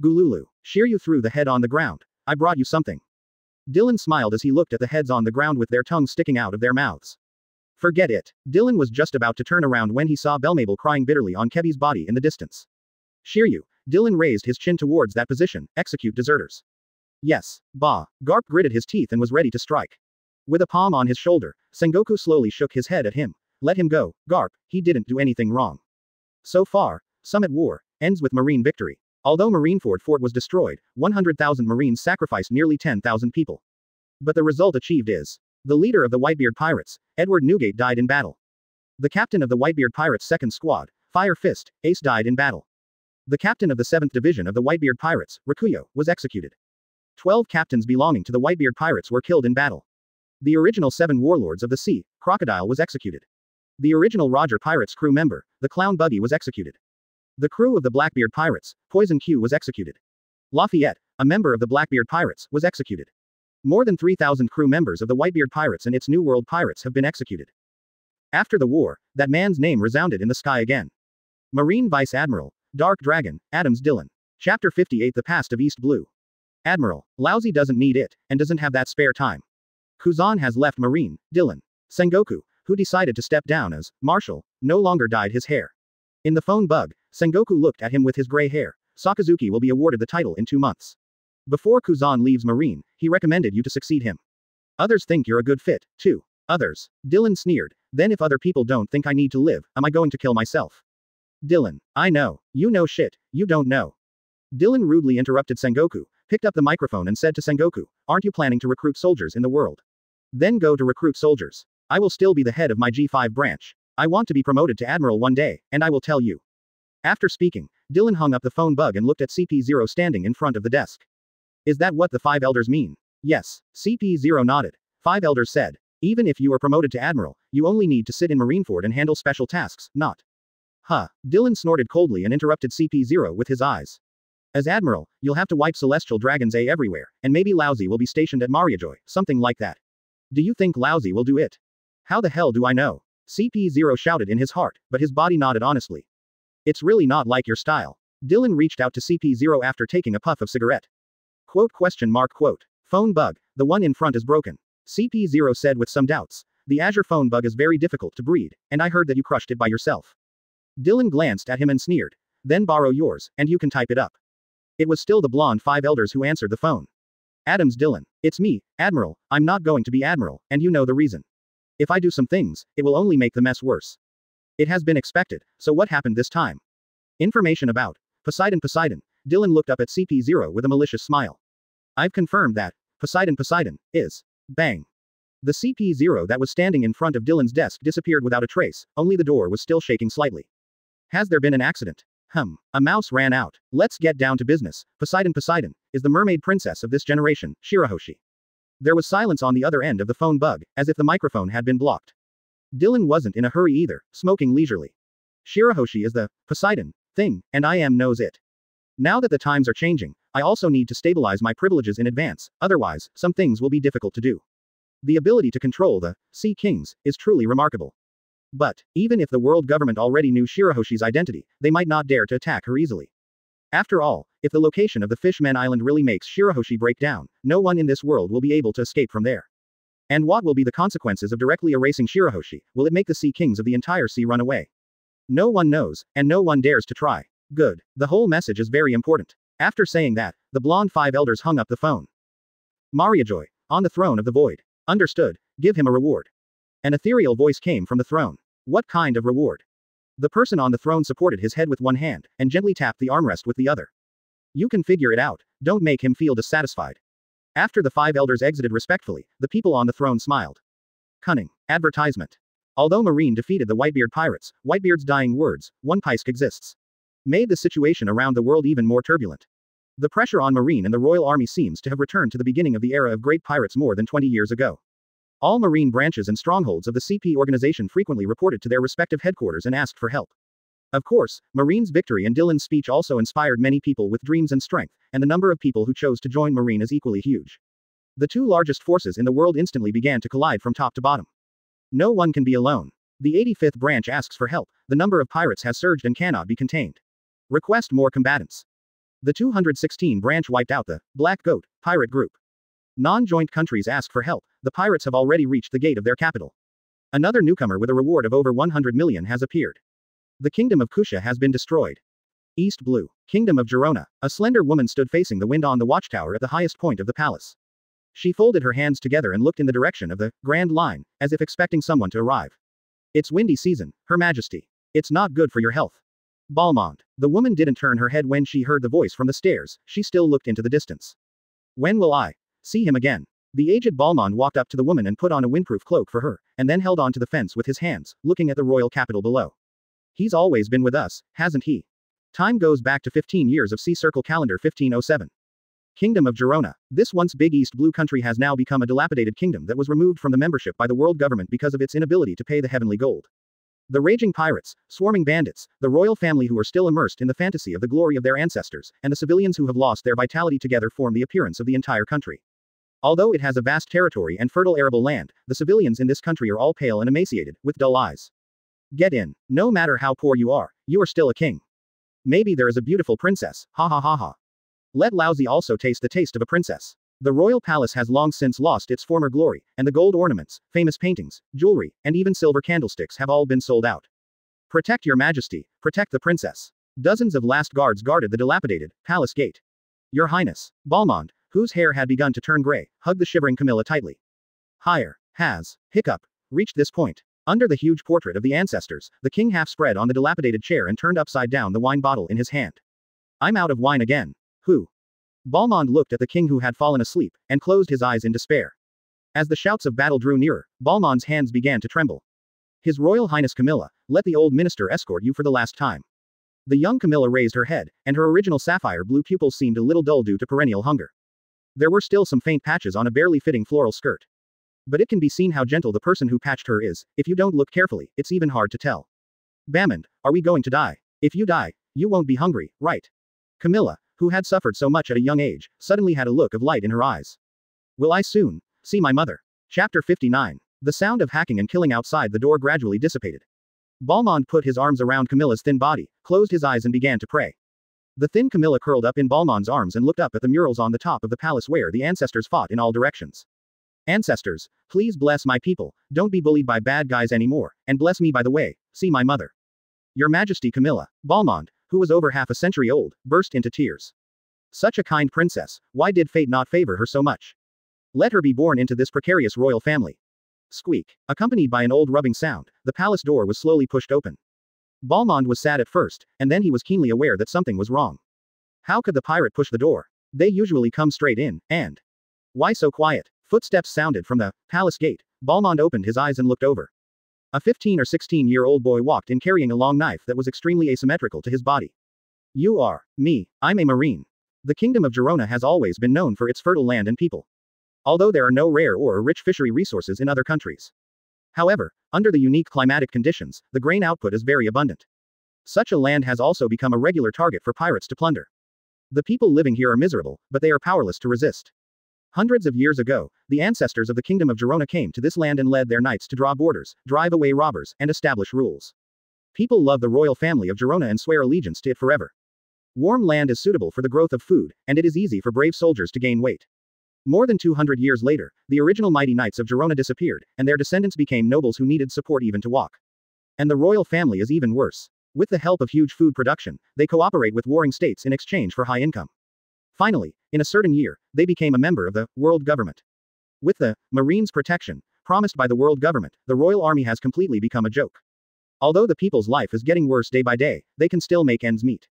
Gululu. Shiryu threw the head on the ground. I brought you something. Dylan smiled as he looked at the heads on the ground with their tongues sticking out of their mouths. Forget it. Dylan was just about to turn around when he saw Belmabel crying bitterly on Kebi's body in the distance. Shiryu. Dylan raised his chin towards that position. Execute deserters. Yes. Bah. Garp gritted his teeth and was ready to strike. With a palm on his shoulder, Sengoku slowly shook his head at him. Let him go, Garp, he didn't do anything wrong. So far, Summit War ends with Marine victory. Although Marineford Fort was destroyed, 100,000 Marines sacrificed nearly 10,000 people. But the result achieved is: the leader of the Whitebeard Pirates, Edward Newgate, died in battle. The captain of the Whitebeard Pirates' second squad, Fire Fist, Ace, died in battle. The captain of the 7th Division of the Whitebeard Pirates, Rakuyo, was executed. 12 captains belonging to the Whitebeard Pirates were killed in battle. The original 7 warlords of the sea, Crocodile, was executed. The original Roger Pirates crew member, the Clown Buggy, was executed. The crew of the Blackbeard Pirates, Poison Q, was executed. Lafayette, a member of the Blackbeard Pirates, was executed. More than 3,000 crew members of the Whitebeard Pirates and its New World Pirates have been executed. After the war, that man's name resounded in the sky again. Marine Vice Admiral, Dark Dragon, Adams Dillon. Chapter 58: The Past of East Blue. Admiral, Lousy doesn't need it, and doesn't have that spare time. Kuzan has left Marine, Dillon. Sengoku, who decided to step down as Marshal, no longer dyed his hair. In the phone bug, Sengoku looked at him with his gray hair. Sakazuki will be awarded the title in 2 months. Before Kuzan leaves Marine, he recommended you to succeed him. Others think you're a good fit, too. Others. Dillon sneered. Then if other people don't think I need to live, am I going to kill myself? Dillon. I know. You know shit, you don't know. Dillon rudely interrupted Sengoku, picked up the microphone and said to Sengoku, aren't you planning to recruit soldiers in the world? Then go to recruit soldiers. I will still be the head of my G5 branch. I want to be promoted to Admiral one day, and I will tell you. After speaking, Dillon hung up the phone bug and looked at CP0 standing in front of the desk. Is that what the 5 elders mean? Yes. CP0 nodded. 5 elders said. Even if you are promoted to Admiral, you only need to sit in Marineford and handle special tasks, not. Huh. Dillon snorted coldly and interrupted CP0 with his eyes. As Admiral, you'll have to wipe Celestial Dragons A everywhere, and maybe Lousy will be stationed at Mariajoy, something like that. Do you think Lousy will do it? How the hell do I know? CP0 shouted in his heart, but his body nodded honestly. It's really not like your style. Dillon reached out to CP0 after taking a puff of cigarette. Quote? Phone bug, the one in front is broken. CP0 said with some doubts. The Azure phone bug is very difficult to breed, and I heard that you crushed it by yourself. Dillon glanced at him and sneered. Then borrow yours, and you can type it up. It was still the blonde 5 elders who answered the phone. Adams Dillon. It's me, Admiral. I'm not going to be Admiral, and you know the reason. If I do some things, it will only make the mess worse. It has been expected, so what happened this time? Information about Poseidon. Dillon looked up at CP0 with a malicious smile. I've confirmed that Poseidon is. Bang. The CP0 that was standing in front of Dillon's desk disappeared without a trace, only the door was still shaking slightly. Has there been an accident? A mouse ran out. Let's get down to business. Poseidon is the mermaid princess of this generation, Shirahoshi. There was silence on the other end of the phone bug, as if the microphone had been blocked. Dillon wasn't in a hurry either, smoking leisurely. Shirahoshi is the Poseidon thing, and I knows it. Now that the times are changing, I also need to stabilize my privileges in advance, otherwise, some things will be difficult to do. The ability to control the Sea Kings is truly remarkable. But, even if the world government already knew Shirahoshi's identity, they might not dare to attack her easily. After all, if the location of the Fishman Island really makes Shirahoshi break down, no one in this world will be able to escape from there. And what will be the consequences of directly erasing Shirahoshi? Will it make the Sea Kings of the entire sea run away? No one knows, and no one dares to try. Good. The whole message is very important. After saying that, the blonde 5 elders hung up the phone. Mariajoy, on the throne of the void. Understood. Give him a reward. An ethereal voice came from the throne. What kind of reward? The person on the throne supported his head with one hand, and gently tapped the armrest with the other. You can figure it out, don't make him feel dissatisfied. After the 5 elders exited respectfully, the people on the throne smiled. Cunning. Advertisement. Although Marine defeated the Whitebeard pirates, Whitebeard's dying words, one Paisk exists, made the situation around the world even more turbulent. The pressure on Marine and the Royal Army seems to have returned to the beginning of the era of great pirates more than 20 years ago. All Marine branches and strongholds of the CP organization frequently reported to their respective headquarters and asked for help. Of course, Marine's victory and Dillon's speech also inspired many people with dreams and strength, and the number of people who chose to join Marine is equally huge. The 2 largest forces in the world instantly began to collide from top to bottom. No one can be alone. The 85th branch asks for help. The number of pirates has surged and cannot be contained. Request more combatants. The 216 branch wiped out the Black Goat pirate group. Non-joint countries ask for help. The pirates have already reached the gate of their capital. Another newcomer with a reward of over 100 million has appeared. The kingdom of Kusha has been destroyed. East Blue. Kingdom of Girona. A slender woman stood facing the wind on the watchtower at the highest point of the palace. She folded her hands together and looked in the direction of the Grand Line, as if expecting someone to arrive. It's windy season, Her Majesty. It's not good for your health. Balmond. The woman didn't turn her head when she heard the voice from the stairs, she still looked into the distance. When will I see him again? The aged Balmond walked up to the woman and put on a windproof cloak for her, and then held on to the fence with his hands, looking at the royal capital below. He's always been with us, hasn't he? Time goes back to 15 years of Sea Circle calendar 1507. Kingdom of Girona. This once big East Blue country has now become a dilapidated kingdom that was removed from the membership by the world government because of its inability to pay the heavenly gold. The raging pirates, swarming bandits, the royal family who are still immersed in the fantasy of the glory of their ancestors, and the civilians who have lost their vitality together form the appearance of the entire country. Although it has a vast territory and fertile arable land, the civilians in this country are all pale and emaciated, with dull eyes. Get in. No matter how poor you are still a king. Maybe there is a beautiful princess, ha ha ha ha. Let Lousy also taste the taste of a princess. The royal palace has long since lost its former glory, and the gold ornaments, famous paintings, jewelry, and even silver candlesticks have all been sold out. Protect your majesty, protect the princess. Dozens of last guards guarded the dilapidated palace gate. Your highness. Balmond, whose hair had begun to turn gray, hugged the shivering Camilla tightly. Higher, has, hiccup, reached this point. Under the huge portrait of the ancestors, the king half spread on the dilapidated chair and turned upside down the wine bottle in his hand. I'm out of wine again. Who? Balmond looked at the king who had fallen asleep, and closed his eyes in despair. As the shouts of battle drew nearer, Balmond's hands began to tremble. His Royal Highness Camilla, let the old minister escort you for the last time. The young Camilla raised her head, and her original sapphire blue pupils seemed a little dull due to perennial hunger. There were still some faint patches on a barely fitting floral skirt. But it can be seen how gentle the person who patched her is. If you don't look carefully, it's even hard to tell. Bamond, are we going to die? If you die, you won't be hungry, right? Camilla, who had suffered so much at a young age, suddenly had a look of light in her eyes. Will I soon see my mother? Chapter 59. The sound of hacking and killing outside the door gradually dissipated. Balmond put his arms around Camilla's thin body, closed his eyes and began to pray. The thin Camilla curled up in Balmond's arms and looked up at the murals on the top of the palace where the ancestors fought in all directions. Ancestors, please bless my people, don't be bullied by bad guys anymore, and bless me by the way, see my mother. Your Majesty Camilla. Balmond, who was over half a century old, burst into tears. Such a kind princess, why did fate not favor her so much? Let her be born into this precarious royal family. Squeak. Accompanied by an old rubbing sound, the palace door was slowly pushed open. Balmond was sad at first, and then he was keenly aware that something was wrong. How could the pirate push the door? They usually come straight in, and... Why so quiet? Footsteps sounded from the palace gate. Balmond opened his eyes and looked over. A 15 or 16-year-old boy walked in carrying a long knife that was extremely asymmetrical to his body. You are. Me. I'm a marine. The kingdom of Girona has always been known for its fertile land and people. Although there are no rare or rich fishery resources in other countries. However, under the unique climatic conditions, the grain output is very abundant. Such a land has also become a regular target for pirates to plunder. The people living here are miserable, but they are powerless to resist. Hundreds of years ago, the ancestors of the kingdom of Girona came to this land and led their knights to draw borders, drive away robbers, and establish rules. People love the royal family of Girona and swear allegiance to it forever. Warm land is suitable for the growth of food, and it is easy for brave soldiers to gain weight. More than 200 years later, the original mighty knights of Girona disappeared, and their descendants became nobles who needed support even to walk. And the royal family is even worse. With the help of huge food production, they cooperate with warring states in exchange for high income. Finally, in a certain year, they became a member of the world government. With the Marines' protection, promised by the world government, the royal army has completely become a joke. Although the people's life is getting worse day by day, they can still make ends meet.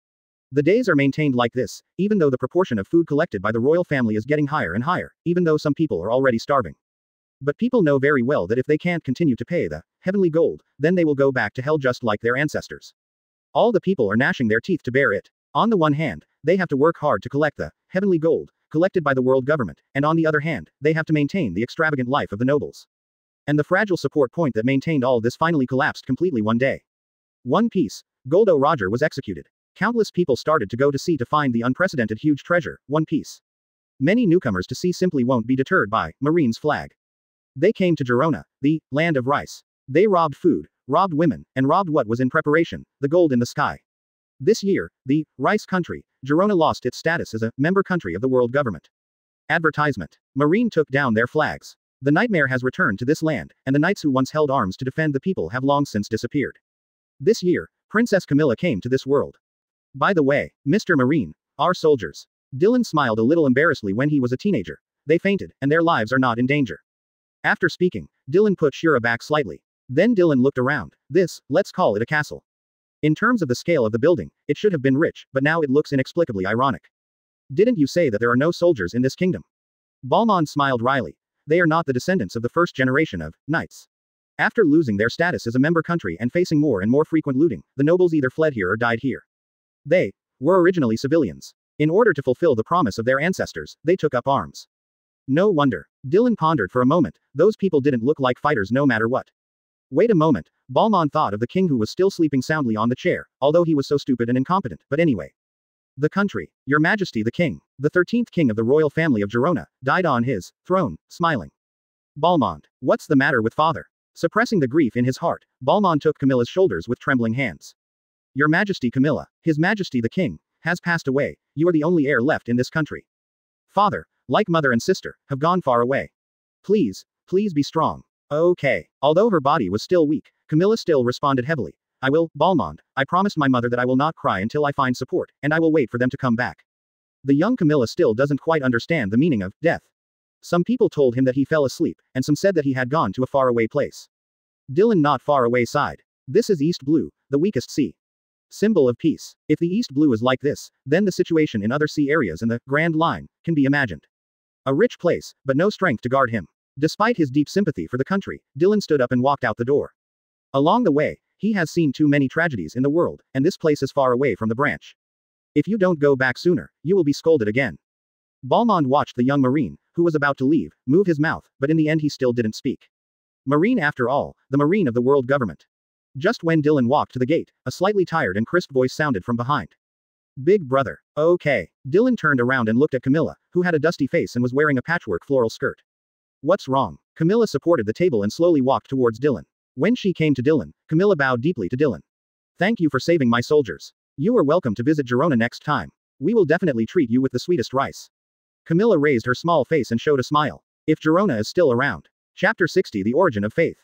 The days are maintained like this, even though the proportion of food collected by the royal family is getting higher and higher, even though some people are already starving. But people know very well that if they can't continue to pay the heavenly gold, then they will go back to hell just like their ancestors. All the people are gnashing their teeth to bear it. On the one hand, they have to work hard to collect the heavenly gold, collected by the world government, and on the other hand, they have to maintain the extravagant life of the nobles. And the fragile support point that maintained all this finally collapsed completely one day. One piece. Goldo Roger was executed. Countless people started to go to sea to find the unprecedented huge treasure, One Piece. Many newcomers to sea simply won't be deterred by Marine's flag. They came to Girona, the land of rice. They robbed food, robbed women, and robbed what was in preparation, the gold in the sky. This year, the rice country, Girona lost its status as a member country of the world government. Advertisement. Marine took down their flags. The nightmare has returned to this land, and the knights who once held arms to defend the people have long since disappeared. This year, Princess Camilla came to this world. By the way, Mr. Marine, our soldiers. Dylan smiled a little embarrassedly when he was a teenager. They fainted, and their lives are not in danger. After speaking, Dylan put Shira back slightly. Then Dylan looked around. This, let's call it a castle. In terms of the scale of the building, it should have been rich, but now it looks inexplicably ironic. Didn't you say that there are no soldiers in this kingdom? Balmond smiled wryly. They are not the descendants of the first generation of knights. After losing their status as a member country and facing more and more frequent looting, the nobles either fled here or died here. They were originally civilians. In order to fulfill the promise of their ancestors, they took up arms. No wonder. Dylan pondered for a moment. Those people didn't look like fighters no matter what. Wait a moment. Balmond thought of the king who was still sleeping soundly on the chair, although he was so stupid and incompetent, but anyway. The country, Your Majesty the king, the 13th king of the royal family of Girona, died on his throne, smiling. Balmond, what's the matter with father? Suppressing the grief in his heart, Balmond took Camilla's shoulders with trembling hands. Your Majesty Camilla, His Majesty the king, has passed away. You are the only heir left in this country. Father, like mother and sister, have gone far away. Please be strong. Okay. Although her body was still weak, Camilla still responded heavily. I will, Balmond, I promised my mother that I will not cry until I find support, and I will wait for them to come back. The young Camilla still doesn't quite understand the meaning of death. Some people told him that he fell asleep, and some said that he had gone to a faraway place. Dylan not far away sighed. This is East Blue, the weakest sea. Symbol of peace. If the East Blue is like this, then the situation in other sea areas in the Grand Line can be imagined. A rich place, but no strength to guard him. Despite his deep sympathy for the country, Dylan stood up and walked out the door. Along the way, he has seen too many tragedies in the world, and this place is far away from the branch. If you don't go back sooner, you will be scolded again. Balmond watched the young Marine, who was about to leave, move his mouth, but in the end he still didn't speak. Marine after all, the Marine of the world government. Just when Dylan walked to the gate, a slightly tired and crisp voice sounded from behind. Big brother. Okay. Dylan turned around and looked at Camilla, who had a dusty face and was wearing a patchwork floral skirt. What's wrong? Camilla supported the table and slowly walked towards Dylan. When she came to Dylan, Camilla bowed deeply to Dylan. Thank you for saving my soldiers. You are welcome to visit Girona next time. We will definitely treat you with the sweetest rice. Camilla raised her small face and showed a smile. If Girona is still around. Chapter 60 The Origin of Faith.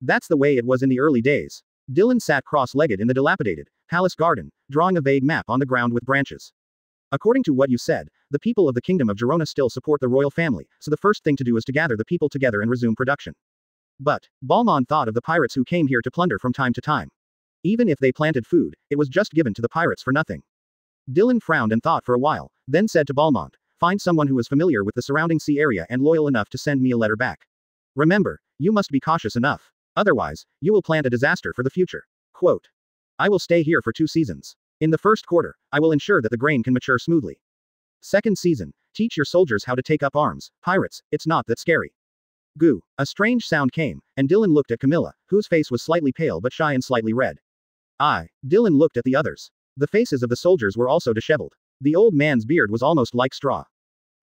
That's the way it was in the early days. Dylan sat cross-legged in the dilapidated palace garden, drawing a vague map on the ground with branches. According to what you said, the people of the Kingdom of Girona still support the royal family, so the first thing to do is to gather the people together and resume production. But, Balmond thought of the pirates who came here to plunder from time to time. Even if they planted food, it was just given to the pirates for nothing. Dylan frowned and thought for a while, then said to Balmond, find someone who is familiar with the surrounding sea area and loyal enough to send me a letter back. Remember, you must be cautious enough. Otherwise, you will plant a disaster for the future. Quote. I will stay here for 2 seasons. In the first quarter, I will ensure that the grain can mature smoothly. Second season, teach your soldiers how to take up arms. Pirates, it's not that scary. Goo. A strange sound came, and Dylan looked at Camilla, whose face was slightly pale but shy and slightly red. Dylan looked at the others. The faces of the soldiers were also disheveled. The old man's beard was almost like straw.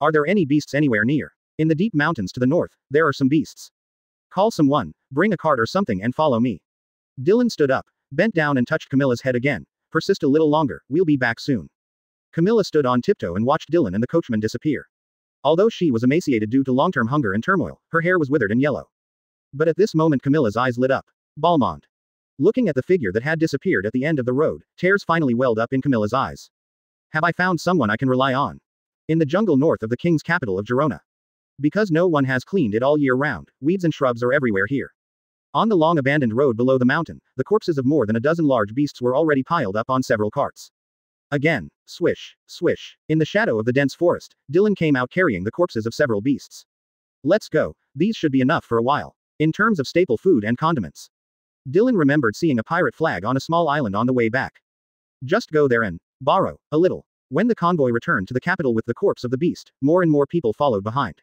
Are there any beasts anywhere near? In the deep mountains to the north, there are some beasts. Call someone, bring a cart or something and follow me. Dylan stood up, bent down and touched Camilla's head again. Persist a little longer, we'll be back soon. Camilla stood on tiptoe and watched Dylan and the coachman disappear. Although she was emaciated due to long-term hunger and turmoil, her hair was withered and yellow. But at this moment Camilla's eyes lit up. Balmond. Looking at the figure that had disappeared at the end of the road, tears finally welled up in Camilla's eyes. Have I found someone I can rely on? In the jungle north of the king's capital of Girona. Because no one has cleaned it all year round, weeds and shrubs are everywhere here. On the long abandoned road below the mountain, the corpses of more than a dozen large beasts were already piled up on several carts. Again, swish, swish. In the shadow of the dense forest, Dylan came out carrying the corpses of several beasts. Let's go, these should be enough for a while. In terms of staple food and condiments. Dylan remembered seeing a pirate flag on a small island on the way back. Just go there and borrow a little. When the convoy returned to the capital with the corpse of the beast, more and more people followed behind.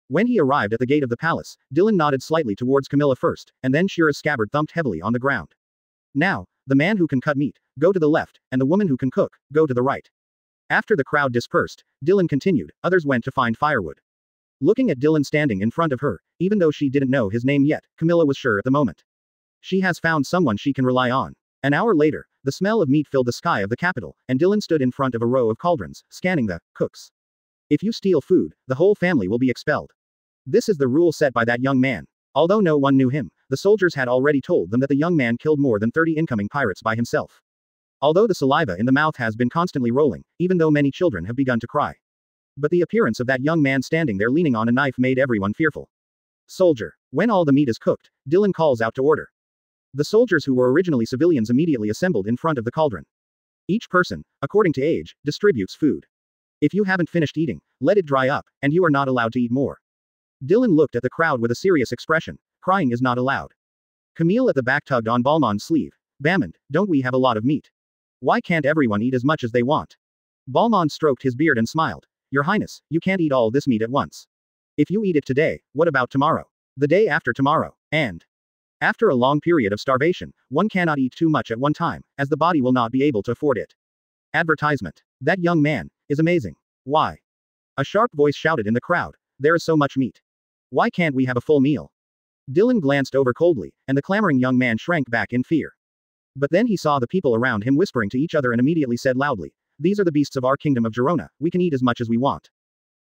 When he arrived at the gate of the palace, Dylan nodded slightly towards Camilla first, and then Shira's scabbard thumped heavily on the ground. Now, the man who can cut meat, go to the left, and the woman who can cook, go to the right. After the crowd dispersed, Dylan continued, others went to find firewood. Looking at Dylan standing in front of her, even though she didn't know his name yet, Camilla was sure at the moment. She has found someone she can rely on. An hour later, the smell of meat filled the sky of the capital, and Dylan stood in front of a row of cauldrons, scanning the cooks. If you steal food, the whole family will be expelled. This is the rule set by that young man. Although no one knew him, the soldiers had already told them that the young man killed more than 30 incoming pirates by himself. Although the saliva in the mouth has been constantly rolling, even though many children have begun to cry. But the appearance of that young man standing there leaning on a knife made everyone fearful. Soldier. When all the meat is cooked, Dylan calls out to order. The soldiers who were originally civilians immediately assembled in front of the cauldron. Each person, according to age, distributes food. If you haven't finished eating, let it dry up, and you are not allowed to eat more. Dylan looked at the crowd with a serious expression. Crying is not allowed. Camille at the back tugged on Balmon's sleeve. Bamond, don't we have a lot of meat? Why can't everyone eat as much as they want? Balmond stroked his beard and smiled. Your Highness, you can't eat all this meat at once. If you eat it today, what about tomorrow? The day after tomorrow? And after a long period of starvation, one cannot eat too much at one time, as the body will not be able to afford it. Advertisement. That young man is amazing. Why? A sharp voice shouted in the crowd. There is so much meat. Why can't we have a full meal? Dylan glanced over coldly, and the clamoring young man shrank back in fear. But then he saw the people around him whispering to each other and immediately said loudly, These are the beasts of our kingdom of Girona, we can eat as much as we want.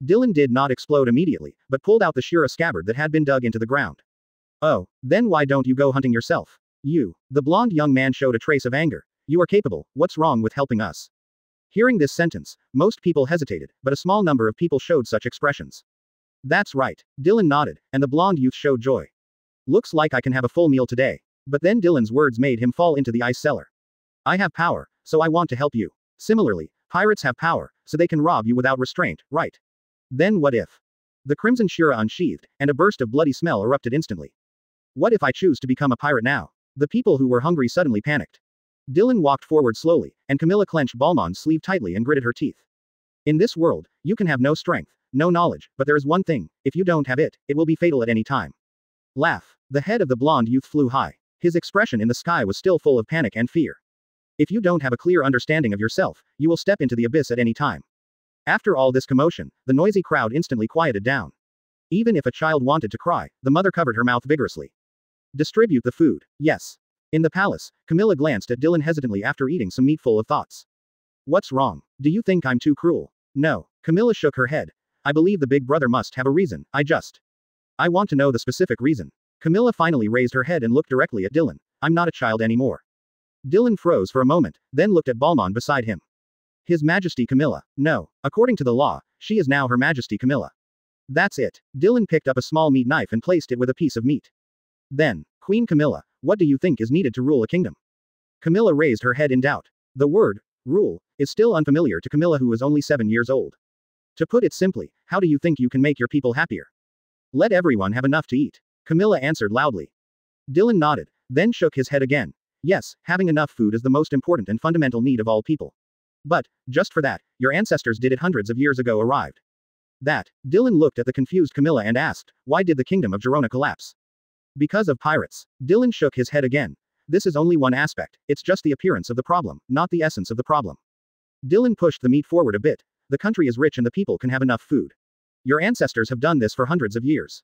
Dylan did not explode immediately, but pulled out the Shura scabbard that had been dug into the ground. Oh, then why don't you go hunting yourself? You. The blond young man showed a trace of anger. You are capable, what's wrong with helping us? Hearing this sentence, most people hesitated, but a small number of people showed such expressions. That's right. Dylan nodded, and the blond youth showed joy. Looks like I can have a full meal today. But then Dylan's words made him fall into the ice cellar. I have power, so I want to help you. Similarly, pirates have power, so they can rob you without restraint, right? Then what if? The crimson Shura unsheathed, and a burst of bloody smell erupted instantly. What if I choose to become a pirate now? The people who were hungry suddenly panicked. Dylan walked forward slowly, and Camilla clenched Balmond's sleeve tightly and gritted her teeth. In this world, you can have no strength, no knowledge, but there is one thing, if you don't have it, it will be fatal at any time. Laugh. The head of the blonde youth flew high. His expression in the sky was still full of panic and fear. If you don't have a clear understanding of yourself, you will step into the abyss at any time. After all this commotion, the noisy crowd instantly quieted down. Even if a child wanted to cry, the mother covered her mouth vigorously. Distribute the food. Yes. In the palace, Camilla glanced at Dylan hesitantly after eating some meat full of thoughts. What's wrong? Do you think I'm too cruel? No. Camilla shook her head. I believe the big brother must have a reason, I want to know the specific reason. Camilla finally raised her head and looked directly at Dylan. I'm not a child anymore. Dylan froze for a moment, then looked at Balmond beside him. His Majesty Camilla. No. According to the law, she is now Her Majesty Camilla. That's it. Dylan picked up a small meat knife and placed it with a piece of meat. Then, Queen Camilla, what do you think is needed to rule a kingdom? Camilla raised her head in doubt. The word, rule, is still unfamiliar to Camilla, who is only 7 years old. To put it simply, how do you think you can make your people happier? Let everyone have enough to eat. Camilla answered loudly. Dylan nodded, then shook his head again. Yes, having enough food is the most important and fundamental need of all people. But, just for that, your ancestors did it hundreds of years ago arrived. That. Dylan looked at the confused Camilla and asked, why did the kingdom of Girona collapse? Because of pirates. Dylan shook his head again. This is only one aspect, it's just the appearance of the problem, not the essence of the problem. Dylan pushed the meat forward a bit. The country is rich and the people can have enough food. Your ancestors have done this for hundreds of years.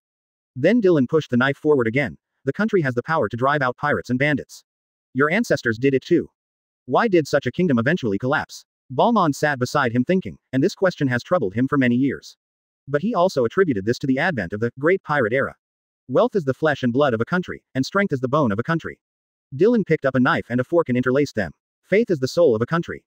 Then Dylan pushed the knife forward again. The country has the power to drive out pirates and bandits. Your ancestors did it too. Why did such a kingdom eventually collapse? Balmond sat beside him thinking, and this question has troubled him for many years. But he also attributed this to the advent of the Great Pirate Era. Wealth is the flesh and blood of a country, and strength is the bone of a country. Dylan picked up a knife and a fork and interlaced them. Faith is the soul of a country.